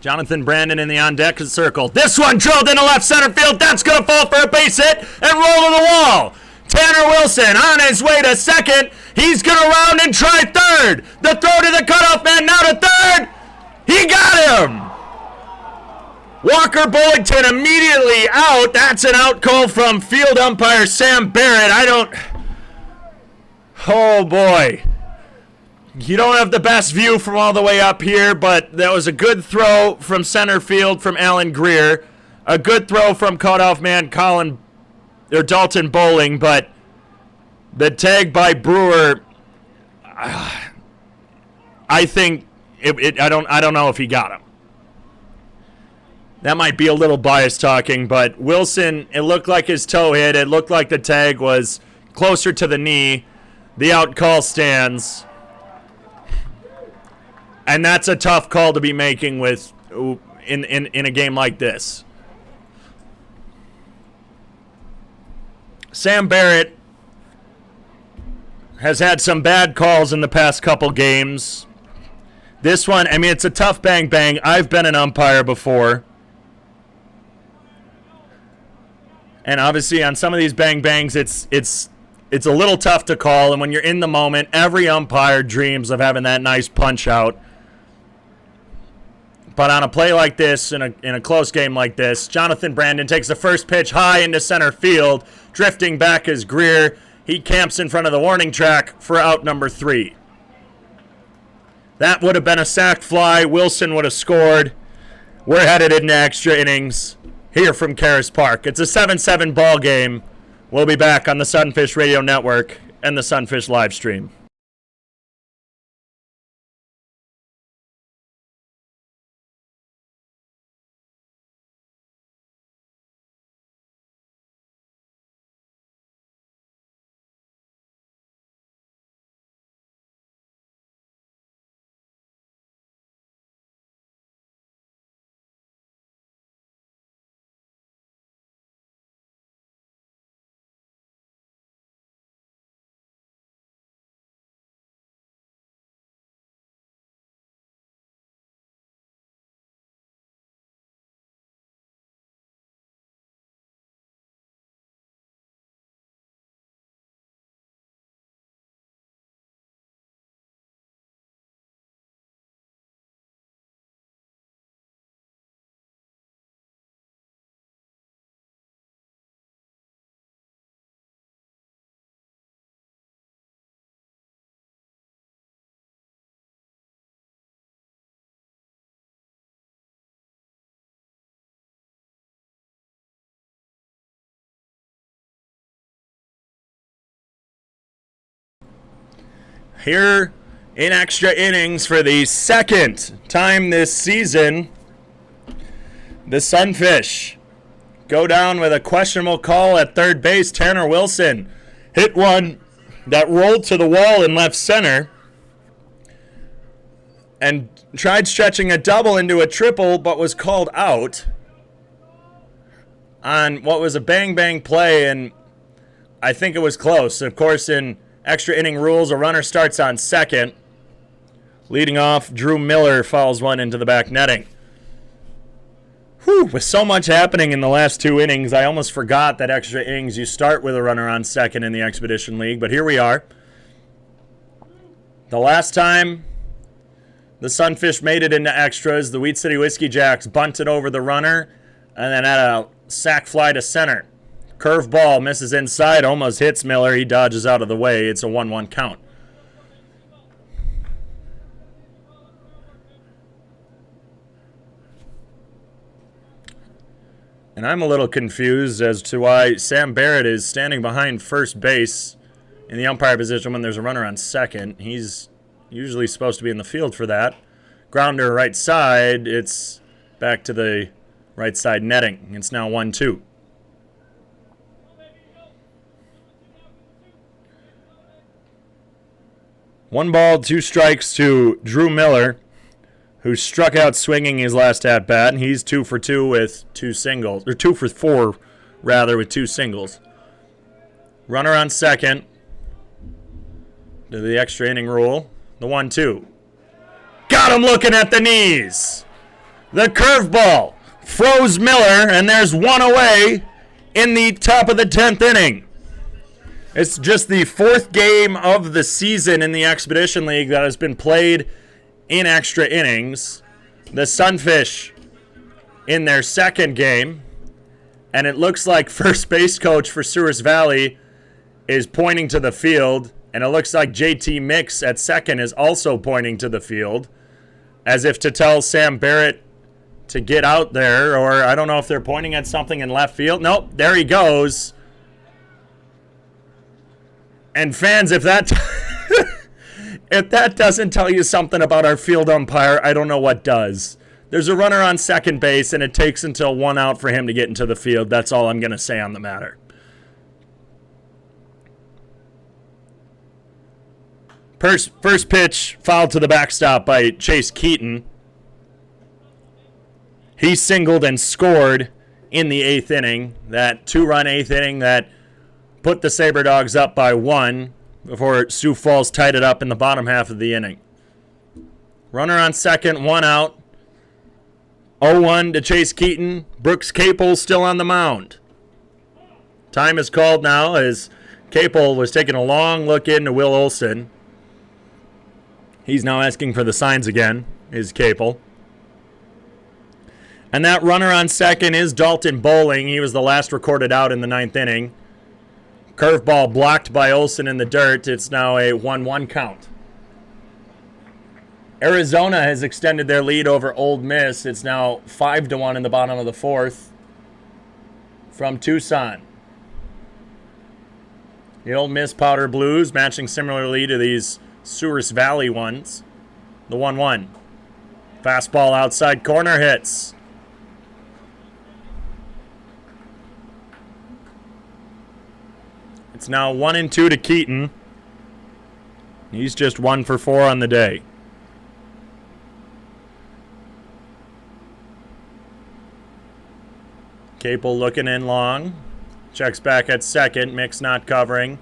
Jonathan Brandon in the on-deck circle. This one drilled into left center field. That's going to fall for a base hit and roll to the wall. Tanner Wilson on his way to second. He's going to round and try third. The throw to the cutoff man, now to third. He got him. Walker Bullington immediately out. That's an out call from field umpire Sam Barrett. Oh boy. You don't have the best view from all the way up here, but that was a good throw from center field from Alan Grier. A good throw from cutoff man Dalton Bowling, but the tag by Brewer, I think I don't know if he got him. That might be a little biased talking, but Wilson, it looked like his toe hit. It looked like the tag was closer to the knee. The out call stands. And that's a tough call to be making with in a game like this. Sam Barrett has had some bad calls in the past couple games. This one, I mean, it's a tough bang-bang. I've been an umpire before. And obviously on some of these bang-bangs, it's a little tough to call. And when you're in the moment, every umpire dreams of having that nice punch-out. But on a play like this, in a close game like this, Jonathan Brandon takes the first pitch high into center field. Drifting back is Grier. He camps in front of the warning track for out number 3. That would have been a sac fly. Wilson would have scored. We're headed into extra innings here from Karras Park. It's a 7-7 ball game. We'll be back on the Sunfish Radio Network and the Sunfish live stream. Here in extra innings for the second time this season, the Sunfish go down with a questionable call at third base. Tanner Wilson hit one that rolled to the wall in left center and tried stretching a double into a triple, but was called out on what was a bang-bang play, and I think it was close. Of course, in extra inning rules, a runner starts on second. Leading off, Drew Miller fouls one into the back netting. Whew, with so much happening in the last 2 innings, I almost forgot that extra innings you start with a runner on second in the Expedition League, but here we are. The last time the Sunfish made it into extras, the Wheat City Whiskey Jacks bunted over the runner and then had a sac fly to center. Curveball misses inside, almost hits Miller. He dodges out of the way. It's a 1-1 count. And I'm a little confused as to why Sam Barrett is standing behind first base in the umpire position when there's a runner on second. He's usually supposed to be in the field for that. Grounder right side. It's back to the right side netting. It's now 1-2. One ball, 2 strikes to Drew Miller, who struck out swinging his last at bat. He's 2 for 2 with 2 singles, or 2 for 4 rather, with 2 singles. Runner on second. To the extra inning rule. The 1-2. Got him looking at the knees. The curveball froze Miller, and there's one away in the top of the 10th inning. It's just the 4th game of the season in the Expedition League that has been played in extra innings. The Sunfish in their 2nd game, and it looks like first base coach for Souris Valley is pointing to the field, and it looks like JT Mix at second is also pointing to the field, as if to tell Sam Barrett to get out there, or I don't know if they're pointing at something in left field. Nope, there he goes. And fans, if that if that doesn't tell you something about our field umpire, I don't know what does. There's a runner on second base, and it takes until 1 out for him to get into the field. That's all I'm going to say on the matter. First pitch, fouled to the backstop by Chase Keaton. He singled and scored in the 8th inning. That 2-run 8th inning that put the Sabre Dogs up by 1 before Sioux Falls tied it up in the bottom half of the inning. Runner on second, 1 out. 0-1 to Chase Keaton. Brooks Capel still on the mound. Time is called now as Capel was taking a long look into Will Olson. He's now asking for the signs again, is Capel. And that runner on second is Dalton Bowling. He was the last recorded out in the 9th inning. Curveball blocked by Olson in the dirt. It's now a 1-1 count. Arizona has extended their lead over Ole Miss. It's now 5-1 in the bottom of the 4th from Tucson. The Ole Miss Powder Blues matching similarly to these Souris Valley ones. The 1-1. Fastball outside corner hits. It's now 1-2 to Keaton. He's just 1 for 4 on the day. Capel looking in long. Checks back at second. Mix not covering.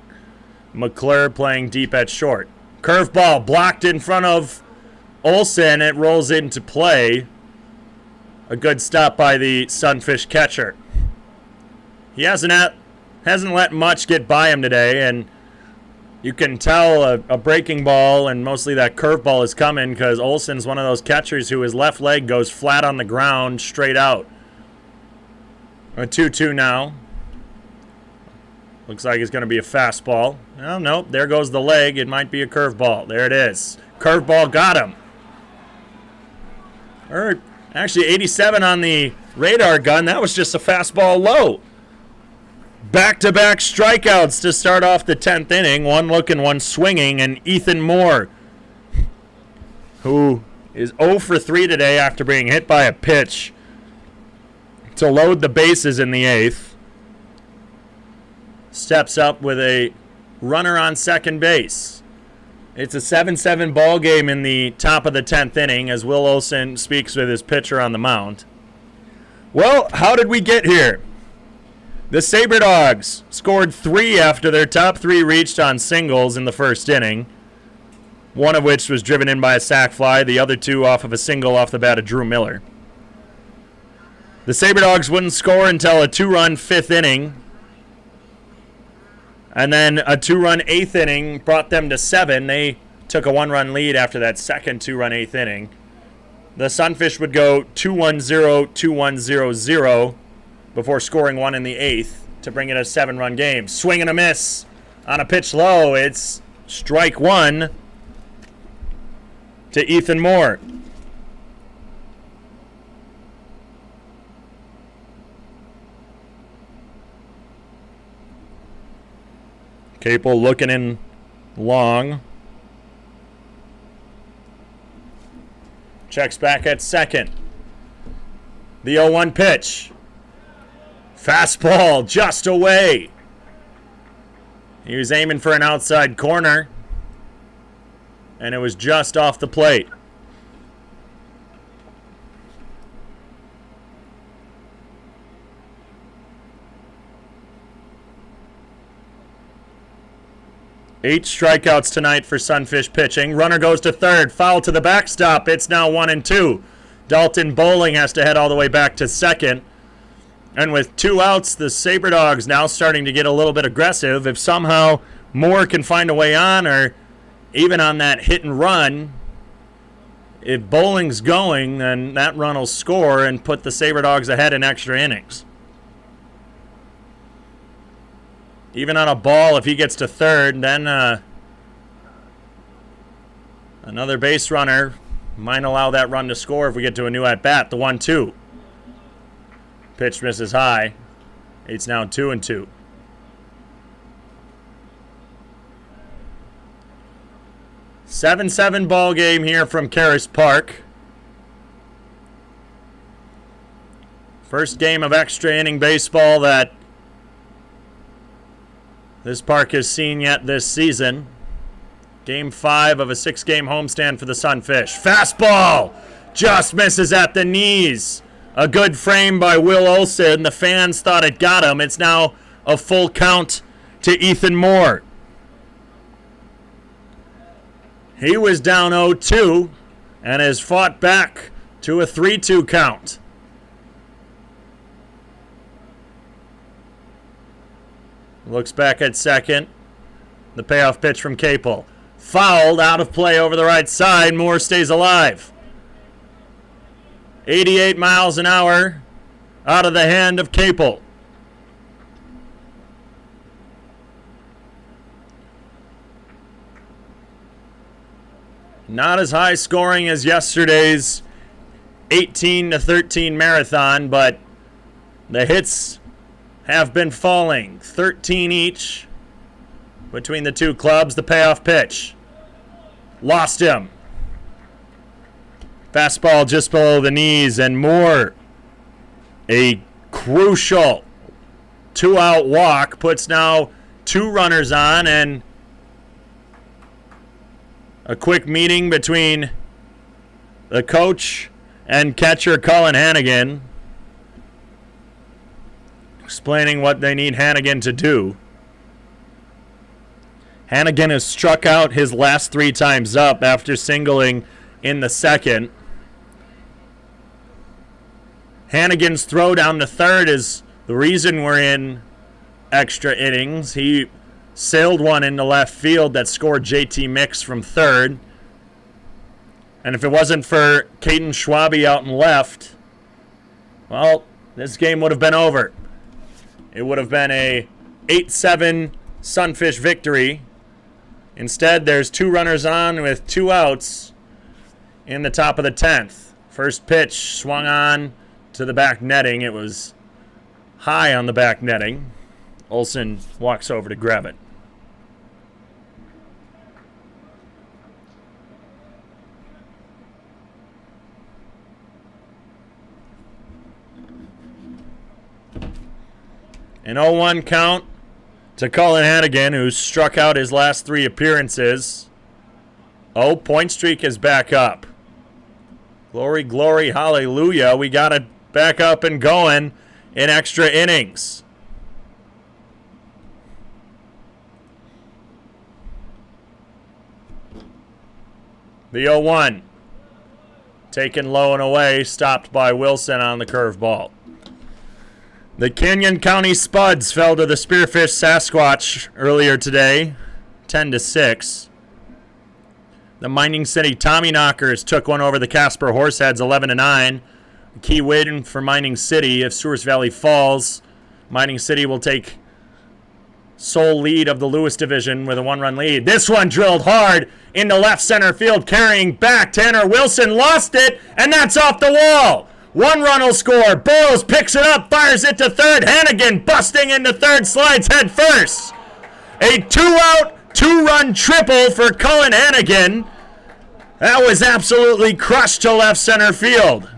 McClure playing deep at short. Curveball blocked in front of Olson. It rolls into play. A good stop by the Sunfish catcher. He hasn't let much get by him today, and you can tell a breaking ball and mostly that curveball is coming because Olson's one of those catchers who his left leg goes flat on the ground straight out. A 2-2 now. Looks like it's going to be a fastball. Oh, nope, there goes the leg. It might be a curveball. There it is. Curveball got him. Or actually 87 on the radar gun. That was just a fastball low. Back-to-back strikeouts to start off the 10th inning. One looking, one swinging. And Ethan Moore, who is 0 for 3 today after being hit by a pitch to load the bases in the 8th, steps up with a runner on second base. It's a 7-7 ball game in the top of the 10th inning as Will Olson speaks with his pitcher on the mound. Well, how did we get here? The Sabre Dogs scored 3 after their top 3 reached on singles in the first inning. one of which was driven in by a sac fly, the other two off of a single off the bat of Drew Miller. The Sabre Dogs wouldn't score until a 2-run 5th inning. And then a 2-run 8th inning brought them to 7. They took a 1-run lead after that second 2-run 8th inning. The Sunfish would go 2-1-0, 2-1-0-0 before scoring 1 in the 8th to bring it a 7-run game. Swing and a miss on a pitch low. It's strike 1 to Ethan Moore. Capel looking in long. Checks back at second. The 0-1 pitch. Fastball just away. He was aiming for an outside corner, and it was just off the plate. Eight strikeouts tonight for Sunfish pitching. Runner goes to third. Foul to the backstop. It's now 1-2. Dalton Bowling has to head all the way back to second. And with 2 outs, the Sabre Dogs now starting to get a little bit aggressive. If somehow Moore can find a way on, or even on that hit and run, if Bowling's going, then that run will score and put the Sabre Dogs ahead in extra innings. Even on a ball, if he gets to third, then another base runner might allow that run to score if we get to a new at-bat. The 1-2. Pitch misses high. It's now 2-2. Seven ball game here from Karras Park. First game of extra inning baseball that this park has seen yet this season. Game 5 of a 6-game homestand for the Sunfish. Fastball just misses at the knees. A good frame by Will Olson. The fans thought it got him. It's now a full count to Ethan Moore. He was down 0-2 and has fought back to a 3-2 count. Looks back at second. The payoff pitch from Capel. Fouled, out of play over the right side. Moore stays alive. 88 miles an hour out of the hand of Capel. Not as high scoring as yesterday's 18-13 marathon, but the hits have been falling. 13 each between the two clubs. The payoff pitch. Lost him. Fastball just below the knees, and Moore, a crucial 2-out walk, puts now 2 runners on, and a quick meeting between the coach and catcher Colin Hannigan, explaining what they need Hannigan to do. Hannigan has struck out his last 3 times up after singling in the second. Hannigan's throw down to third is the reason we're in extra innings. He sailed one into left field that scored JT Mix from third. And if it wasn't for Caden Schwabe out in left, well, this game would have been over. It would have been a 8-7 Sunfish victory. Instead, there's 2 runners on with 2 outs in the top of the 10th. First pitch swung on to the back netting. It was high on the back netting. Olson walks over to grab it. An 0-1 count to Colin Hannigan, who struck out his last 3 appearances. Oh, point streak is back up. Glory, glory, hallelujah. We got it back up and going in extra innings. The 0-1. Taken low and away, stopped by Wilson on the curveball. The Canyon County Spuds fell to the Spearfish Sasquatch earlier today, 10-6. The Mining City Tommyknockers took one over the Casper Horseheads, 11-9. Key win for Mining City. If Souris Valley falls, Mining City will take sole lead of the Lewis division with a 1-run lead. This one drilled hard into left center field, carrying back. Tanner Wilson lost it, and that's off the wall. 1 run will score. Burrows picks it up, fires it to third. Hannigan busting into third, slides head first. A 2-out, 2-run triple for Cullen Hannigan. That was absolutely crushed to left center field.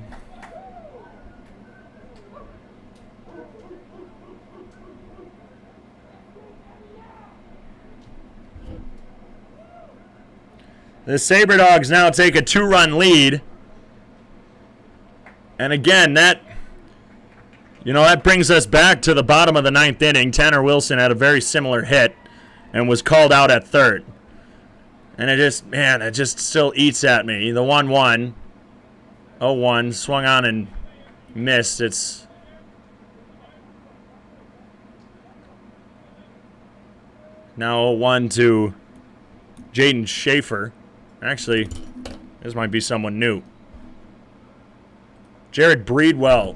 The Sabre Dogs now take a 2-run lead. And again, that brings us back to the bottom of the 9th inning. Tanner Wilson had a very similar hit and was called out at third. And it just still eats at me. The 1-1, 0-1, swung on and missed. It's now 0-1 to Jaden Schaefer. Actually, this might be someone new. Jared Breedwell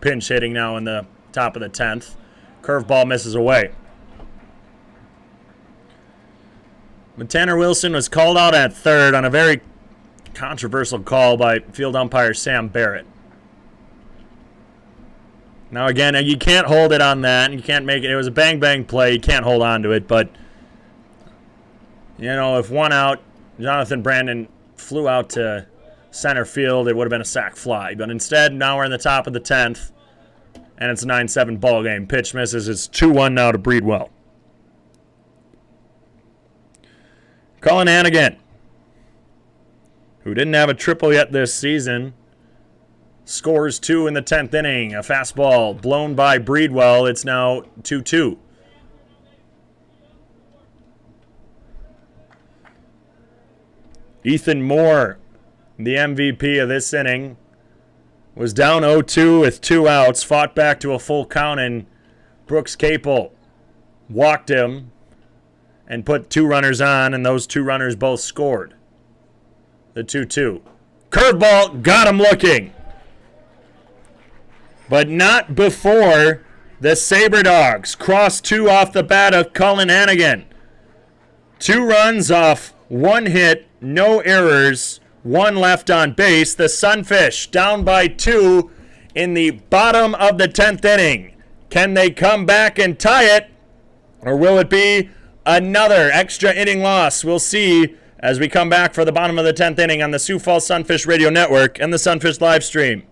pinch hitting now in the top of the 10th. Curveball misses away. But Tanner Wilson was called out at third on a very controversial call by field umpire Sam Barrett. Now again, you can't hold it on that. You can't make it. It was a bang-bang play. You can't hold on to it. But, if 1 out, Jonathan Brandon flew out to center field, it would have been a sac fly. But instead, now we're in the top of the 10th, and it's a 9-7 ball game. Pitch misses. It's 2-1 now to Breedwell. Cullen Hannigan, who didn't have a triple yet this season, scores 2 in the 10th inning. A fastball blown by Breedwell. It's now 2-2. Ethan Moore, the MVP of this inning, was down 0-2 with 2 outs, fought back to a full count, and Brooks Capel walked him and put 2 runners on, and those 2 runners both scored. The 2-2. Curveball got him looking. But not before the Sabre Dogs crossed 2 off the bat of Cullen Hannigan. 2 runs off 1 hit, no errors, 1 left on base. The Sunfish down by 2 in the bottom of the 10th inning. Can they come back and tie it? Or will it be another extra inning loss? We'll see as we come back for the bottom of the 10th inning on the Sioux Falls Sunfish Radio Network and the Sunfish live stream.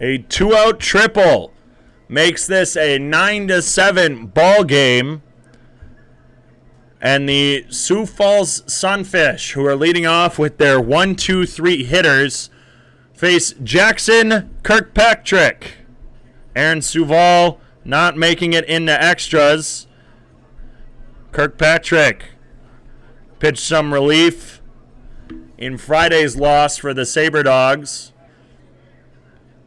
A 2-out triple makes this a 9-7 ball game. And the Sioux Falls Sunfish, who are leading off with their 1-2-3 hitters, face Jackson Kirkpatrick. Aaron Suval not making it into extras. Kirkpatrick pitched some relief in Friday's loss for the Sabre Dogs.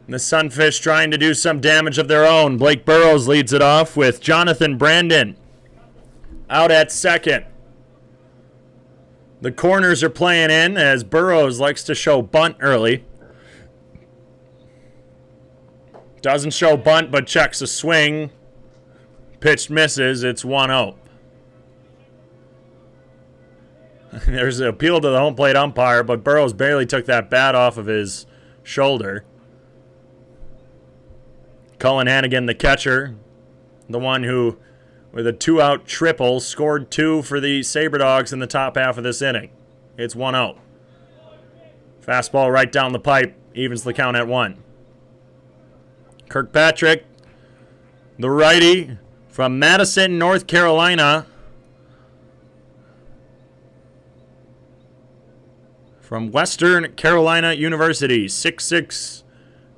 The Sunfish trying to do some damage of their own. Blake Burrows leads it off with Jonathan Brandon out at second. The corners are playing in as Burrows likes to show bunt early. Doesn't show bunt but checks a swing. Pitch misses. It's 1-0. There's an appeal to the home plate umpire, but Burrows barely took that bat off of his shoulder. Cullen Hannigan, the catcher, the one who, with a 2-out triple, scored 2 for the Sabre Dogs in the top half of this inning. It's 1-0. Fastball right down the pipe, evens the count at 1. Kirkpatrick, the righty from Madison, North Carolina. From Western Carolina University, 6'6",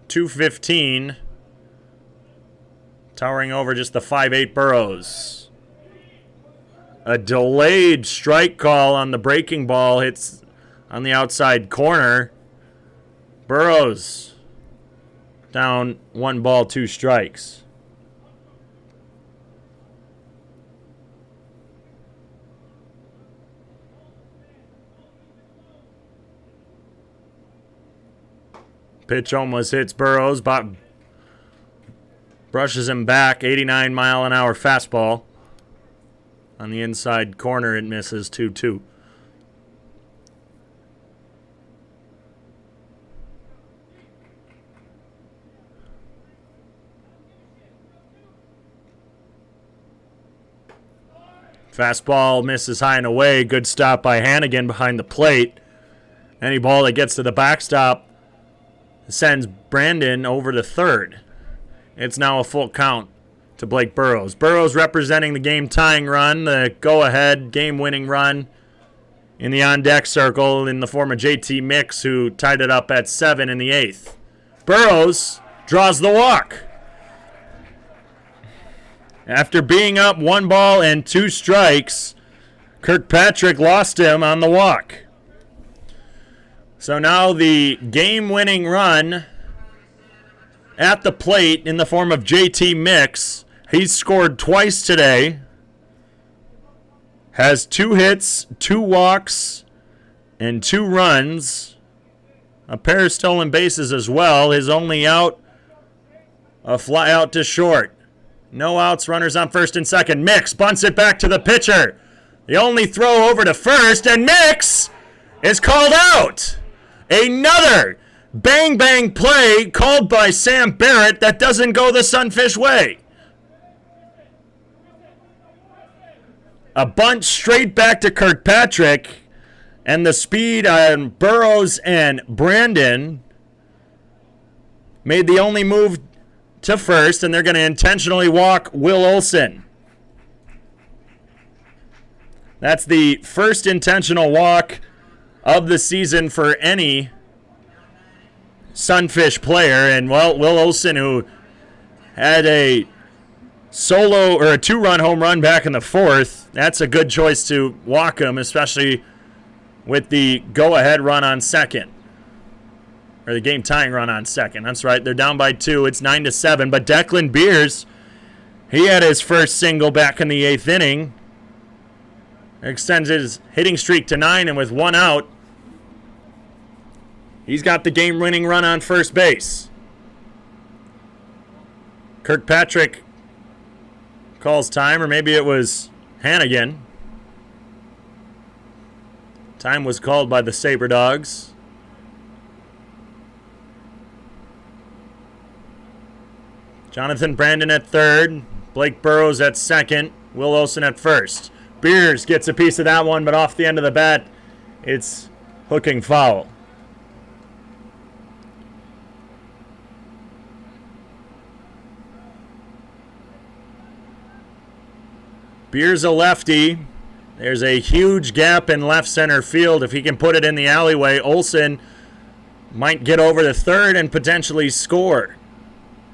215. Towering over just the 5'8" Burrows. A delayed strike call on the breaking ball hits on the outside corner. Burrows down 1 ball, 2 strikes. Pitch almost hits Burrows. Bob brushes him back. 89-mile-an-hour fastball. On the inside corner, it misses 2-2. Fastball misses high and away. Good stop by Hannigan behind the plate. Any ball that gets to the backstop sends Brandon over to third. It's now a full count to Blake Burrows. Burrows representing the game-tying run, the go-ahead, game-winning run in the on-deck circle in the form of JT Mix, who tied it up at 7 in the 8th. Burrows draws the walk. After being up 1 ball and 2 strikes, Kirkpatrick lost him on the walk. So now the game-winning run at the plate in the form of JT Mix. He's scored twice today. Has 2 hits, 2 walks, and 2 runs. A pair of stolen bases as well. His only out, a fly out to short. No outs, runners on first and second. Mix bunts it back to the pitcher. The only throw over to first, and Mix is called out. Another bang-bang play called by Sam Barrett that doesn't go the Sunfish way. A bunt straight back to Kirkpatrick, and the speed on Burrows and Brandon made the only move to first, and they're going to intentionally walk Will Olson. That's the first intentional walk of the season for any Sunfish player. And, well, Will Olson, who had a solo or a 2-run home run back in the 4th, that's a good choice to walk him, especially with the go-ahead run on second. Or the game-tying run on second. That's right, they're down by 2. It's 9-7. But Declan Beers, he had his first single back in the 8th inning. Extends his hitting streak to 9, and with 1 out, he's got the game-winning run on first base. Kirkpatrick calls time, or maybe it was Hannigan. Time was called by the Sabre Dogs. Jonathan Brandon at third. Blake Burrows at second. Will Olson at first. Beers gets a piece of that one, but off the end of the bat, it's hooking foul. Beer's a lefty. There's a huge gap in left center field. If he can put it in the alleyway, Olsen might get over to third and potentially score.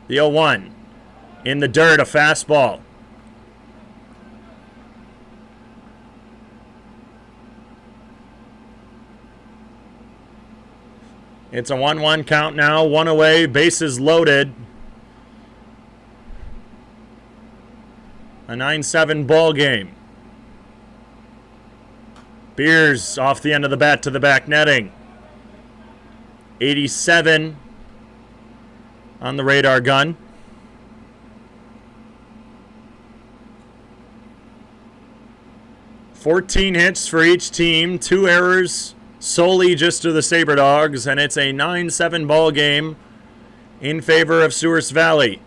The 0-1. In the dirt, a fastball. It's a 1-1 count now. One away, bases loaded. A 9-7 ball game. Beers off the end of the bat to the back netting. 87 on the radar gun. $14 hits for each team. 2 errors solely just to the Sabre Dogs. And it's a 9-7 ball game in favor of Souris Valley.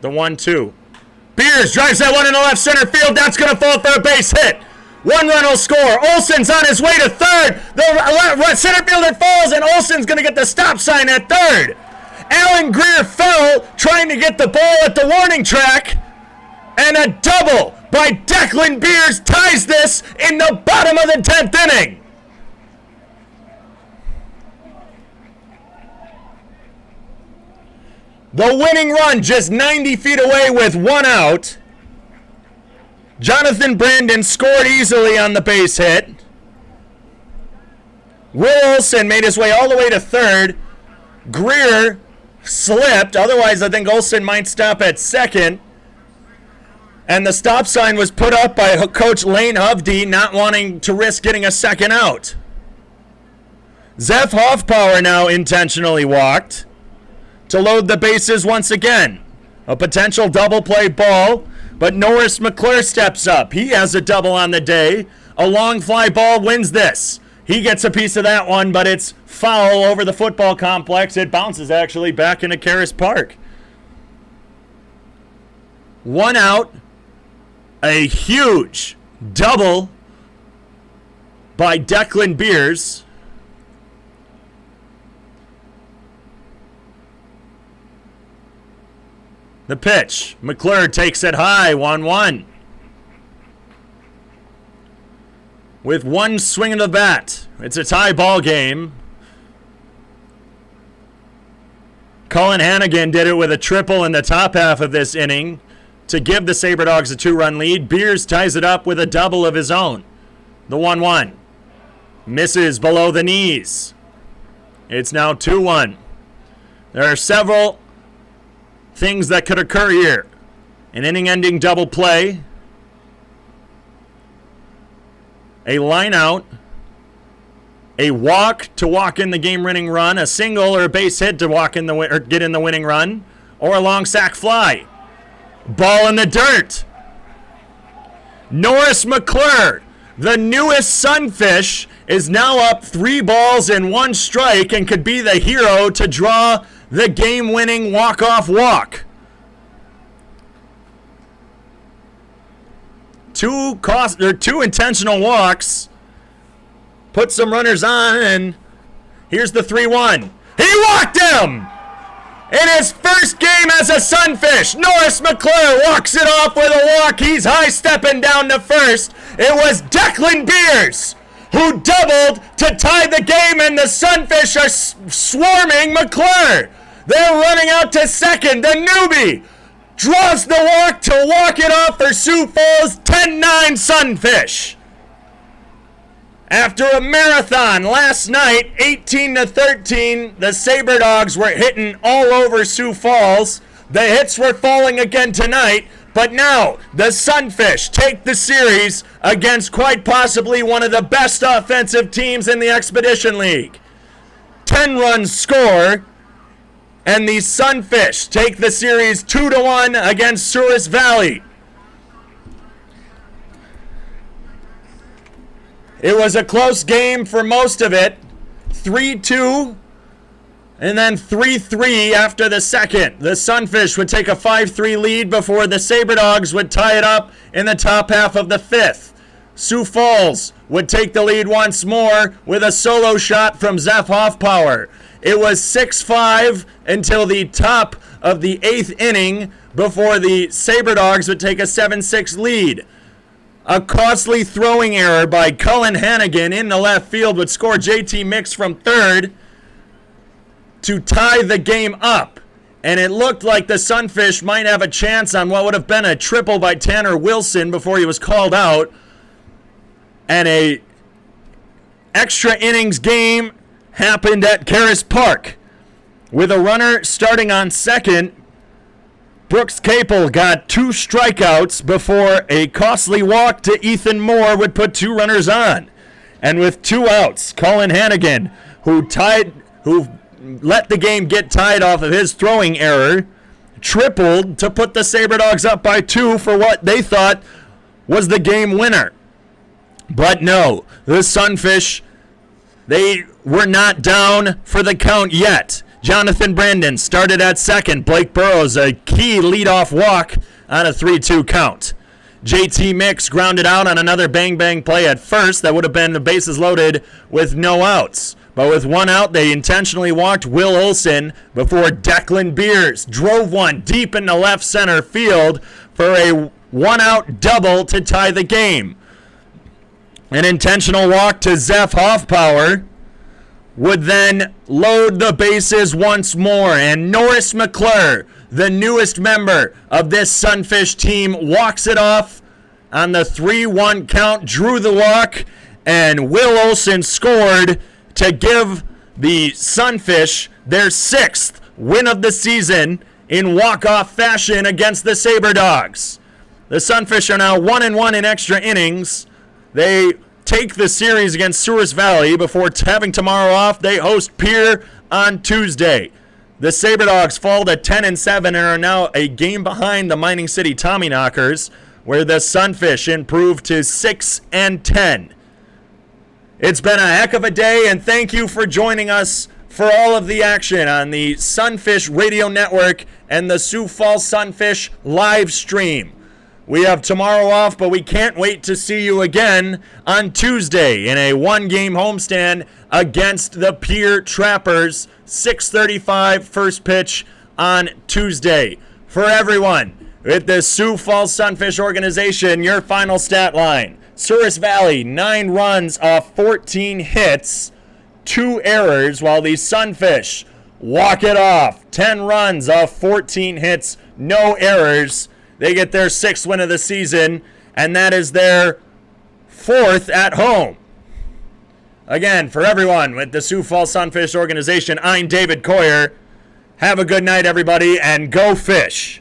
The 1-2. Beers drives that one into left center field. That's going to fall for a base hit. 1 run will score. Olsen's on his way to third. The center fielder falls, and Olsen's going to get the stop sign at third. Alan Grier fell trying to get the ball at the warning track. And a double by Declan Beers ties this in the bottom of the 10th inning. The winning run just 90 feet away with 1 out. Jonathan Brandon scored easily on the base hit. Will Olsen made his way all the way to third. Grier slipped. Otherwise, I think Olsen might stop at second. And the stop sign was put up by Coach Lane Hovde, not wanting to risk getting a second out. Zeph Hoffpower now intentionally walked to load the bases once again. A potential double play ball, but Norris McClure steps up. He has a double on the day. A long fly ball wins this. He gets a piece of that one, but it's foul over the football complex. It bounces actually back into Karras Park. 1 out. A huge double by Declan Beers. The pitch. McClure takes it high, 1-1. With 1 swing of the bat. It's a tie ball game. Cullen Hannigan did it with a triple in the top half of this inning to give the Sabre Dogs a 2-run lead. Beers ties it up with a double of his own. The 1-1. Misses below the knees. It's now 2-1. There are several things that could occur here. An inning-ending double play. A line out. A walk to walk in the game-winning run. A single or a base hit to walk in or get in the winning run. Or a long sac fly. Ball in the dirt. Norris McClure, the newest Sunfish, is now up 3 balls and 1 strike and could be the hero to draw the game-winning walk-off walk. 2 intentional walks. Put some runners on, and here's the 3-1. He walked him! In his first game as a Sunfish, Norris McClure walks it off with a walk. He's high-stepping down to first. It was Declan Beers who doubled to tie the game, and the Sunfish are swarming McClure. They're running out to second. The newbie draws the walk to walk it off for Sioux Falls. 10-9 Sunfish. After a marathon last night, 18-13, the Sabre Dogs were hitting all over Sioux Falls. The hits were falling again tonight, but now the Sunfish take the series against quite possibly one of the best offensive teams in the Expedition League. 10 runs score, and the Sunfish take the series 2-1 against Souris Valley. It was a close game for most of it. 3-2 and then 3-3 after the second. The Sunfish would take a 5-3 lead before the Sabre Dogs would tie it up in the top half of the 5th. Sioux Falls would take the lead once more with a solo shot from Zeph Hoffpower. It was 6-5 until the top of the 8th inning before the Sabre Dogs would take a 7-6 lead. A costly throwing error by Cullen Hannigan in the left field would score JT Mix from third to tie the game up. And it looked like the Sunfish might have a chance on what would have been a triple by Tanner Wilson before he was called out. And a extra innings game happened at Karras Park. With a runner starting on second, Brooks Capel got 2 strikeouts before a costly walk to Ethan Moore would put 2 runners on. And with 2 outs, Cullen Hannigan, who let the game get tied off of his throwing error, tripled to put the Sabre Dogs up by 2 for what they thought was the game winner. But no, the Sunfish, they were not down for the count yet. Jonathan Brandon started at second. Blake Burrows, a key leadoff walk on a 3-2 count. JT Mix grounded out on another bang-bang play at first. That would have been the bases loaded with no outs. But with 1 out, they intentionally walked Will Olson before Declan Beers drove one deep into left center field for a 1-out double to tie the game. An intentional walk to Zeph Hoffpower would then load the bases once more. And Norris McClure, the newest member of this Sunfish team, walks it off on the 3-1 count, drew the walk, and Will Olson scored to give the Sunfish their 6th win of the season in walk-off fashion against the Sabre Dogs. The Sunfish are now 1-1 in extra innings. They take the series against Souris Valley before having tomorrow off. They host Pierre on Tuesday. The Sabre Dogs fall to 10-7 and are now a game behind the Mining City Tommyknockers, where the Sunfish improved to 6-10. It's been a heck of a day, and thank you for joining us for all of the action on the Sunfish Radio Network and the Sioux Falls Sunfish live stream. We have tomorrow off, but we can't wait to see you again on Tuesday in a 1-game homestand against the Pierre Trappers. 6:35 first pitch on Tuesday. For everyone with the Sioux Falls Sunfish organization, your final stat line. Souris Valley, 9 runs off 14 hits, 2 errors, while the Sunfish walk it off. 10 runs off 14 hits, no errors. They get their 6th win of the season, and that is their 4th at home. Again, for everyone with the Sioux Falls Sunfish organization, I'm David Coyer. Have a good night, everybody, and go fish.